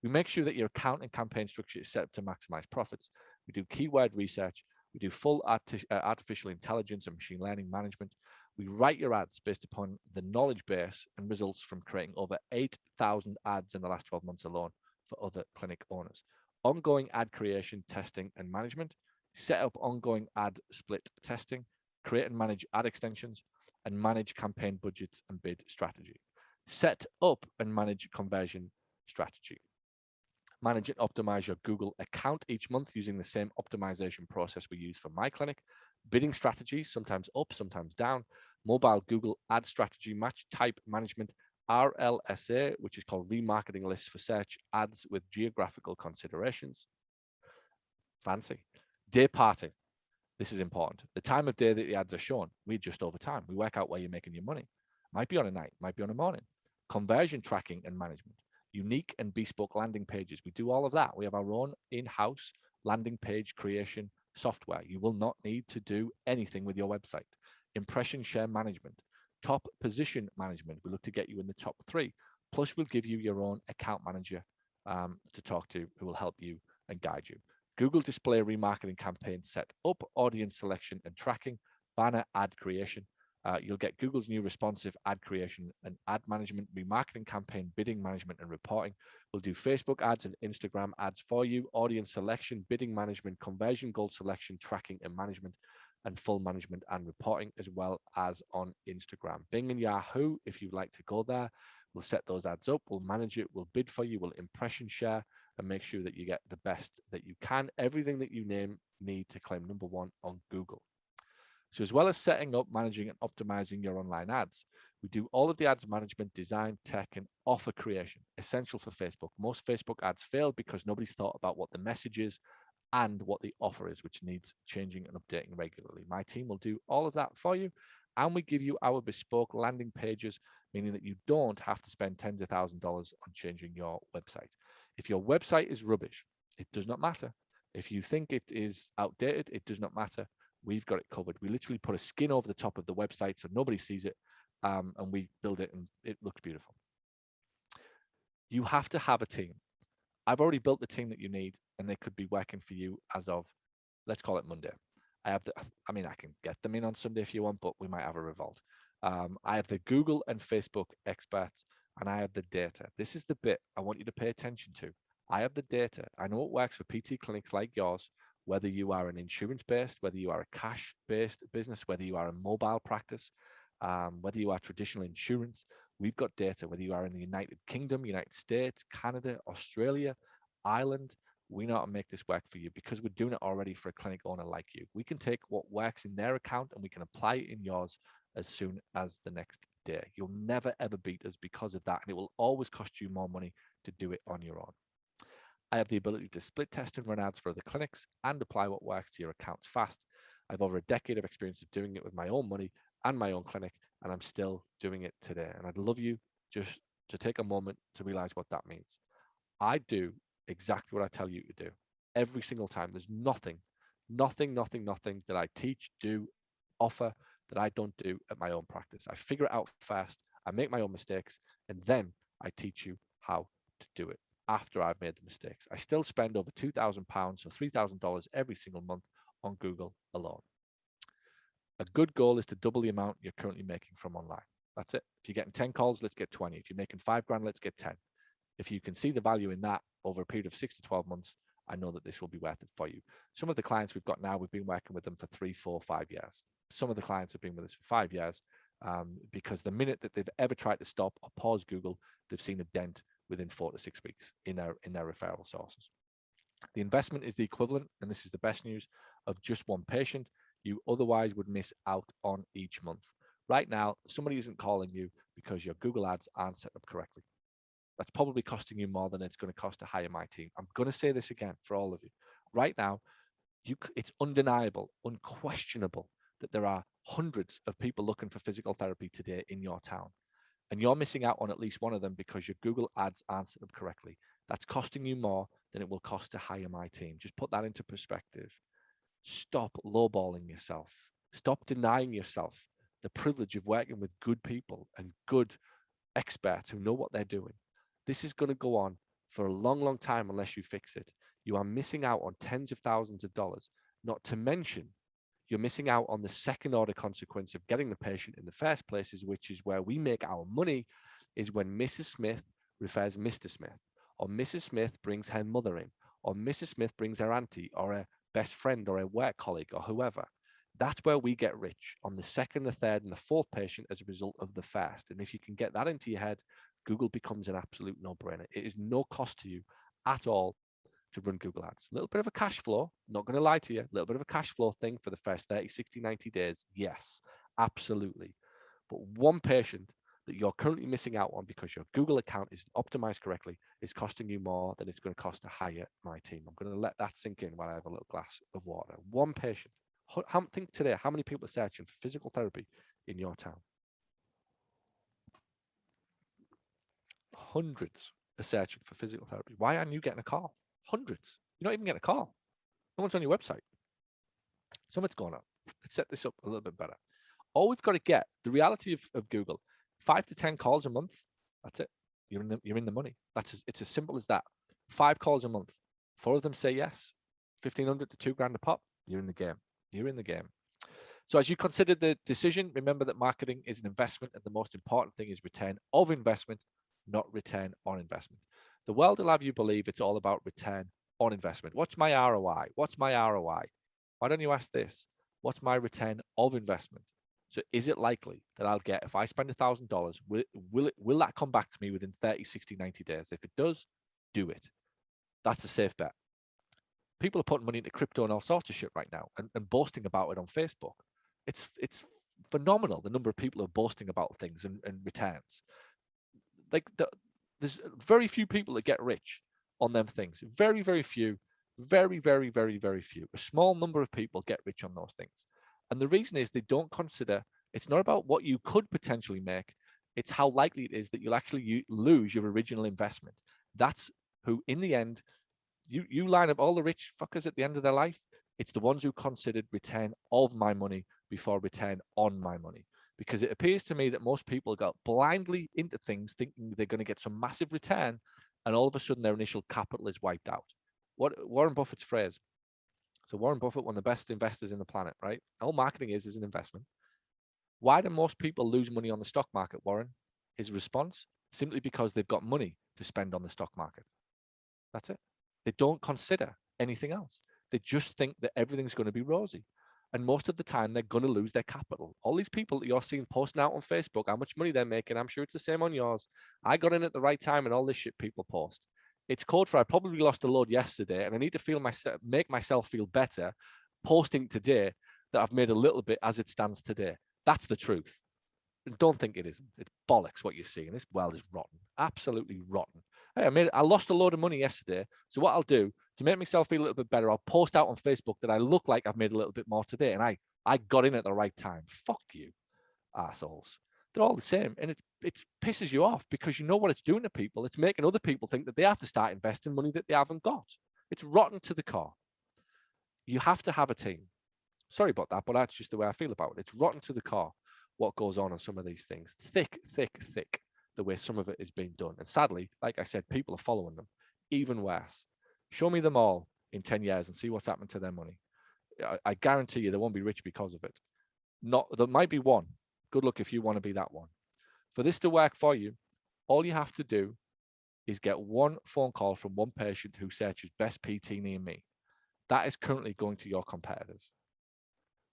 We make sure that your account and campaign structure is set up to maximize profits. We do keyword research. We do full artificial intelligence and machine learning management. We write your ads based upon the knowledge base and results from creating over 8,000 ads in the last 12 months alone for other clinic owners. Ongoing ad creation, testing, and management. Set up ongoing ad split testing. Create and manage ad extensions, and manage campaign budgets and bid strategy. Set up and manage conversion strategy. Manage and optimize your Google account each month using the same optimization process we use for my clinic. Bidding strategies, sometimes up, sometimes down. Mobile Google ad strategy, match type management, RLSA, which is called remarketing lists for search ads with geographical considerations. Fancy. Day parting. This is important. The time of day that the ads are shown, we adjust over time. We work out where you're making your money. Might be on a night, might be on a morning. Conversion tracking and management. Unique and bespoke landing pages. We do all of that. We have our own in-house landing page creation software. You will not need to do anything with your website. Impression share management. Top position management. We look to get you in the top 3. Plus, we'll give you your own account manager to talk to who will help you and guide you. Google display remarketing campaign set up, audience selection and tracking, banner ad creation. You'll get Google's new responsive ad creation and ad management, remarketing campaign, bidding management and reporting. We'll do Facebook ads and Instagram ads for you, audience selection, bidding management, conversion goal selection, tracking and management, and full management and reporting, as well as on Instagram. Bing and Yahoo, if you'd like to go there, we'll set those ads up, we'll manage it, we'll bid for you, we'll impression share, and make sure that you get the best that you can, everything that you need to claim #1 on Google. So as well as setting up, managing, and optimizing your online ads, we do all of the ads management, design, tech, and offer creation, essential for Facebook. Most Facebook ads fail because nobody's thought about what the message is and what the offer is, which needs changing and updating regularly. My team will do all of that for you, and we give you our bespoke landing pages, meaning that you don't have to spend tens of thousands of dollars on changing your website. If your website is rubbish, it does not matter. If you think it is outdated, it does not matter. We've got it covered. We literally put a skin over the top of the website so nobody sees it, and we build it and it looks beautiful. You have to have a team. I've already built the team that you need, and they could be working for you as of, let's call it Monday. I can get them in on Sunday if you want, but we might have a revolt. I have the Google and Facebook experts, and I have the data. This is the bit I want you to pay attention to. I have the data. I know it works for PT clinics like yours, whether you are an insurance-based, whether you are a cash-based business, whether you are a mobile practice, whether you are traditional insurance. We've got data, whether you are in the United Kingdom, United States, Canada, Australia, Ireland. We know how to make this work for you because we're doing it already for a clinic owner like you. We can take what works in their account and we can apply it in yours as soon as the next day. You'll never, ever beat us because of that. And it will always cost you more money to do it on your own. I have the ability to split test and run ads for other clinics and apply what works to your accounts fast. I have over a decade of experience of doing it with my own money and my own clinic, and I'm still doing it today. And I'd love you just to take a moment to realize what that means. I do exactly what I tell you to do every single time. There's nothing that I teach, do, offer that I don't do at my own practice. I figure it out fast, I make my own mistakes, and then I teach you how to do it after I've made the mistakes. I still spend over £2,000, so $3,000 every single month on Google alone. A good goal is to double the amount you're currently making from online. That's it. If you're getting 10 calls, let's get 20. If you're making $5,000, let's get 10. If you can see the value in that over a period of 6 to 12 months, I know that this will be worth it for you. Some of the clients we've got now, we've been working with them for 3, 4, 5 years. Some of the clients have been with us for 5 years because the minute that they've ever tried to stop or pause Google, they've seen a dent within 4 to 6 weeks in their referral sources. The investment is the equivalent, and this is the best news, of just one patient you otherwise would miss out on each month. Right now, somebody isn't calling you because your Google ads aren't set up correctly. That's probably costing you more than it's going to cost to hire my team. I'm going to say this again for all of you. Right now, it's undeniable, unquestionable that there are hundreds of people looking for physical therapy today in your town. And you're missing out on at least one of them because your Google ads aren't set up correctly. That's costing you more than it will cost to hire my team. Just put that into perspective. Stop lowballing yourself. Stop denying yourself the privilege of working with good people and good experts who know what they're doing. This is going to go on for a long, long time unless you fix it. You are missing out on tens of thousands of dollars, not to mention you're missing out on the second order consequence of getting the patient in the first place, which is where we make our money, is when Mrs. Smith refers Mr. Smith, or Mrs. Smith brings her mother in, or Mrs. Smith brings her auntie or a best friend or a work colleague or whoever. That's where we get rich, on the second, the third, and the fourth patient as a result of the first. And if you can get that into your head, Google becomes an absolute no-brainer. It is no cost to you at all to run Google ads. A little bit of a cash flow, not going to lie to you, a little bit of a cash flow thing for the first 30, 60, 90 days. Yes, absolutely. But one patient that you're currently missing out on because your Google account isn't optimized correctly is costing you more than it's going to cost to hire my team. I'm going to let that sink in while I have a little glass of water. One patient. Think today, how many people are searching for physical therapy in your town? Hundreds are searching for physical therapy. Why aren't you getting a call? Hundreds. You're not even getting a call. No one's on your website. Something's going on. Let's set this up a little bit better. All we've got to get, the reality of Google, 5 to 10 calls a month. That's it. You're in the money. It's as simple as that. 5 calls a month. 4 of them say yes. 1,500 to $2,000 a pop. You're in the game. You're in the game. So as you consider the decision, remember that marketing is an investment, and the most important thing is return of investment, not return on investment. The world will have you believe it's all about return on investment. What's my ROI? What's my ROI? Why don't you ask this? What's my return of investment? So is it likely that I'll get, if I spend $1,000, will that come back to me within 30, 60, 90 days? If it does, do it. That's a safe bet. People are putting money into crypto and all sorts of shit right now and boasting about it on Facebook. It's phenomenal, the number of people who are boasting about things and returns. Like there's very few people that get rich on them things. Very, very few. Very, very, very, very few. A small number of people get rich on those things. And the reason is they don't consider, it's not about what you could potentially make. It's how likely it is that you'll actually lose your original investment. That's who, in the end, you line up all the rich fuckers at the end of their life. It's the ones who considered return of my money before return on my money. Because it appears to me that most people got blindly into things thinking they're going to get some massive return, and all of a sudden their initial capital is wiped out. What Warren Buffett's phrase. So Warren Buffett, one of the best investors in the planet, right? All marketing is an investment. Why do most people lose money on the stock market, Warren? His response, simply because they've got money to spend on the stock market. That's it. They don't consider anything else. They just think that everything's going to be rosy. And most of the time, they're going to lose their capital. All these people that you're seeing posting out on Facebook, how much money they're making, I'm sure it's the same on yours. I got in at the right time and all this shit people post. It's code for I probably lost a load yesterday and I need to make myself feel better posting today that I've made a little bit as it stands today. That's the truth. And don't think it isn't. It's bollocks what you're seeing. This world is rotten, absolutely rotten. Hey, I lost a load of money yesterday. So what I'll do to make myself feel a little bit better, I'll post out on Facebook that I look like I've made a little bit more today. And I got in at the right time. Fuck you, assholes. They're all the same. And it pisses you off because you know what it's doing to people. It's making other people think that they have to start investing money that they haven't got. It's rotten to the core. You have to have a team. Sorry about that, but that's just the way I feel about it. It's rotten to the core what goes on some of these things. Thick, the way some of it is being done. And sadly, like I said, people are following them. Even worse. Show me them all in 10 years and see what's happened to their money. I guarantee you they won't be rich because of it. There might be one. Good luck if you want to be that one. For this to work for you, all you have to do is get one phone call from one patient who searches best PT near me. That is currently going to your competitors.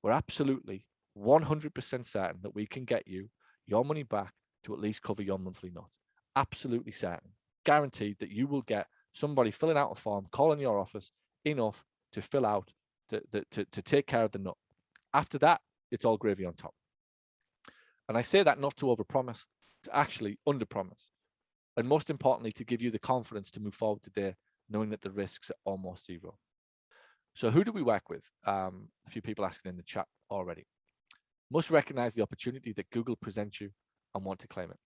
We're absolutely 100% certain that we can get you your money back to at least cover your monthly nut. Absolutely certain. Guaranteed that you will get somebody filling out a form, calling your office enough to fill out, to take care of the nut. After that, it's all gravy on top. And I say that not to overpromise, to actually underpromise. And most importantly, to give you the confidence to move forward today, knowing that the risks are almost zero. So who do we work with? A few people asking in the chat already. Must recognize the opportunity that Google presents you and want to claim it.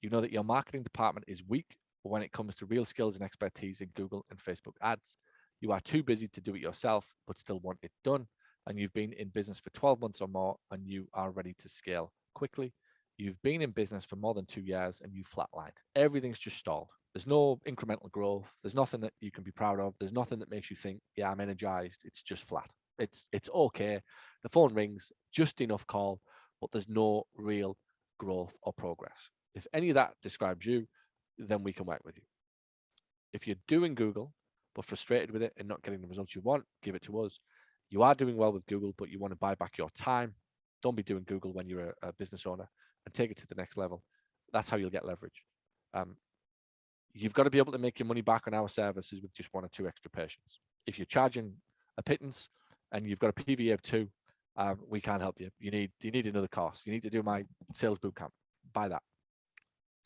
You know that your marketing department is weak when it comes to real skills and expertise in Google and Facebook ads. You are too busy to do it yourself, but still want it done. And you've been in business for 12 months or more, and you are ready to scale quickly. You've been in business for more than 2 years and you flatlined. Everything's just stalled. There's no incremental growth. There's nothing that you can be proud of. There's nothing that makes you think, yeah, I'm energized. It's just flat. It's okay. The phone rings, just enough call, but there's no real growth or progress. If any of that describes you, then we can work with you. If you're doing Google, but frustrated with it and not getting the results you want, give it to us. You are doing well with Google, but you want to buy back your time. Don't be doing Google when you're a business owner, and take it to the next level. That's how you'll get leverage. You've got to be able to make your money back on our services with just 1 or 2 extra patients. If you're charging a pittance and you've got a PVA of 2, we can't help you. You need another course. You need to do my sales bootcamp. Buy that.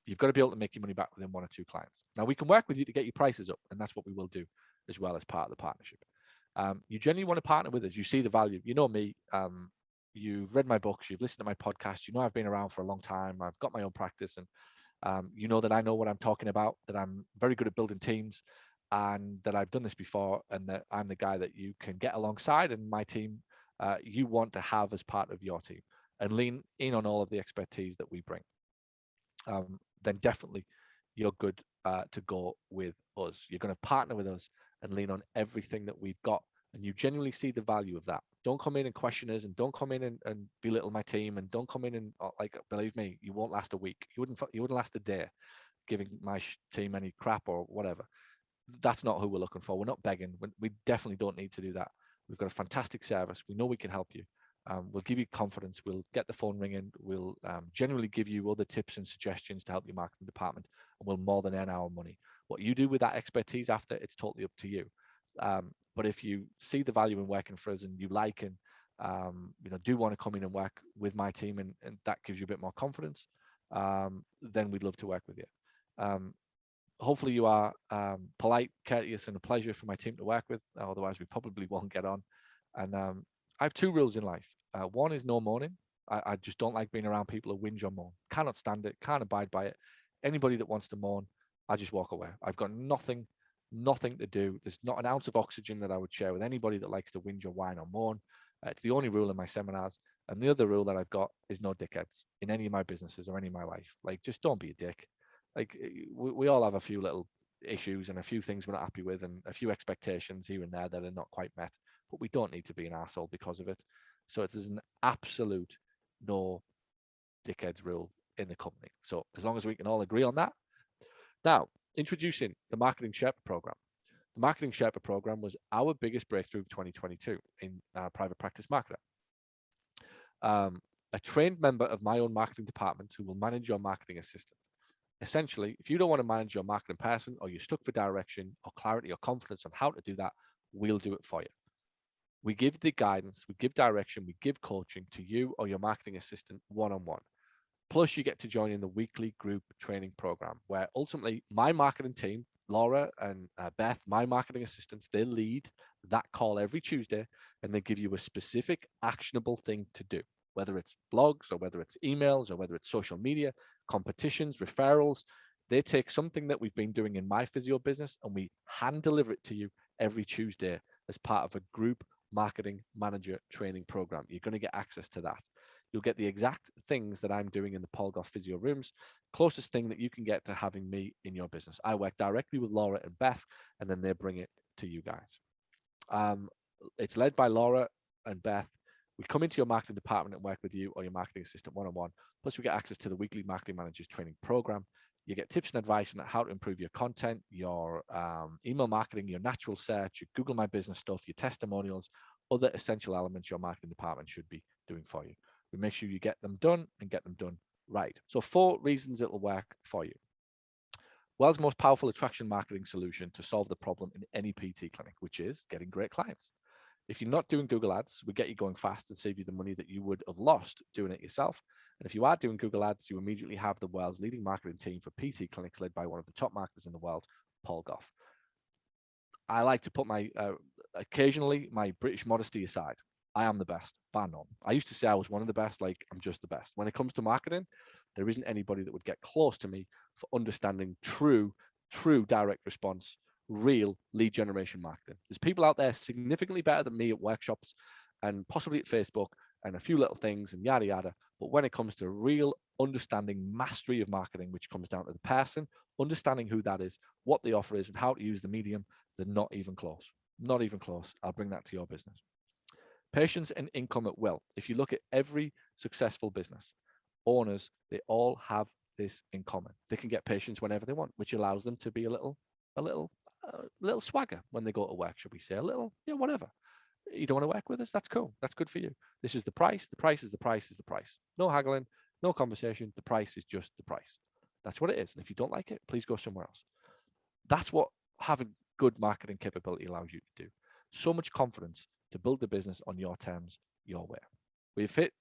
You've got to be able to make your money back within 1 or 2 clients. Now, we can work with you to get your prices up, and that's what we will do as well as part of the partnership. You genuinely want to partner with us. You see the value. You know me. You've read my books. You've listened to my podcast. You know I've been around for a long time. I've got my own practice, and you know that I know what I'm talking about, that I'm very good at building teams, and that I've done this before, and that I'm the guy that you can get alongside, and my team you want to have as part of your team, and lean in on all of the expertise that we bring. Then definitely you're good to go with us. You're going to partner with us and lean on everything that we've got, and you genuinely see the value of that. Don't come in and question us, and don't come in and belittle my team, and don't come in and like, believe me, you won't last a week. You wouldn't last a day giving my team any crap or whatever. That's not who we're looking for. We're not begging. We definitely don't need to do that. We've got a fantastic service. We know we can help you. We'll give you confidence. We'll get the phone ringing. We'll generally give you other tips and suggestions to help your marketing department, and we'll more than earn our money. What you do with that expertise after, it's totally up to you. But if you see the value in working for us, and you like and do want to come in and work with my team, and that gives you a bit more confidence, then we'd love to work with you. Hopefully you are polite, courteous, and a pleasure for my team to work with. Otherwise, we probably won't get on. And I have 2 rules in life. One is no moaning. I just don't like being around people who whinge or moan. Cannot stand it. Can't abide by it. Anybody that wants to moan, I just walk away. I've got nothing to do. There's not an ounce of oxygen that I would share with anybody that likes to whinge or whine or moan. It's the only rule in my seminars. And the other rule that I've got is no dickheads in any of my businesses or any of my life. Like, just don't be a dick. Like, we all have a few little issues and a few things we're not happy with, and a few expectations here and there that are not quite met, but we don't need to be an asshole because of it. So there's an absolute no dickheads rule in the company. So as long as we can all agree on that. Now, introducing the Marketing Sherpa program. The Marketing Sherpa program was our biggest breakthrough of 2022 in private practice marketer. A trained member of my own marketing department who will manage your marketing assistant. Essentially, if you don't want to manage your marketing person, or you're stuck for direction or clarity or confidence on how to do that, we'll do it for you. We give the guidance, we give direction, we give coaching to you or your marketing assistant one-on-one. Plus, you get to join in the weekly group training program, where ultimately my marketing team, Laura and Beth, my marketing assistants, they lead that call every Tuesday, and they give you a specific actionable thing to do, whether it's blogs or whether it's emails or whether it's social media, competitions, referrals. They take something that we've been doing in my physio business, and we hand deliver it to you every Tuesday as part of a group marketing manager training program. You're going to get access to that. You'll get the exact things that I'm doing in the Paul Gough Physio Rooms, closest thing that you can get to having me in your business. I work directly with Laura and Beth, and then they bring it to you guys. It's led by Laura and Beth. We come into your marketing department and work with you or your marketing assistant one-on-one. Plus, we get access to the weekly marketing managers training program. You get tips and advice on how to improve your content, your email marketing, your natural search, your Google My Business stuff, your testimonials, other essential elements your marketing department should be doing for you. We make sure you get them done and get them done right. So 4 reasons it'll work for you. World's most powerful attraction marketing solution to solve the problem in any PT clinic, which is getting great clients. If you're not doing Google ads, we get you going fast and save you the money that you would have lost doing it yourself. And if you are doing Google ads, you immediately have the world's leading marketing team for PT clinics led by one of the top marketers in the world, Paul Gough. I like to put occasionally my British modesty aside. I am the best, bar none. I used to say I was one of the best, like I'm just the best. When it comes to marketing, there isn't anybody that would get close to me for understanding true direct response, real lead generation marketing. There's people out there significantly better than me at workshops and possibly at Facebook and a few little things and yada, yada. But when it comes to real understanding mastery of marketing, which comes down to the person, understanding who that is, what the offer is and how to use the medium, they're not even close. Not even close. I'll bring that to your business. Patience and income at will. If you look at every successful business, owners, they all have this in common. They can get patients whenever they want, which allows them to be a little swagger when they go to work, should we say, a little, whatever. You don't want to work with us? That's cool. That's good for you. This is the price. The price is the price is the price. No haggling, no conversation. The price is just the price. That's what it is. And if you don't like it, please go somewhere else. That's what having good marketing capability allows you to do. So much confidence to build the business on your terms, your way. We've hit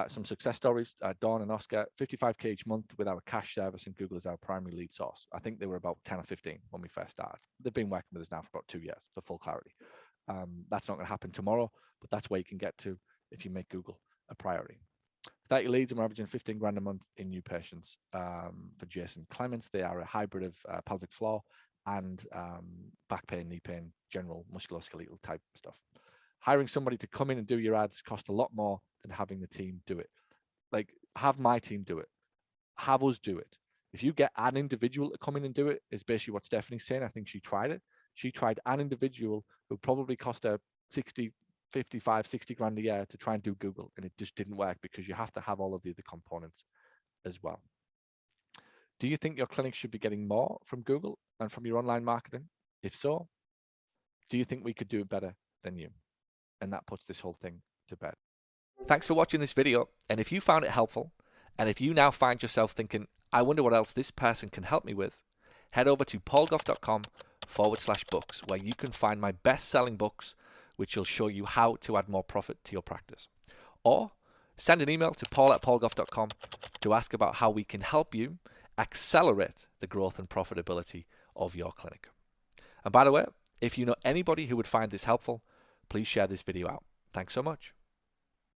some success stories. Dawn and Oscar, 55K each month with our cash service, and Google is our primary lead source. I think they were about 10 or 15 when we first started. They've been working with us now for about 2 years, for full clarity. That's not going to happen tomorrow, but that's where you can get to if you make Google a priority. 30 leads, and we're averaging 15 grand a month in new patients. For Jason Clements, they are a hybrid of pelvic floor and back pain, knee pain, general musculoskeletal type stuff. Hiring somebody to come in and do your ads costs a lot more than having the team do it. Like, have my team do it. Have us do it. If you get an individual to come in and do it, is basically what Stephanie's saying. I think she tried it. She tried an individual who probably cost her 55, 60 grand a year to try and do Google, and it just didn't work because you have to have all of the other components as well. Do you think your clinic should be getting more from Google and from your online marketing? If so, do you think we could do it better than you? And that puts this whole thing to bed. Thanks for watching this video. And if you found it helpful, and if you now find yourself thinking, I wonder what else this person can help me with, head over to paulgough.com/books, where you can find my best-selling books, which will show you how to add more profit to your practice. Or send an email to paul@paulgough.com to ask about how we can help you accelerate the growth and profitability of your clinic. And by the way, if you know anybody who would find this helpful, please share this video out. Thanks so much.